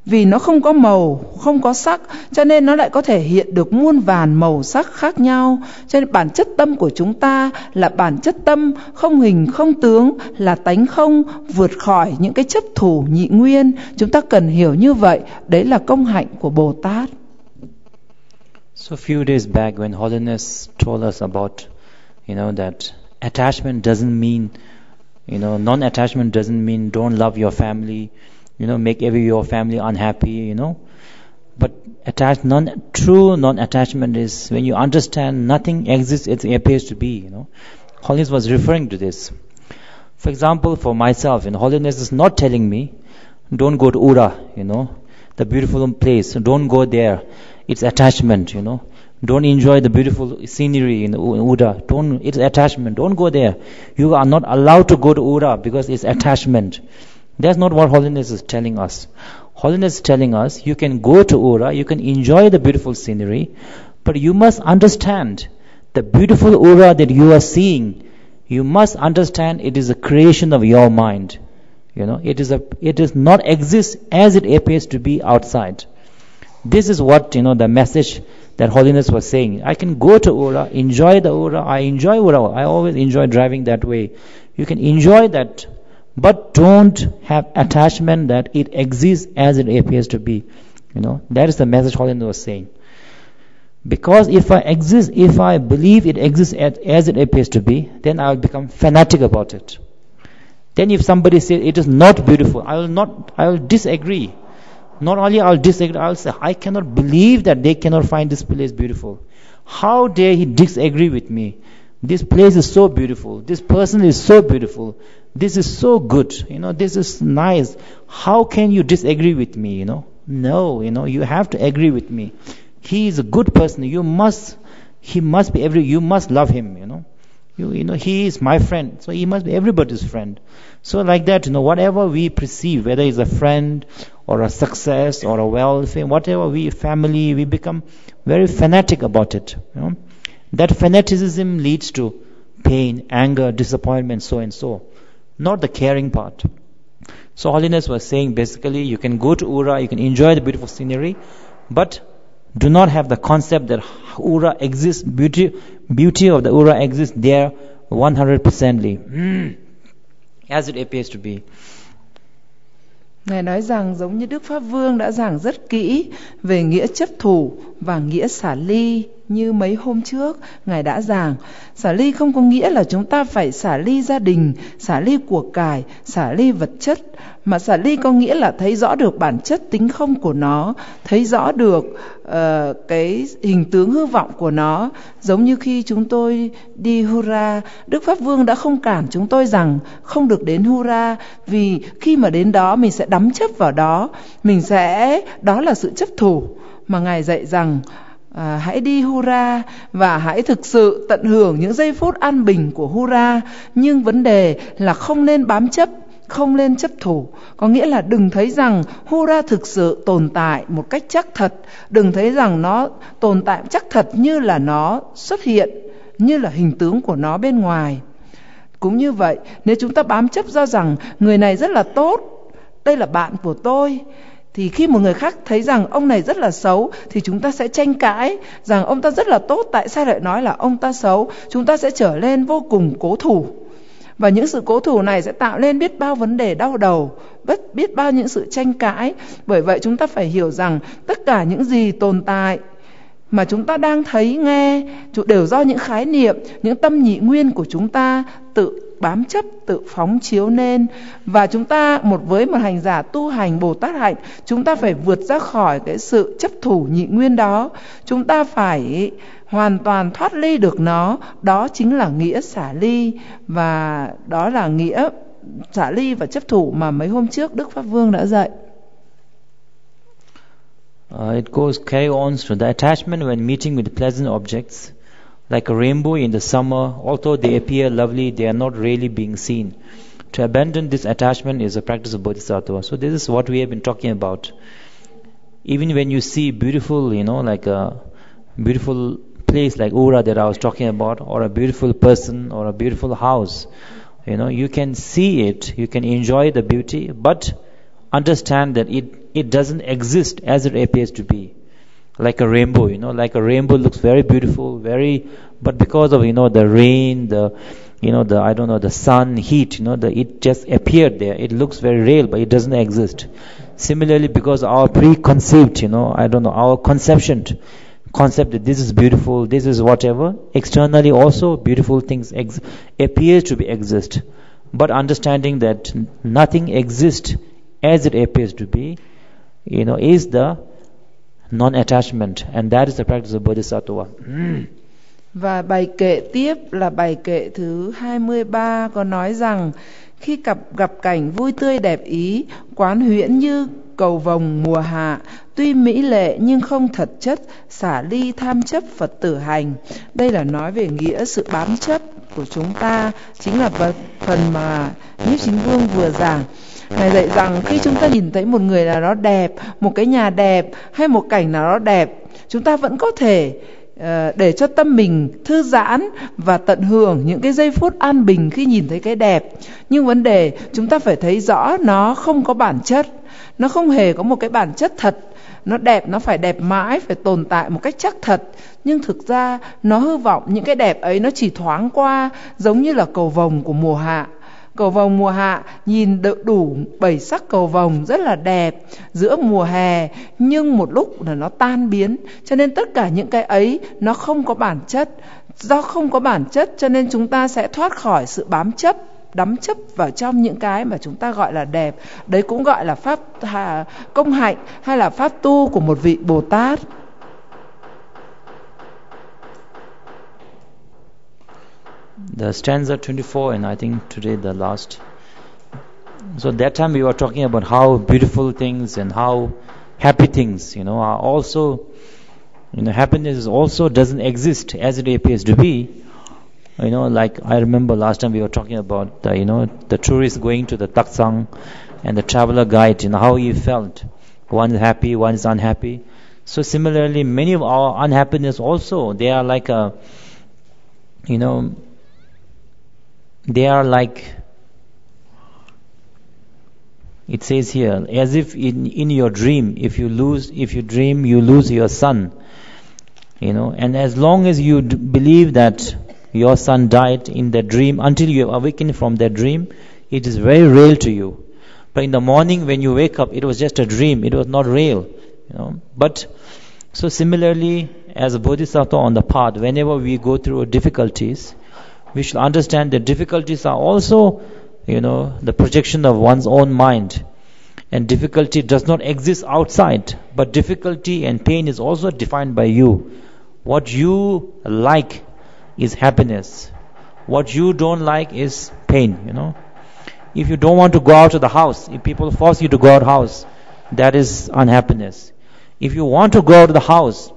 Vì nó không có màu, không có sắc, cho nên nó lại có thể hiện được muôn vàn màu sắc khác nhau. Cho nên bản chất tâm của chúng ta là bản chất tâm không hình không tướng, là tánh không, vượt khỏi những cái chấp thủ nhị nguyên. Chúng ta cần hiểu như vậy, đấy là công hạnh của Bồ Tát. So a few days back when Holiness told us about, that attachment doesn't mean, non-attachment doesn't mean don't love your family, make your family unhappy, But true non-attachment is when you understand nothing exists as it appears to be. Holiness was referring to this. For example, for myself, holiness is not telling me, don't go to Ura, the beautiful place. Don't go there. It's attachment, Don't enjoy the beautiful scenery in Ura. It's attachment. Don't go there. You are not allowed to go to Ura because it's attachment. That's not what holiness is telling us. Holiness is telling us you can go to Ura, you can enjoy the beautiful scenery, but you must understand the beautiful Ura that you are seeing. You must understand it is a creation of your mind. It does not exist as it appears to be outside. This is what, the message that holiness was saying. I can go to Ura, enjoy the Ura. I enjoy Ura. I always enjoy driving that way. You can enjoy that, but don't have attachment that it exists as it appears to be. That is the message holiness was saying. Because if I believe it exists as it appears to be, then I will become fanatic about it. Then if somebody says it is not beautiful, I will disagree. Not only I will disagree, I will say, I cannot believe that they cannot find this place beautiful. How dare he disagree with me? This place is so beautiful. This person is so beautiful. This is so good. This is nice. How can you disagree with me? No, you have to agree with me. He is a good person. You must love him. He is my friend, so he must be everybody's friend. So like that, whatever we perceive, whether it's a friend or a success or a wealth, whatever family, we become very fanatic about it. That fanaticism leads to pain, anger, disappointment, so and so. Not the caring part. So holiness was saying basically you can go to Ura, you can enjoy the beautiful scenery, but do not have the concept that Ura exists, beauty of the Ura exists there 100%ly, as it appears to be. Ngài nói rằng giống như Đức Pháp Vương đã giảng rất kỹ về nghĩa chấp thủ và nghĩa xả ly như mấy hôm trước Ngài đã giảng. Xả ly không có nghĩa là chúng ta phải xả ly gia đình, xả ly của cải, xả ly vật chất, mà xả ly có nghĩa là thấy rõ được bản chất tính không của nó, thấy rõ được cái hình tướng hư vọng của nó. Giống như khi chúng tôi đi Hura, Đức Pháp Vương đã không cản chúng tôi rằng không được đến Hura, vì khi mà đến đó mình sẽ đắm chấp vào đó, đó là sự chấp thủ. Mà Ngài dạy rằng hãy đi Hura và hãy thực sự tận hưởng những giây phút an bình của Hura, nhưng vấn đề là không nên bám chấp, không nên chấp thủ. Có nghĩa là đừng thấy rằng Hura thực sự tồn tại một cách chắc thật, đừng thấy rằng nó tồn tại chắc thật như là nó xuất hiện, như là hình tướng của nó bên ngoài. Cũng như vậy, nếu chúng ta bám chấp do rằng người này rất là tốt, đây là bạn của tôi, thì khi một người khác thấy rằng ông này rất là xấu thì chúng ta sẽ tranh cãi rằng ông ta rất là tốt, tại sao lại nói là ông ta xấu. Chúng ta sẽ trở lên vô cùng cố thủ. Và những sự cố thủ này sẽ tạo nên biết bao vấn đề đau đầu, biết bao những sự tranh cãi. Bởi vậy chúng ta phải hiểu rằng tất cả những gì tồn tại mà chúng ta đang thấy, nghe đều do những khái niệm, những tâm nhị nguyên của chúng ta tự bám chấp, tự phóng chiếu nên. Và chúng ta với một hành giả tu hành Bồ Tát hạnh, chúng ta phải vượt ra khỏi cái sự chấp thủ nhị nguyên đó. Chúng ta phải hoàn toàn thoát ly được nó. Đó chính là nghĩa xả ly, và đó là nghĩa xả ly và chấp thủ mà mấy hôm trước Đức Pháp Vương đã dạy. It carry on to the attachment when meeting with pleasant objects. Like a rainbow in the summer, although they appear lovely, they are not really being seen. To abandon this attachment is a practice of Bodhisattva. So this is what we have been talking about. Even when you see beautiful, like a beautiful place like Ura that I was talking about, or a beautiful person, or a beautiful house, you can see it, you can enjoy the beauty, but understand that it doesn't exist as it appears to be. Like a rainbow, like a rainbow looks very beautiful, but because of, the rain, the sun, heat, it just appeared there. It looks very real, but it doesn't exist. Similarly, because our preconceived, our concept that this is beautiful, this is whatever, externally also beautiful things appears to exist. But understanding that nothing exists as it appears to be, is the non-attachment, and that is the practice of Bodhisattva. Và bài kệ tiếp là bài kệ thứ 23 có nói rằng khi gặp cảnh vui tươi đẹp ý, quán huyễn như cầu vồng mùa hạ, tuy mỹ lệ nhưng không thật chất, xả ly tham chấp Phật tử hành. Đây là nói về nghĩa sự bám chấp của chúng ta, chính là phần mà Nhiếp Chính Vương vừa giảng. Ngài dạy rằng khi chúng ta nhìn thấy một người nào đó đẹp, một cái nhà đẹp hay một cảnh nào đó đẹp, chúng ta vẫn có thể để cho tâm mình thư giãn và tận hưởng những cái giây phút an bình khi nhìn thấy cái đẹp. Nhưng vấn đề chúng ta phải thấy rõ nó không có bản chất, nó không hề có một cái bản chất thật. Nó đẹp, nó phải đẹp mãi, phải tồn tại một cách chắc thật. Nhưng thực ra nó hư vọng, những cái đẹp ấy nó chỉ thoáng qua, giống như là cầu vồng của mùa hạ. Cầu vồng mùa hạ nhìn đủ 7 sắc cầu vồng rất là đẹp giữa mùa hè, nhưng một lúc là nó tan biến. Cho nên tất cả những cái ấy nó không có bản chất. Do không có bản chất cho nên chúng ta sẽ thoát khỏi sự bám chấp, đắm chấp vào trong những cái mà chúng ta gọi là đẹp. Đấy cũng gọi là pháp công hạnh hay là pháp tu của một vị Bồ Tát. The stanza 24, and I think today the last. So that time we were talking about how beautiful things and how happy things, are also, happiness also doesn't exist as it appears to be. Like I remember last time we were talking about, the tourist going to the Taksang and the traveler guide, how he felt. One is happy, one is unhappy. So similarly, many of our unhappiness also, they are like they are like, it says here, as if in your dream, if you dream, you lose your son. And as long as you believe that your son died in the dream, until you awaken from that dream, it is very real to you. But in the morning when you wake up, it was just a dream, it was not real. But so similarly, as a bodhisattva on the path, whenever we go through difficulties, we should understand that difficulties are also, the projection of one's own mind. And difficulty does not exist outside, but difficulty and pain is also defined by you. What you like is happiness. What you don't like is pain, If you don't want to go out of the house, if people force you to go out of the house, that is unhappiness. If you want to go out of the house,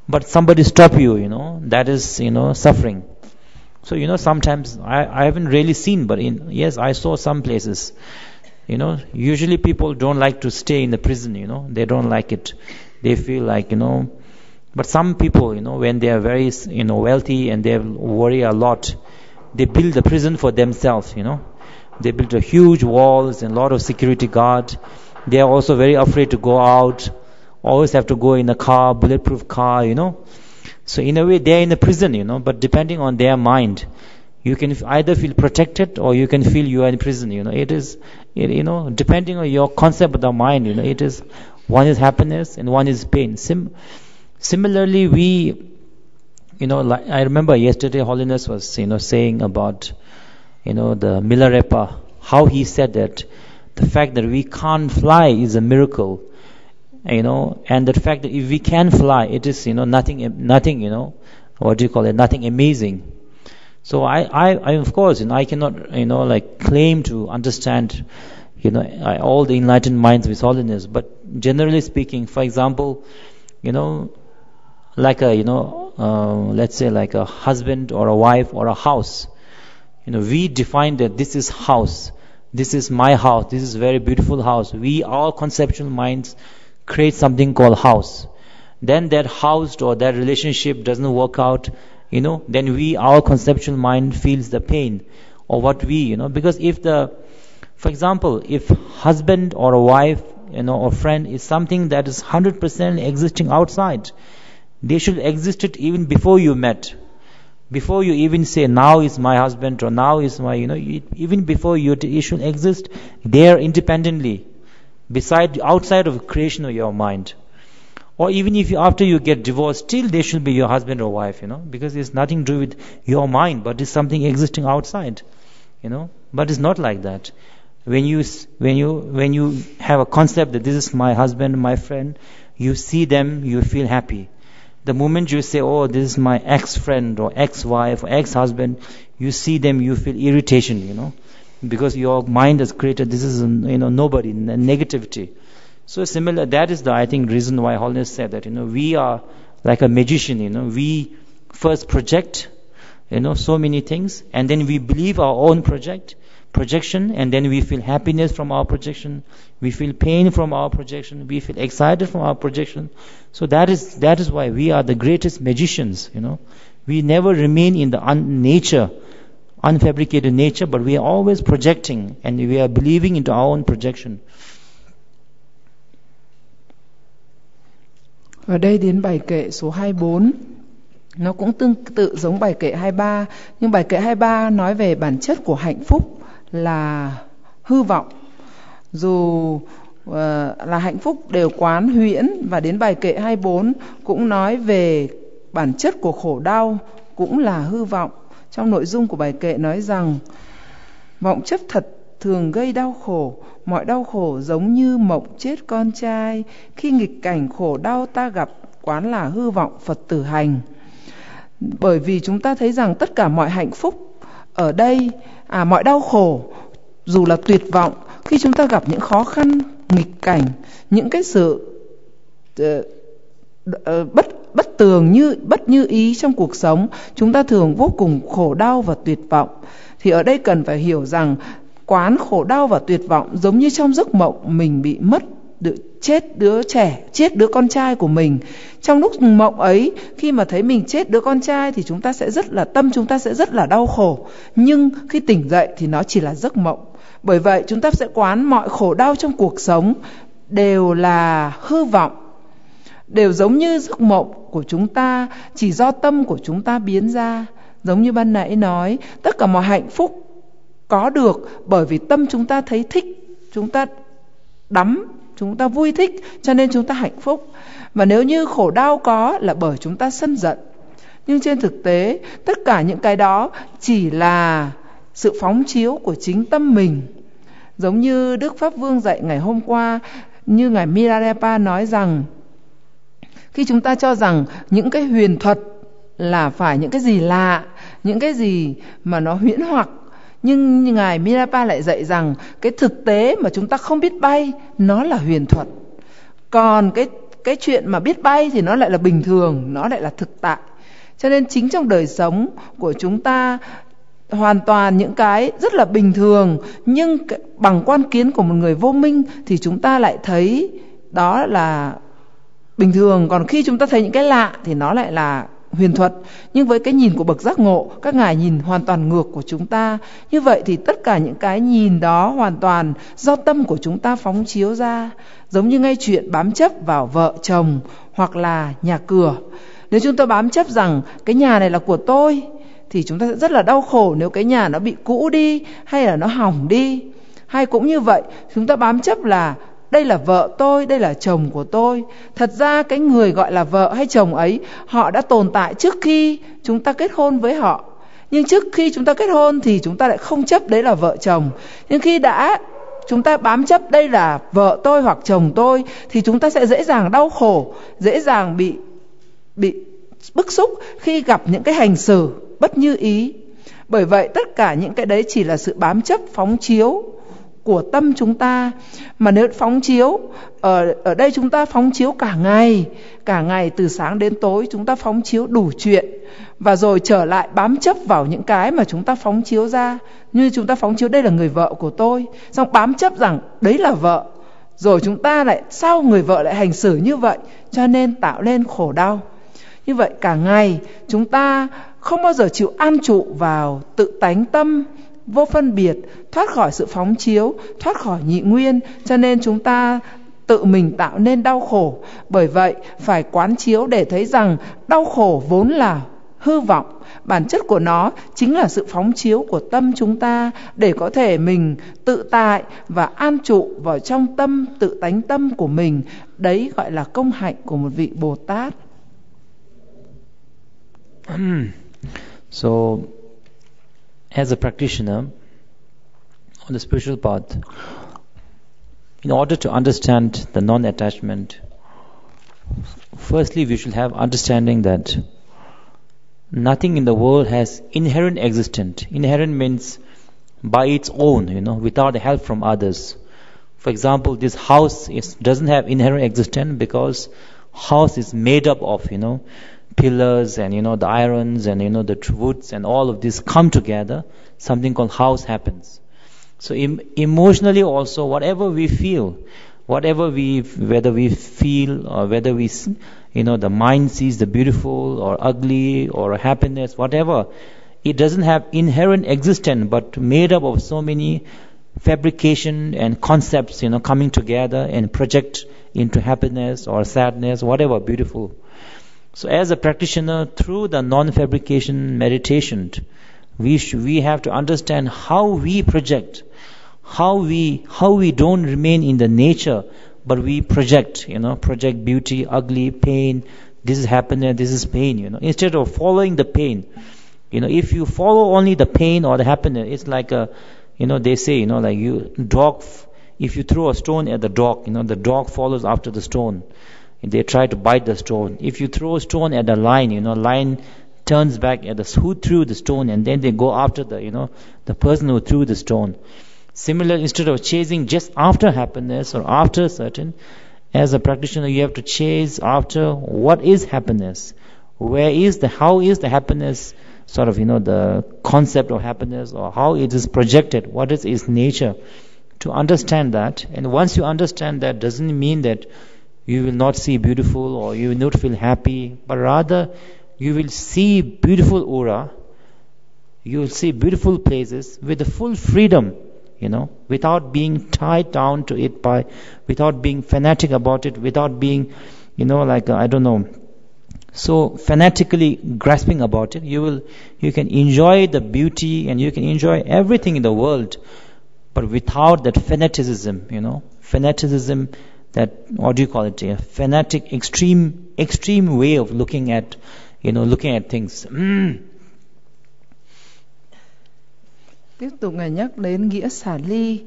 but somebody stop you, that is, suffering. So, sometimes I haven't really seen, but yes, I saw some places. Usually people don't like to stay in the prison, they don't like it. They feel like, but some people, when they are very, wealthy and they worry a lot, they build the prison for themselves, They build a huge walls and a lot of security guard. They are also very afraid to go out, always have to go in a car, bulletproof car, So in a way they are in a prison, but depending on their mind, you can either feel protected or you can feel you are in prison, It is, depending on your concept of the mind, it is, one is happiness and one is pain. Similarly, we, like I remember yesterday Holiness was, saying about, the Milarepa, how he said that the fact that we can't fly is a miracle. And the fact that if we can fly, it is, nothing, nothing amazing. So I of course, I cannot, claim to understand, all the enlightened minds with Holiness. But generally speaking, for example, like a, let's say like a husband or a wife or a house. We define that this is house. This is my house. This is a very beautiful house. Our conceptual minds create something called house. Then that house or that relationship doesn't work out, then our conceptual mind feels the pain. Or what because for example, if husband or a wife, or friend is something that is 100% existing outside, they should exist it even before you met. Before you even say, now is my husband or now is my, even before you should exist there independently. Outside of creation of your mind. Or even if after you get divorced, still they should be your husband or wife, because it's nothing to do with your mind, but it's something existing outside, But it's not like that. When you have a concept that this is my husband, my friend, You see them, you feel happy. The moment you say, oh, this is my ex-friend or ex-wife or ex-husband, you see them, you feel irritation, because your mind has created, this is, nobody, negativity. So similar, that is the, I think, reason why Holiness said that, we are like a magician, we first project, so many things, and then we believe our own projection, and then we feel happiness from our projection, we feel pain from our projection, we feel excited from our projection. So that is why we are the greatest magicians. We never remain in the unfabricated nature, but we are always projecting, and we are believing into our own projection. Ở đây đến bài kệ số 24, nó cũng tương tự giống bài kệ 23, nhưng bài kệ 23 nói về bản chất của hạnh phúc là hư vọng. Dù là hạnh phúc đều quán huyễn, và đến bài kệ 24 cũng nói về bản chất của khổ đau cũng là hư vọng. Trong nội dung của bài kệ nói rằng vọng chấp thật thường gây đau khổ, mọi đau khổ giống như mộng chết con trai, khi nghịch cảnh khổ đau ta gặp quán là hư vọng Phật tử hành. Bởi vì chúng ta thấy rằng tất cả mọi hạnh phúc ở đây, mọi đau khổ, dù là tuyệt vọng, khi chúng ta gặp những khó khăn, nghịch cảnh, những cái sự bất tường bất như ý trong cuộc sống, chúng ta thường vô cùng khổ đau và tuyệt vọng. Thì ở đây cần phải hiểu rằng quán khổ đau và tuyệt vọng giống như trong giấc mộng mình bị chết đứa con trai của mình. Trong lúc mộng ấy, khi mà thấy mình chết đứa con trai thì chúng ta sẽ tâm chúng ta sẽ rất là đau khổ. Nhưng khi tỉnh dậy thì nó chỉ là giấc mộng. Bởi vậy chúng ta sẽ quán mọi khổ đau trong cuộc sống đều là hư vọng, đều giống như giấc mộng của chúng ta, chỉ do tâm của chúng ta biến ra. Giống như ban nãy nói, tất cả mọi hạnh phúc có được bởi vì tâm chúng ta thấy thích, chúng ta đắm, chúng ta vui thích, cho nên chúng ta hạnh phúc. Và nếu như khổ đau có là bởi chúng ta sân giận. Nhưng trên thực tế, tất cả những cái đó chỉ là sự phóng chiếu của chính tâm mình. Giống như Đức Pháp Vương dạy ngày hôm qua, như Ngài Milarepa nói rằng, khi chúng ta cho rằng những cái huyền thuật là phải những cái gì lạ, những cái gì mà nó huyễn hoặc, nhưng Ngài Milarepa lại dạy rằng cái thực tế mà chúng ta không biết bay, nó là huyền thuật. Còn cái chuyện mà biết bay thì nó lại là bình thường, nó lại là thực tại. Cho nên chính trong đời sống của chúng ta, hoàn toàn những cái rất là bình thường, nhưng bằng quan kiến của một người vô minh thì chúng ta lại thấy đó là bình thường. Còn khi chúng ta thấy những cái lạ thì nó lại là huyền thuật. Nhưng với cái nhìn của bậc giác ngộ, các ngài nhìn hoàn toàn ngược của chúng ta. Như vậy thì tất cả những cái nhìn đó hoàn toàn do tâm của chúng ta phóng chiếu ra. Giống như ngay chuyện bám chấp vào vợ chồng hoặc là nhà cửa. Nếu chúng ta bám chấp rằng cái nhà này là của tôi thì chúng ta sẽ rất là đau khổ nếu cái nhà nó bị cũ đi hay là nó hỏng đi. Hay cũng như vậy, chúng ta bám chấp là đây là vợ tôi, đây là chồng của tôi. Thật ra cái người gọi là vợ hay chồng ấy, họ đã tồn tại trước khi chúng ta kết hôn với họ. Nhưng trước khi chúng ta kết hôn thì chúng ta lại không chấp đấy là vợ chồng. Nhưng khi chúng ta bám chấp đây là vợ tôi hoặc chồng tôi thì chúng ta sẽ dễ dàng đau khổ, dễ dàng bị bức xúc khi gặp những cái hành xử bất như ý. Bởi vậy tất cả những cái đấy chỉ là sự bám chấp phóng chiếu của tâm chúng ta. Mà nếu phóng chiếu ở đây chúng ta phóng chiếu cả ngày từ sáng đến tối, chúng ta phóng chiếu đủ chuyện, và rồi trở lại bám chấp vào những cái mà chúng ta phóng chiếu ra. Như chúng ta phóng chiếu đây là người vợ của tôi, xong bám chấp rằng đấy là vợ, rồi chúng ta lại sao người vợ lại hành xử như vậy, cho nên tạo nên khổ đau. Như vậy cả ngày chúng ta không bao giờ chịu an trụ vào tự tánh tâm vô phân biệt, thoát khỏi sự phóng chiếu, thoát khỏi nhị nguyên, cho nên chúng ta tự mình tạo nên đau khổ. Bởi vậy phải quán chiếu để thấy rằng đau khổ vốn là hư vọng, bản chất của nó chính là sự phóng chiếu của tâm chúng ta, để có thể mình tự tại và an trụ vào trong tâm tự tánh tâm của mình. Đấy gọi là công hạnh của một vị Bồ Tát. So, as a practitioner on the spiritual path, in order to understand the non-attachment, firstly we should have understanding that nothing in the world has inherent existence. Inherent means by its own, without help from others. For example, this house doesn't have inherent existence because house is made up of, pillars and, the irons and, the woods and all of this come together. Something called house happens. So emotionally also, whatever we feel, whether we feel or whether we, the mind sees the beautiful or ugly or happiness, whatever, it doesn't have inherent existence but made up of so many fabrication and concepts, coming together and project into happiness or sadness, whatever, beautiful. So as a practitioner, through the non-fabrication meditation, we have to understand how we project, how we don't remain in the nature, but we project beauty, ugly, pain, this is happiness, this is pain, instead of following the pain. If you follow only the pain or the happiness, it's like they say, if you throw a stone at the dog, the dog follows after the stone. And they try to bite the stone. If you throw a stone at the lion, lion turns back at who threw the stone, and then they go after the person who threw the stone. Similarly, instead of chasing just after happiness or after certain, as a practitioner, you have to chase after what is happiness. How is the happiness, sort of, the concept of happiness, or how it is projected, what is its nature. To understand that, and once you understand that, doesn't mean that you will not see beautiful or you will not feel happy, but rather you will see beautiful aura, you will see beautiful places with the full freedom, without being tied down to it without being fanatic about it, without being, so fanatically grasping about it. You can enjoy the beauty and you can enjoy everything in the world, but without that fanaticism, fanaticism, that, what do you call it, a fanatic, extreme way of looking at things. Tiếp tục Ngài nhắc đến nghĩa xả ly.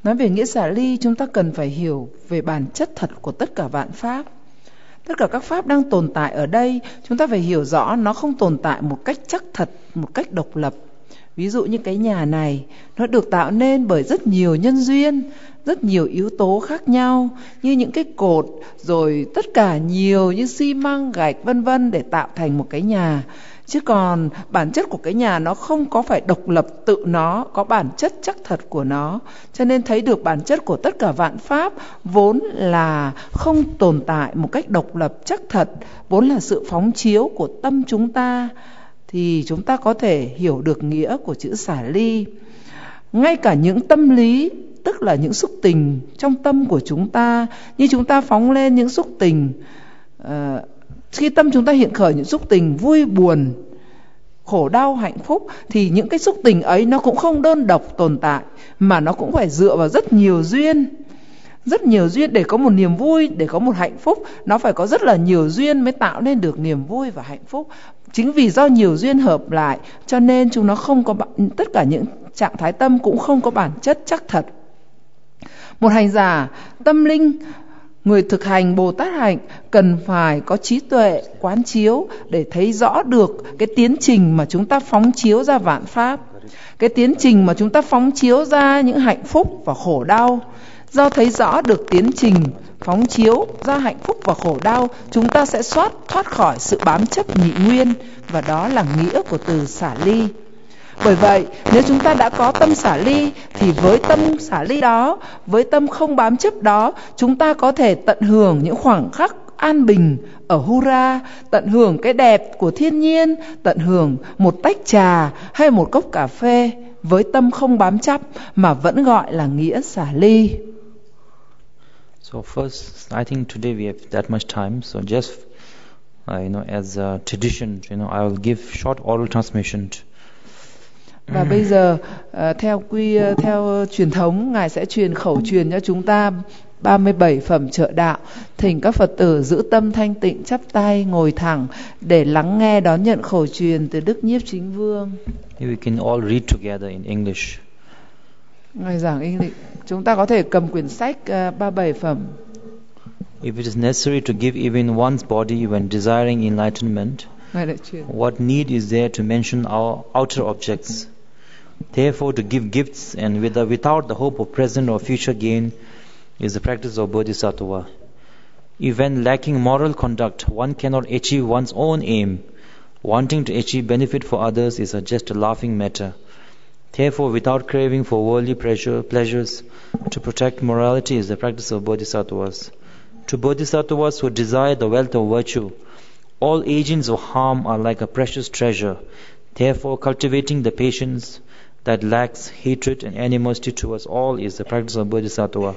Nói về nghĩa xả ly, chúng ta cần phải hiểu về bản chất thật của tất cả vạn pháp. Tất cả các pháp đang tồn tại ở đây, chúng ta phải hiểu rõ nó không tồn tại một cách chắc thật, một cách độc lập. Ví dụ như cái nhà này, nó được tạo nên bởi rất nhiều nhân duyên, rất nhiều yếu tố khác nhau, như những cái cột, rồi tất cả nhiều như xi măng, gạch vân vân để tạo thành một cái nhà. Chứ còn bản chất của cái nhà nó không có phải độc lập tự nó, có bản chất chắc thật của nó. Cho nên thấy được bản chất của tất cả vạn pháp vốn là không tồn tại một cách độc lập chắc thật, vốn là sự phóng chiếu của tâm chúng ta, thì chúng ta có thể hiểu được nghĩa của chữ xả ly. Ngay cả những tâm lý, tức là những xúc tình trong tâm của chúng ta, như chúng ta phóng lên những xúc tình, khi tâm chúng ta hiện khởi những xúc tình vui buồn, khổ đau, hạnh phúc, thì những cái xúc tình ấy nó cũng không đơn độc tồn tại, mà nó cũng phải dựa vào rất nhiều duyên. Rất nhiều duyên để có một niềm vui, để có một hạnh phúc, nó phải có rất là nhiều duyên mới tạo nên được niềm vui và hạnh phúc. Chính vì do nhiều duyên hợp lại, cho nên chúng nó không có, tất cả những trạng thái tâm cũng không có bản chất chắc thật. Một hành giả tâm linh, người thực hành Bồ Tát hạnh cần phải có trí tuệ quán chiếu để thấy rõ được cái tiến trình mà chúng ta phóng chiếu ra vạn pháp, cái tiến trình mà chúng ta phóng chiếu ra những hạnh phúc và khổ đau. Do thấy rõ được tiến trình phóng chiếu ra hạnh phúc và khổ đau, chúng ta sẽ thoát khỏi sự bám chấp nhị nguyên, và đó là nghĩa của từ xả ly. Bởi vậy, nếu chúng ta đã có tâm xả ly, thì với tâm xả ly đó, với tâm không bám chấp đó, chúng ta có thể tận hưởng những khoảnh khắc an bình ở Hura, tận hưởng cái đẹp của thiên nhiên, tận hưởng một tách trà hay một cốc cà phê với tâm không bám chấp mà vẫn gọi là nghĩa xả ly. So first, I think today we have that much time, so just as a tradition, I will give short oral transmission. Và bây giờ theo truyền thống, Ngài sẽ truyền khẩu truyền cho chúng ta 37 phẩm trợ đạo. Thỉnh các Phật tử giữ tâm thanh tịnh, chắp tay ngồi thẳng để lắng nghe đón nhận khẩu truyền từ Đức Nhiếp Chính Vương. We can all read together in English. Ngài giảng English. Chúng ta có thể cầm quyển sách 37 phẩm. If it is necessary to give even one's body when desiring enlightenment, what need is there to mention our outer objects? Therefore, to give gifts and without the hope of present or future gain is the practice of Bodhisattva. If when lacking moral conduct, one cannot achieve one's own aim, wanting to achieve benefit for others is just a laughing matter. Therefore, without craving for worldly pleasures, to protect morality is the practice of Bodhisattvas. To Bodhisattvas who desire the wealth of virtue, all agents of harm are like a precious treasure. Therefore, cultivating the patience that lacks hatred and animosity towards all is the practice of Bodhisattva.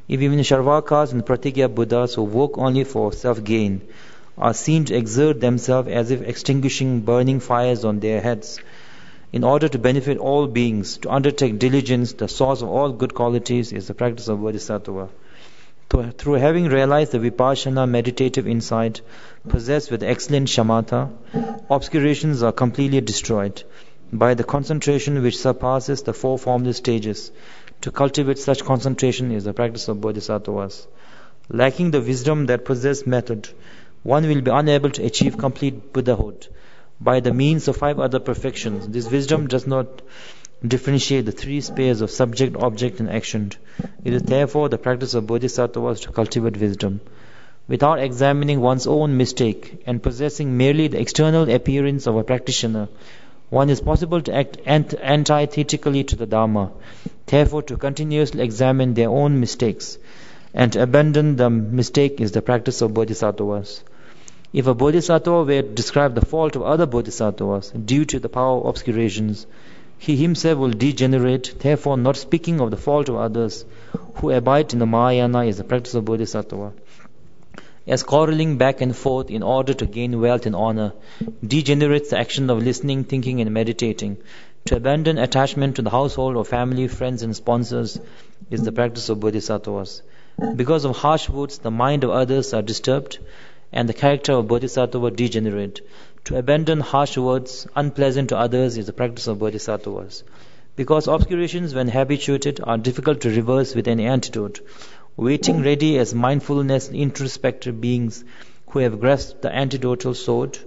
If even Sharvakas and Pratigya Buddhas who work only for self-gain are seen to exert themselves as if extinguishing burning fires on their heads, in order to benefit all beings, to undertake diligence, the source of all good qualities is the practice of Bodhisattva. Through having realized the Vipassana meditative insight, possessed with excellent shamatha, obscurations are completely destroyed. By the concentration which surpasses the four formless stages, to cultivate such concentration is the practice of Bodhisattvas. Lacking the wisdom that possesses method, one will be unable to achieve complete Buddhahood. By the means of 5 other perfections, this wisdom does not differentiate the 3 spheres of subject, object and action. It is therefore the practice of Bodhisattvas to cultivate wisdom. Without examining one's own mistake and possessing merely the external appearance of a practitioner, one is possible to act antithetically to the Dharma. Therefore, to continuously examine their own mistakes and to abandon the mistake is the practice of Bodhisattvas. If a Bodhisattva were to describe the fault of other Bodhisattvas due to the power of obscurations, he himself will degenerate. Therefore, not speaking of the fault of others who abide in the Mahayana is the practice of Bodhisattva. As quarreling back and forth in order to gain wealth and honor degenerates the action of listening, thinking and meditating, to abandon attachment to the household or family, friends and sponsors is the practice of Bodhisattvas. Because of harsh words, the mind of others are disturbed and the character of Bodhisattva degenerate. To abandon harsh words, unpleasant to others, is the practice of Bodhisattvas. Because obscurations, when habituated, are difficult to reverse with any antidote, waiting ready as mindfulness introspective beings who have grasped the antidotal sword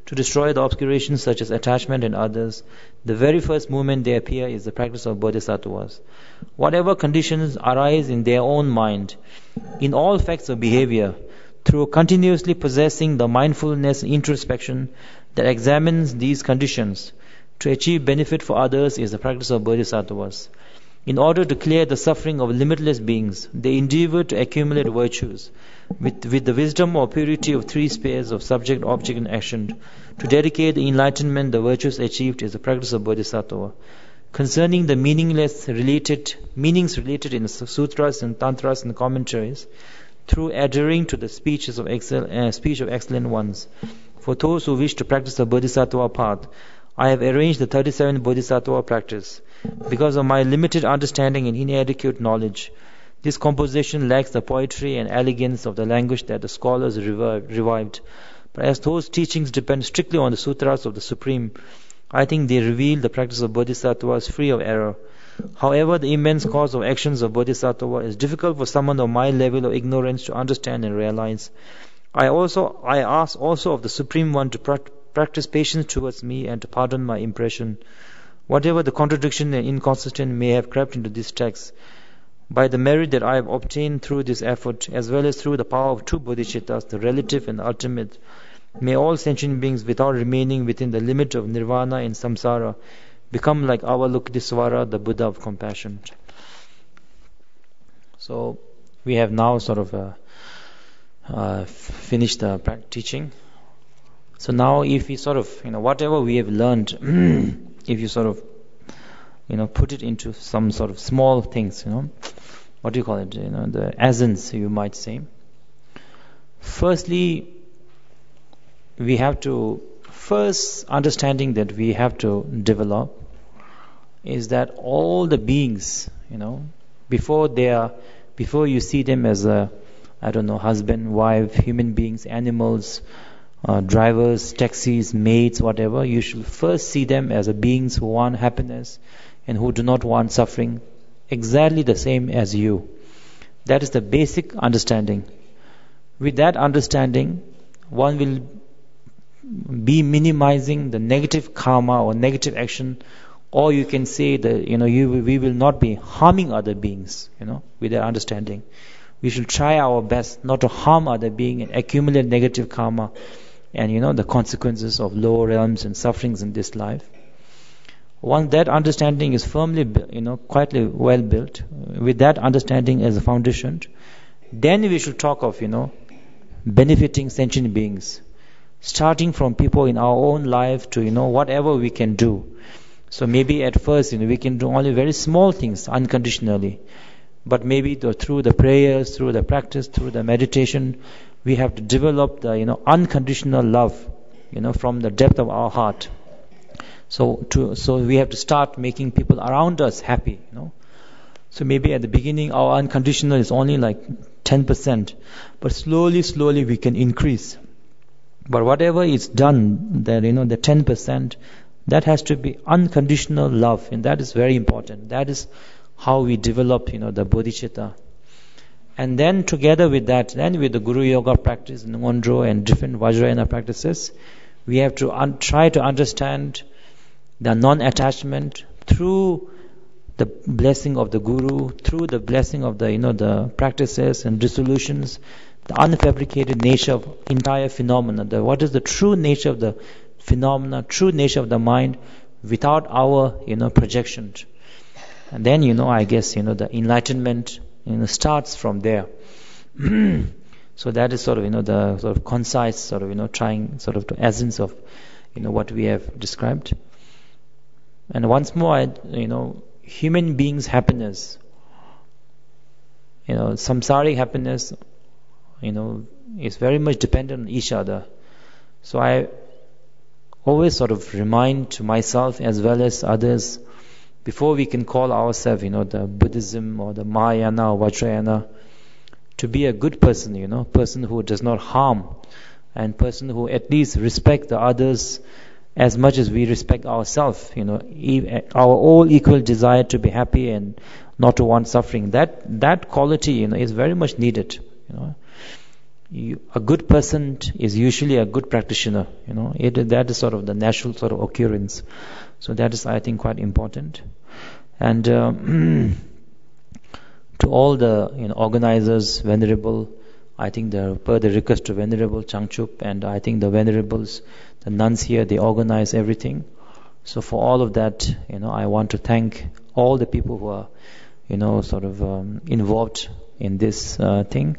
to destroy the obscurations such as attachment and others, the very first moment they appear is the practice of Bodhisattvas. Whatever conditions arise in their own mind, in all facts of behavior, through continuously possessing the mindfulness introspection that examines these conditions, to achieve benefit for others is the practice of Bodhisattvas. In order to clear the suffering of limitless beings, they endeavor to accumulate virtues with the wisdom or purity of 3 spheres of subject, object and action. To dedicate the enlightenment the virtues achieved is the practice of Bodhisattva. Concerning the meanings related in the sutras and tantras and commentaries, through adhering to the speech of excellent ones. For those who wish to practice the Bodhisattva path, I have arranged the 37 Bodhisattva practice. Because of my limited understanding and inadequate knowledge, this composition lacks the poetry and elegance of the language that the scholars revived. But as those teachings depend strictly on the sutras of the Supreme, I think they reveal the practice of Bodhisattvas free of error. However, the immense cause of actions of Bodhisattva is difficult for someone of my level of ignorance to understand and realize. I ask also of the Supreme One to practice patience towards me and to pardon my impression. Whatever the contradiction and inconsistent may have crept into this text, by the merit that I have obtained through this effort, as well as through the power of 2 bodhicittas, the relative and the ultimate, may all sentient beings, without remaining within the limit of nirvana and samsara, become like Avalokitesvara, the Buddha of compassion. So we have now sort of finished the teaching. So now if we sort of, whatever we have learned, if you sort of, put it into some sort of small things, what do you call it, the essence, you might say. Firstly, we have to, first understanding that we have to develop is that all the beings, before you see them as husband, wife, human beings, animals, drivers, taxis, maids, whatever, you should first see them as beings who want happiness and who do not want suffering, exactly the same as you. That is the basic understanding. With that understanding, one will be minimizing the negative karma or negative action, or you can say that we will not be harming other beings. With that understanding, we should try our best not to harm other beings and accumulate negative karma, and the consequences of lower realms and sufferings in this life. Once that understanding is firmly, quite well built, with that understanding as a foundation, then we should talk of, benefiting sentient beings, starting from people in our own life to, whatever we can do. So maybe at first, we can do only very small things unconditionally, but maybe through the prayers, through the practice, through the meditation, we have to develop the, unconditional love, from the depth of our heart. So we have to start making people around us happy. So maybe at the beginning our unconditional is only like 10%, but slowly we can increase. But whatever is done, the 10%, that has to be unconditional love, and that is very important. That is how we develop, the bodhicitta. And then together with that, then with the Guru Yoga practice, Ngondro and different Vajrayana practices, we have to try to understand the non-attachment through the blessing of the Guru, through the blessing of the, the practices and resolutions, the unfabricated nature of entire phenomena. What is the true nature of the phenomena, true nature of the mind, without our, projection. And then, I guess, the enlightenment, starts from there. So that is sort of, the sort of concise, sort of, trying sort of the essence of, what we have described. And once more, human beings' happiness, samsaric happiness, is very much dependent on each other. So I always sort of remind to myself as well as others, before we can call ourselves, the Buddhism or the Mahayana or Vajrayana, to be a good person, person who does not harm, and person who at least respect the others as much as we respect ourselves, our all equal desire to be happy and not to want suffering. That quality, is very much needed. A good person is usually a good practitioner. That is sort of the natural sort of occurrence. So that is, I think, quite important. And to all the organizers, Venerable, I think per the request of Venerable Changchup, and I think the Venerables, the nuns here, they organize everything. So for all of that, I want to thank all the people who are, involved in this thing.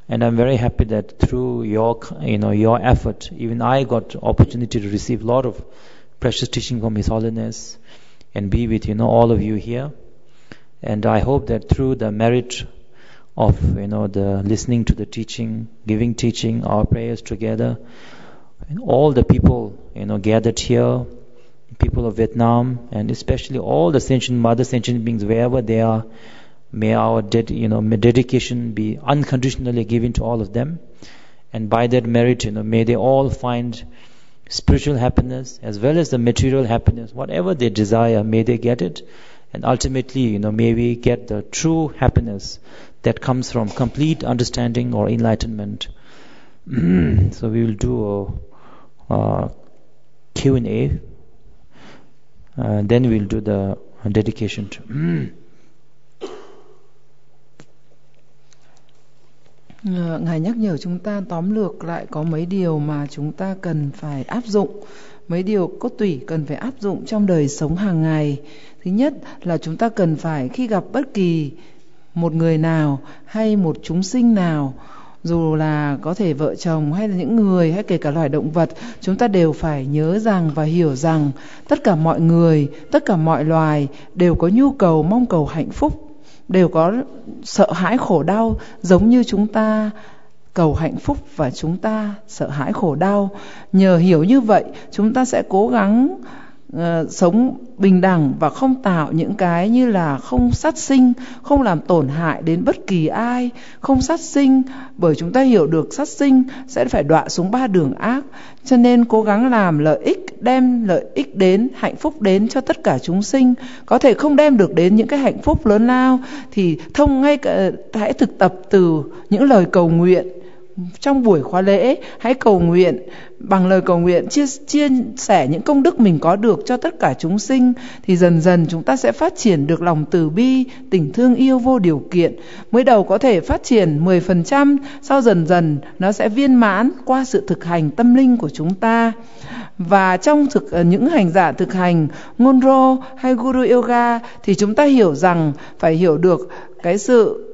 And I'm very happy that through your effort, even I got opportunity to receive a lot of precious teaching from His Holiness and be with, all of you here. And I hope that through the merit of, the listening to the teaching, giving teaching, our prayers together, and all the people, gathered here, people of Vietnam, and especially all the sentient mother, sentient beings, wherever they are, may our dedication be unconditionally given to all of them. And by that merit, may they all find spiritual happiness as well as the material happiness. Whatever they desire, may they get it. And ultimately, may we get the true happiness that comes from complete understanding or enlightenment. So we will do a Q&A. Then we'll do the dedication. Ngài nhắc nhở chúng ta tóm lược lại có mấy điều mà chúng ta cần phải áp dụng, mấy điều cốt tủy cần phải áp dụng trong đời sống hàng ngày. Thứ nhất là chúng ta cần phải, khi gặp bất kỳ một người nào hay một chúng sinh nào, dù là có thể vợ chồng hay là những người hay kể cả loài động vật, chúng ta đều phải nhớ rằng và hiểu rằng tất cả mọi người, tất cả mọi loài đều có nhu cầu mong cầu hạnh phúc, đều có sợ hãi khổ đau giống như chúng ta cầu hạnh phúc và chúng ta sợ hãi khổ đau. Nhờ hiểu như vậy, chúng ta sẽ cố gắng sống bình đẳng và không tạo những cái như là không sát sinh, không làm tổn hại đến bất kỳ ai, không sát sinh, bởi chúng ta hiểu được sát sinh sẽ phải đọa xuống 3 đường ác. Cho nên cố gắng làm lợi ích, đem lợi ích đến, hạnh phúc đến cho tất cả chúng sinh. Có thể không đem được đến những cái hạnh phúc lớn lao thì hãy thực tập từ những lời cầu nguyện trong buổi khóa lễ hãy cầu nguyện bằng lời cầu nguyện, chia sẻ những công đức mình có được cho tất cả chúng sinh, thì dần dần chúng ta sẽ phát triển được lòng từ bi, tình thương yêu vô điều kiện. Mới đầu có thể phát triển 10%, sau dần dần nó sẽ viên mãn qua sự thực hành tâm linh của chúng ta. Và trong những hành giả thực hành Ngondro hay Guru Yoga thì chúng ta hiểu rằng phải hiểu được cái sự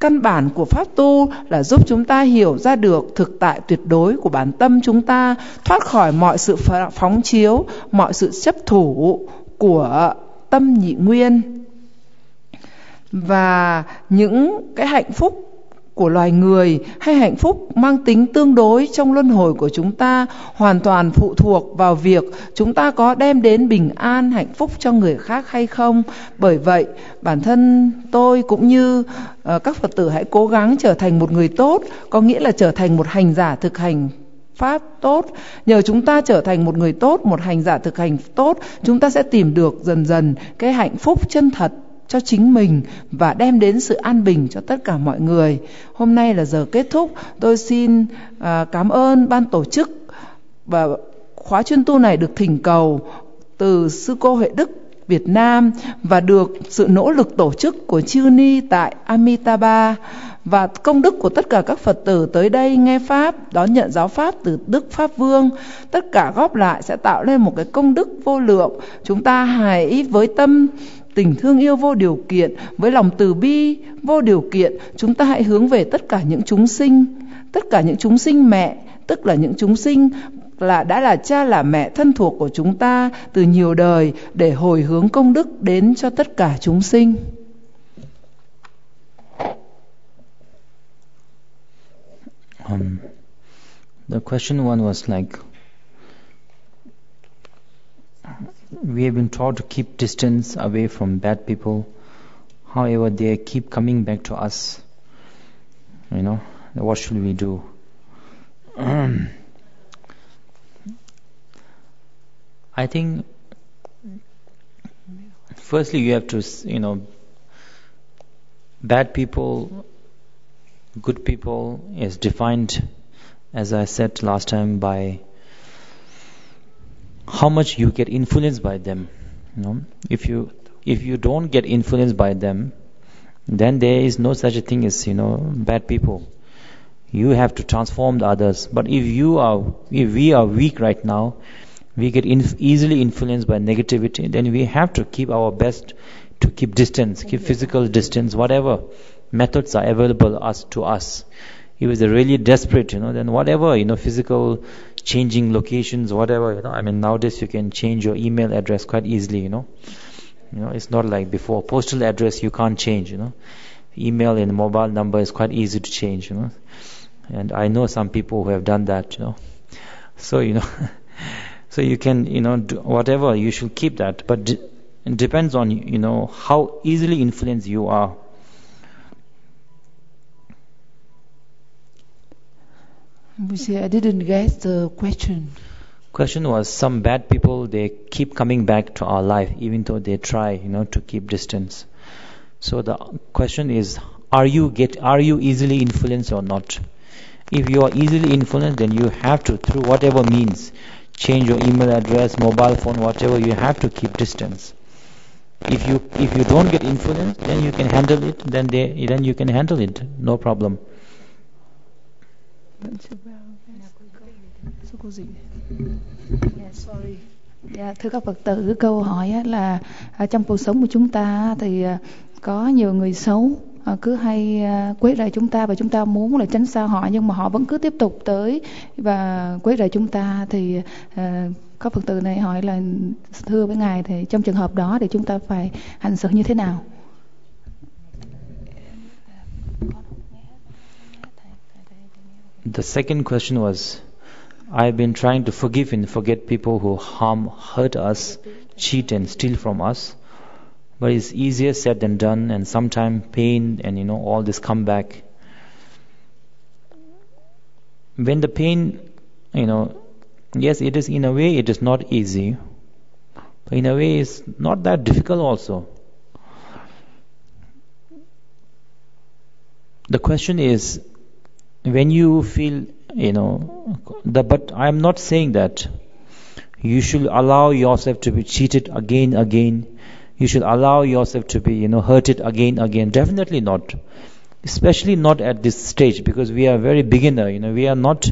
căn bản của pháp tu là giúp chúng ta hiểu ra được thực tại tuyệt đối của bản tâm chúng ta, thoát khỏi mọi sự phóng chiếu, mọi sự chấp thủ của tâm nhị nguyên. Và những cái hạnh phúc của loài người hay hạnh phúc mang tính tương đối trong luân hồi của chúng ta hoàn toàn phụ thuộc vào việc chúng ta có đem đến bình an, hạnh phúc cho người khác hay không. Bởi vậy, bản thân tôi cũng như các Phật tử hãy cố gắng trở thành một người tốt, có nghĩa là trở thành một hành giả thực hành pháp tốt. Nhờ chúng ta trở thành một người tốt, một hành giả thực hành tốt, chúng ta sẽ tìm được dần dần cái hạnh phúc chân thật cho chính mình và đem đến sự an bình cho tất cả mọi người. Hôm nay là giờ kết thúc. Tôi xin cảm ơn ban tổ chức, và khóa chuyên tu này được thỉnh cầu từ Sư Cô Huệ Đức Việt Nam và được sự nỗ lực tổ chức của Chư Ni tại Amitabha, và công đức của tất cả các Phật tử tới đây nghe Pháp, đón nhận giáo Pháp từ Đức Pháp Vương. Tất cả góp lại sẽ tạo lên một cái công đức vô lượng. Chúng ta hãy với tâm tình thương yêu vô điều kiện, với lòng từ bi vô điều kiện, chúng ta hãy hướng về tất cả những chúng sinh mẹ, tức là những chúng sinh đã là cha là mẹ thân thuộc của chúng ta từ nhiều đời, để hồi hướng công đức đến cho tất cả chúng sinh. The question one was like, we have been taught to keep distance away from bad people. However, they keep coming back to us. What should we do? I think, firstly, you have to, bad people, good people is defined, as I said last time, by how much you get influenced by them. If you don't get influenced by them, then there is no such a thing as bad people. You have to transform the others. But if we are weak right now, we get easily influenced by negativity, then we have to keep our best to keep distance, keep physical distance, whatever methods are available to us. If it's really desperate, then whatever, physical changing locations, whatever, nowadays you can change your email address quite easily, it's not like before. Postal address you can't change, Email and mobile number is quite easy to change, And I know some people who have done that, So, so you can, do whatever, you should keep that. But it depends on, how easily influenced you are. I didn't get the question. Question was, some bad people, they keep coming back to our life, even though they try, to keep distance. So the question is, are you easily influenced or not? If you are easily influenced, then you have to, through whatever means, change your email address, mobile phone, whatever, you have to keep distance. If you don't get influenced, then you can handle it, then you can handle it, no problem. Thưa các Phật tử, câu hỏi là trong cuộc sống của chúng ta thì có nhiều người xấu cứ hay quấy rầy chúng ta, và chúng ta muốn là tránh xa họ, nhưng mà họ vẫn cứ tiếp tục tới và quấy rầy chúng ta. Thì các Phật tử này hỏi là, thưa với Ngài, thì trong trường hợp đó thì chúng ta phải hành xử như thế nào? The second question was, I've been trying to forgive and forget people who hurt us, cheat and steal from us. But it's easier said than done, and sometimes pain and all this come back. When the pain, yes, it is, in a way it is not easy, but in a way it's not that difficult also. The question is, when you feel, but I'm not saying that you should allow yourself to be cheated again. You should allow yourself to be, hurted again. Definitely not. Especially not at this stage, because we are very beginner. We are not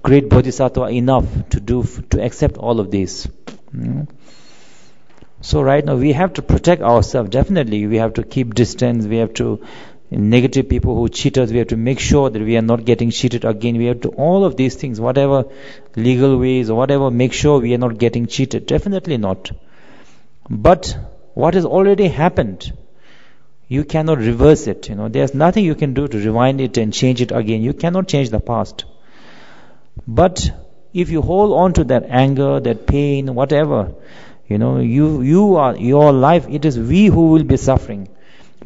great bodhisattva enough to accept all of this. So right now we have to protect ourselves. Definitely, we have to keep distance. We have to negative people who cheat us. We have to make sure that we are not getting cheated again. We have to all of these things, whatever legal ways or whatever, make sure we are not getting cheated. Definitely not. But what has already happened, you cannot reverse it. There's nothing you can do to rewind it and change it again. You cannot change the past. But if you hold on to that anger, that pain, whatever, you are your life. It is we who will be suffering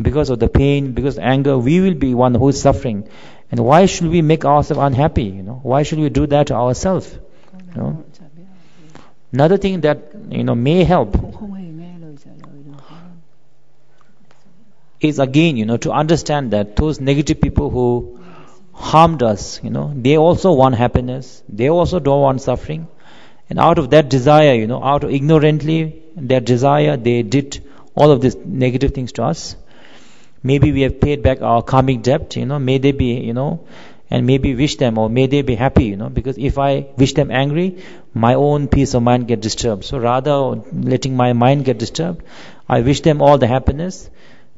because of the pain, because of anger. We will be one who is suffering. And why should we make ourselves unhappy? Why should we do that to ourselves? Another thing that may help is again, to understand that those negative people who harmed us, they also want happiness. They also don't want suffering. And out of that desire, out of ignorantly, their desire, they did all of these negative things to us. Maybe we have paid back our karmic debt, may they be, and maybe wish them, or may they be happy, because if I wish them angry, my own peace of mind get disturbed. So rather letting my mind get disturbed, I wish them all the happiness.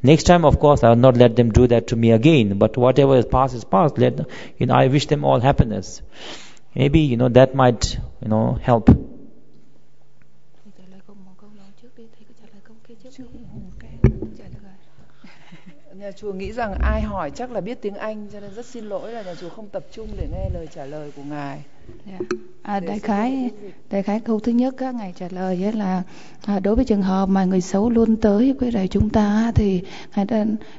Next time, of course, I will not let them do that to me again. But whatever is past is past. I wish them all happiness. Maybe, that might, help. Nhà chùa nghĩ rằng ai hỏi chắc là biết tiếng Anh, cho nên rất xin lỗi là nhà chùa không tập trung để nghe lời trả lời của ngài. Đại khái câu thứ nhất các ngài trả lời là đối với trường hợp mà người xấu luôn tới quấy rầy chúng ta thì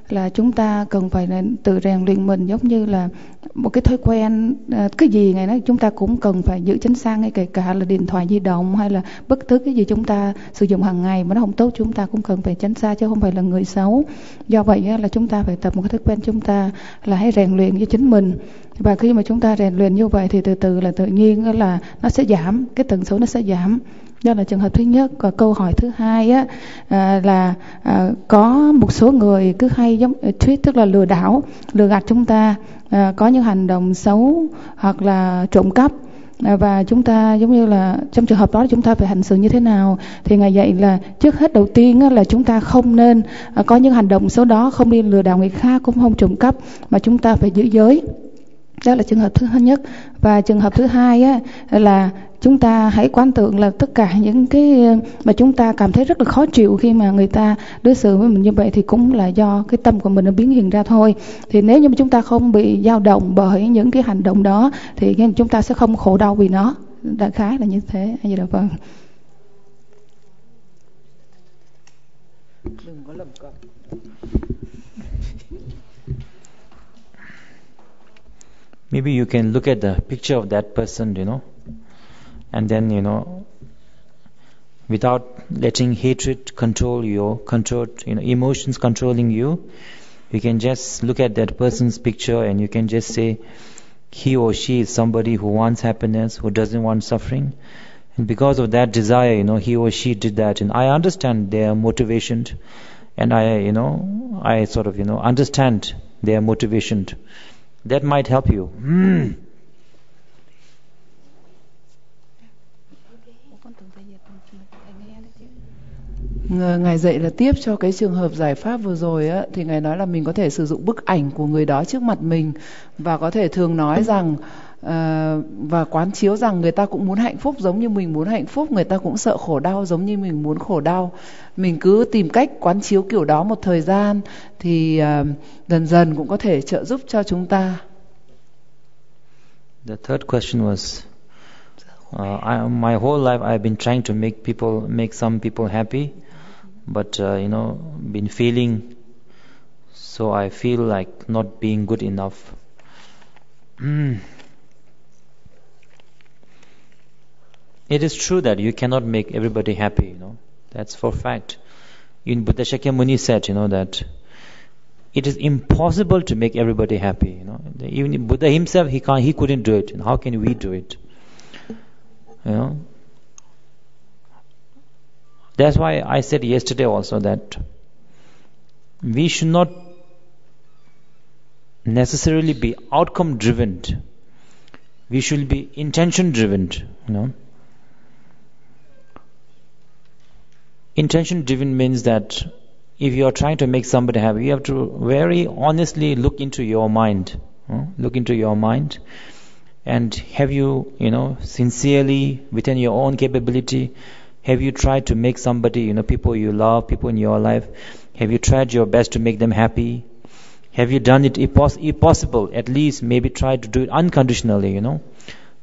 là chúng ta cần phải tự rèn luyện mình, giống như là một cái thói quen, cái gì ngài nói chúng ta cũng cần phải giữ chánh sang, ngay kể cả là điện thoại di động hay là bất cứ cái gì chúng ta sử dụng hàng ngày mà nó không tốt, chúng ta cũng cần phải tránh xa, chứ không phải là người xấu. Do vậy là chúng ta phải tập một cái thói quen, chúng ta là hãy rèn luyện cho chính mình. Và khi mà chúng ta rèn luyện như vậy thì từ từ là tự nhiên là nó sẽ giảm, cái tần số nó sẽ giảm. Đó là trường hợp thứ nhất. Và câu hỏi thứ hai là có một số người cứ hay giống thuyết, tức là lừa đảo, lừa gạt chúng ta, có những hành động xấu hoặc là trộm cắp. Và chúng ta giống như là trong trường hợp đó chúng ta phải hành xử như thế nào? Thì ngài dạy là trước hết đầu tiên là chúng ta không nên có những hành động xấu đó, không đi lừa đảo người khác, cũng không trộm cắp, mà chúng ta phải giữ giới. Đó là trường hợp thứ nhất. Và trường hợp thứ hai là chúng ta hãy quán tưởng là tất cả những cái mà chúng ta cảm thấy rất là khó chịu khi mà người ta đối xử với mình như vậy thì cũng là do cái tâm của mình nó biến hiện ra thôi. Thì nếu như mà chúng ta không bị dao động bởi những cái hành động đó thì chúng ta sẽ không khổ đau vì nó. Đại khái là như thế. A Di Đà Phật. Đừng có lẩm cẩm. Maybe you can look at the picture of that person, and then, without letting hatred control emotions controlling you, you can just look at that person's picture and you can just say, he or she is somebody who wants happiness, who doesn't want suffering. And because of that desire, he or she did that. And I understand their motivation, and I sort of, understand their motivation. That might help you. Ngài dạy là tiếp cho cái trường hợp giải pháp vừa rồi thì Ngài nói là mình có thể sử dụng bức ảnh của người đó trước mặt mình và có thể thường nói rằng và quán chiếu rằng người ta cũng muốn hạnh phúc giống như mình muốn hạnh phúc, người ta cũng sợ khổ đau giống như mình muốn khổ đau. Mình cứ tìm cách quán chiếu kiểu đó một thời gian thì dần dần cũng có thể trợ giúp cho chúng ta. The third question was, my whole life I've been trying to make some people happy, but been failing, so I feel like not being good enough. It is true that you cannot make everybody happy, That's for fact. Even Buddha Shakyamuni said, that it is impossible to make everybody happy, Even Buddha himself, he couldn't do it. How can we do it? That's why I said yesterday also that we should not necessarily be outcome driven. We should be intention driven. Intention driven means that if you are trying to make somebody happy, you have to very honestly look into your mind. Look into your mind, and have you, sincerely within your own capability, have you tried to make somebody, people you love, people in your life, have you tried your best to make them happy? Have you done it, if possible, at least maybe try to do it unconditionally,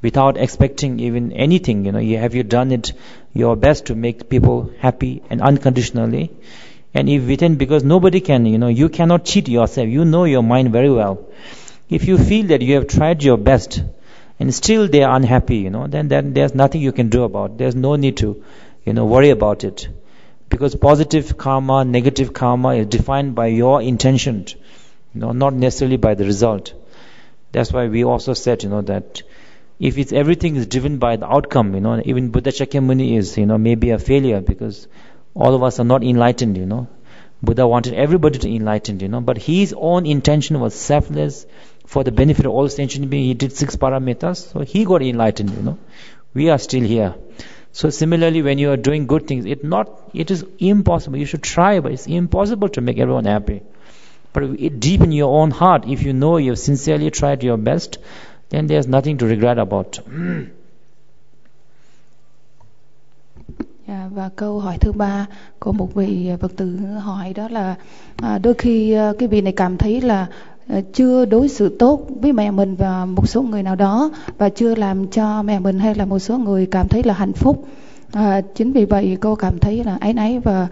without expecting even anything, have you done it your best to make people happy and unconditionally? And if within, because nobody can, you cannot cheat yourself, you know your mind very well. If you feel that you have tried your best and still they are unhappy, then there's nothing you can do about it. There's no need to, worry about it. Because positive karma, negative karma is defined by your intention, not necessarily by the result. That's why we also said, that if it's everything is driven by the outcome, even Buddha Shakyamuni is, maybe a failure because all of us are not enlightened, Buddha wanted everybody to enlighten, but his own intention was selfless for the benefit of all sentient beings. He did 6 paramitas, so he got enlightened, We are still here. So similarly, when you are doing good things, it is impossible. You should try, but it's impossible to make everyone happy. But deep in your own heart, if you know you've sincerely tried your best, then there's nothing to regret about. Và câu hỏi thứ 3 của một vị Phật tử hỏi đó là đôi khi cái vị này cảm thấy là chưa đối xử tốt với mẹ mình và một số người nào đó, và chưa làm cho mẹ mình hay là một số người cảm thấy là hạnh phúc. Chính vì vậy cô cảm thấy là áy náy, và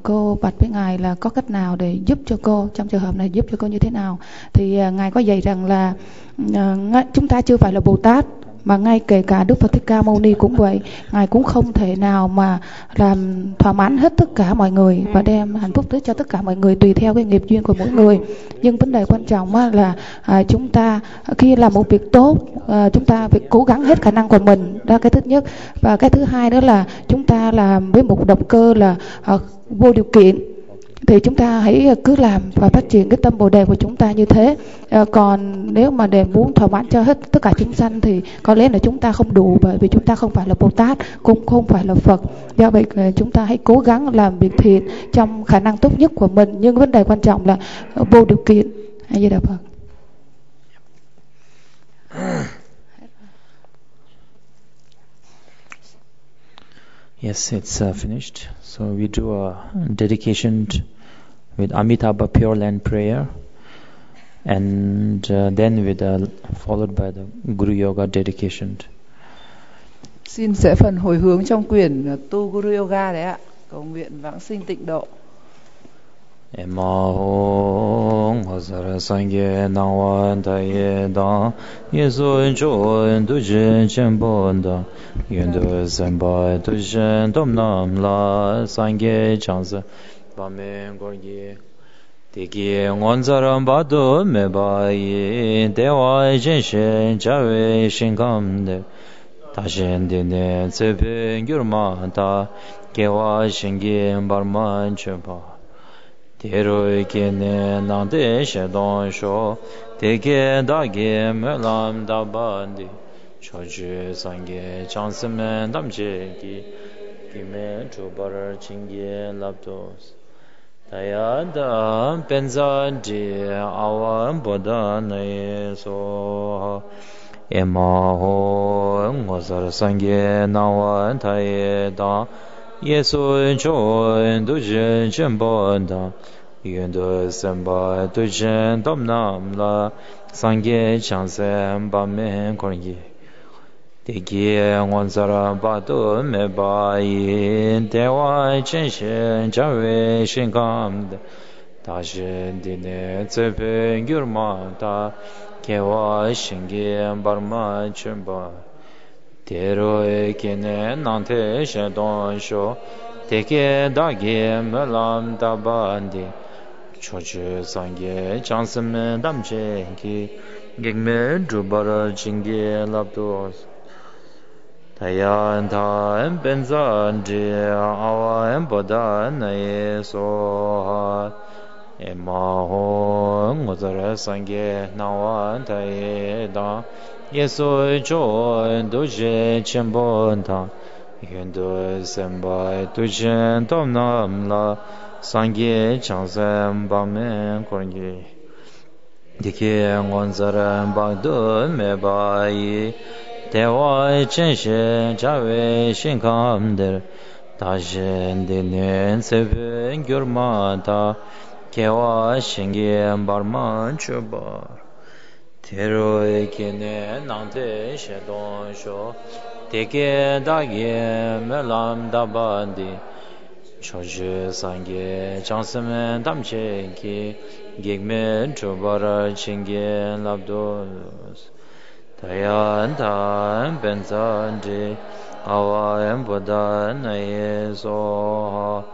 cô bạch với Ngài là có cách nào để giúp cho cô trong trường hợp này, giúp cho cô như thế nào. Thì Ngài có dạy rằng là chúng ta chưa phải là Bồ Tát, mà ngay kể cả Đức Phật Thích Ca Mâu Ni cũng vậy. Ngài cũng không thể nào mà làm thỏa mãn hết tất cả mọi người và đem hạnh phúc tới cho tất cả mọi người, tùy theo cái nghiệp duyên của mỗi người. Nhưng vấn đề quan trọng là chúng ta khi làm một việc tốt, chúng ta phải cố gắng hết khả năng của mình. Đó là cái thứ nhất. Và cái thứ hai đó là chúng ta làm với một động cơ là vô điều kiện. Thì chúng ta hãy cứ làm và phát triển cái tâm Bồ Đề của chúng ta như thế. Còn nếu mà để muốn thỏa mãn cho hết tất cả chúng sanh thì có lẽ là chúng ta không đủ, bởi vì chúng ta không phải là Bồ Tát, cũng không phải là Phật. Do vậy chúng ta hãy cố gắng làm việc thiện trong khả năng tốt nhất của mình, nhưng vấn đề quan trọng là vô điều kiện. A Di Đà Phật. Yes, it's finished. So we do a dedication with Amitabha Pure Land prayer, and then with followed by the Guru Yoga dedication. Xin sẽ phần hồi hướng trong quyển tu Guru Yoga đấy ạ. Cầu nguyện vãng sinh tịnh độ. Emahong Hazara Sangye Nawan Taye Da Yesu Chon Tujen Chembonda Yendu Semba Tujen Tomnam La Sangye Chansa Bamen Gorgi Tiki Ngonzaram Badu Mebayi Dewa Jenshen Jawe Shinkamde Tashen Dine Tsepe Gyurma Ta Kewa Shingin Barman Chepa Teroi kene nante shedon sho teke dage melam dabandi choju sange chansemen damje ki kime chubar chinge laptos tayada penza di awan boda nae so ema ho ngozar sange nawan taye da Yesu chon dujen chembonda Yendu semba tujen domnam la sangye chansem bamen korgi Teki ngonzara batu mebayi dewa chenshen jawe shinkam Tashen dine tsepe gyurma ta kewa shingi barma chumba Tero ekene nante shedon sho Teke dagi melam tabandi chochu sangye chansame damche ki gigme drubara chinge laptos Tayan ta benza ndi awa boda nae so ema ho ngozara sangye nawa tae da yeso jo doje chembon ta yendo semba tujen tom nam la sangye chansam bamen korngi dike ngonzara bagdo me bai Dewa chenshi chawe shinkamder Tajen dinen seven gyurmata Kewa shingi barman chubar Tero ekene nante shedon sho Teke dagi melam dabandi Choju sangi chansamen damche ki Gigme chubar chingi labdos Tayan tan benzan di awa emboda nae so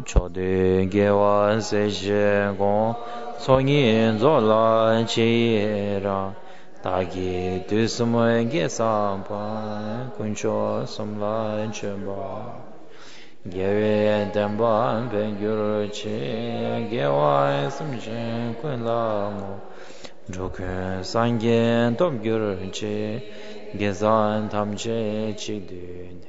chode gewa se je gon songi zola chira tagi dusmo ge sampa kuncho somla chemba gewe demba bengyur che gewa simje kunla mo Drukpa sangye tomgyur che gezan tamche chidun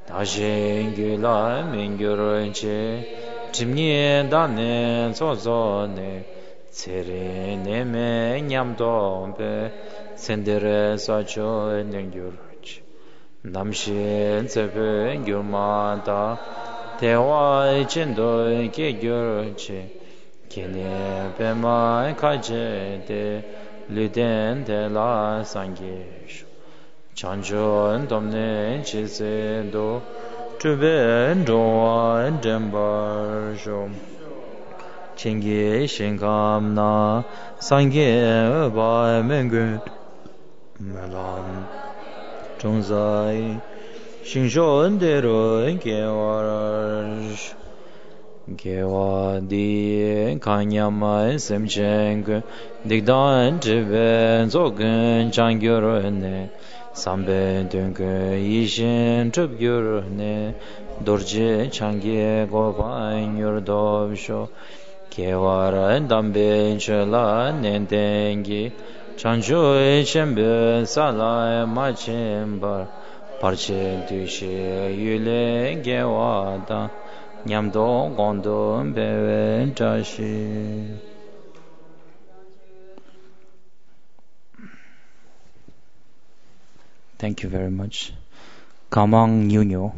Dajen gyula mingyur che Chimnye dane zozo ne Tsere neme nyamdo pe Sendere sacho nengyur che Namshe tsepe gyurmata Tewa chendo ke gyur che Kene pema kaje de luden de la sangesh Chanjo domne chise do Tube doa dembar shom Chingi shinkam na Sangye ba mengut Melam Chungzai Shinsho dero gewarash Gewa di kanyama semcheng digdan chiben zogun changyur ne sambe dungge yishin chubgyur ne dorje changye gopan yurdob sho Gewa dambe chela nendengi chanchu chembe sala machembar parche dushe yule gewa da Nyamdo gondo bewe jashi. Thank you very much. Kamang Nyunyo.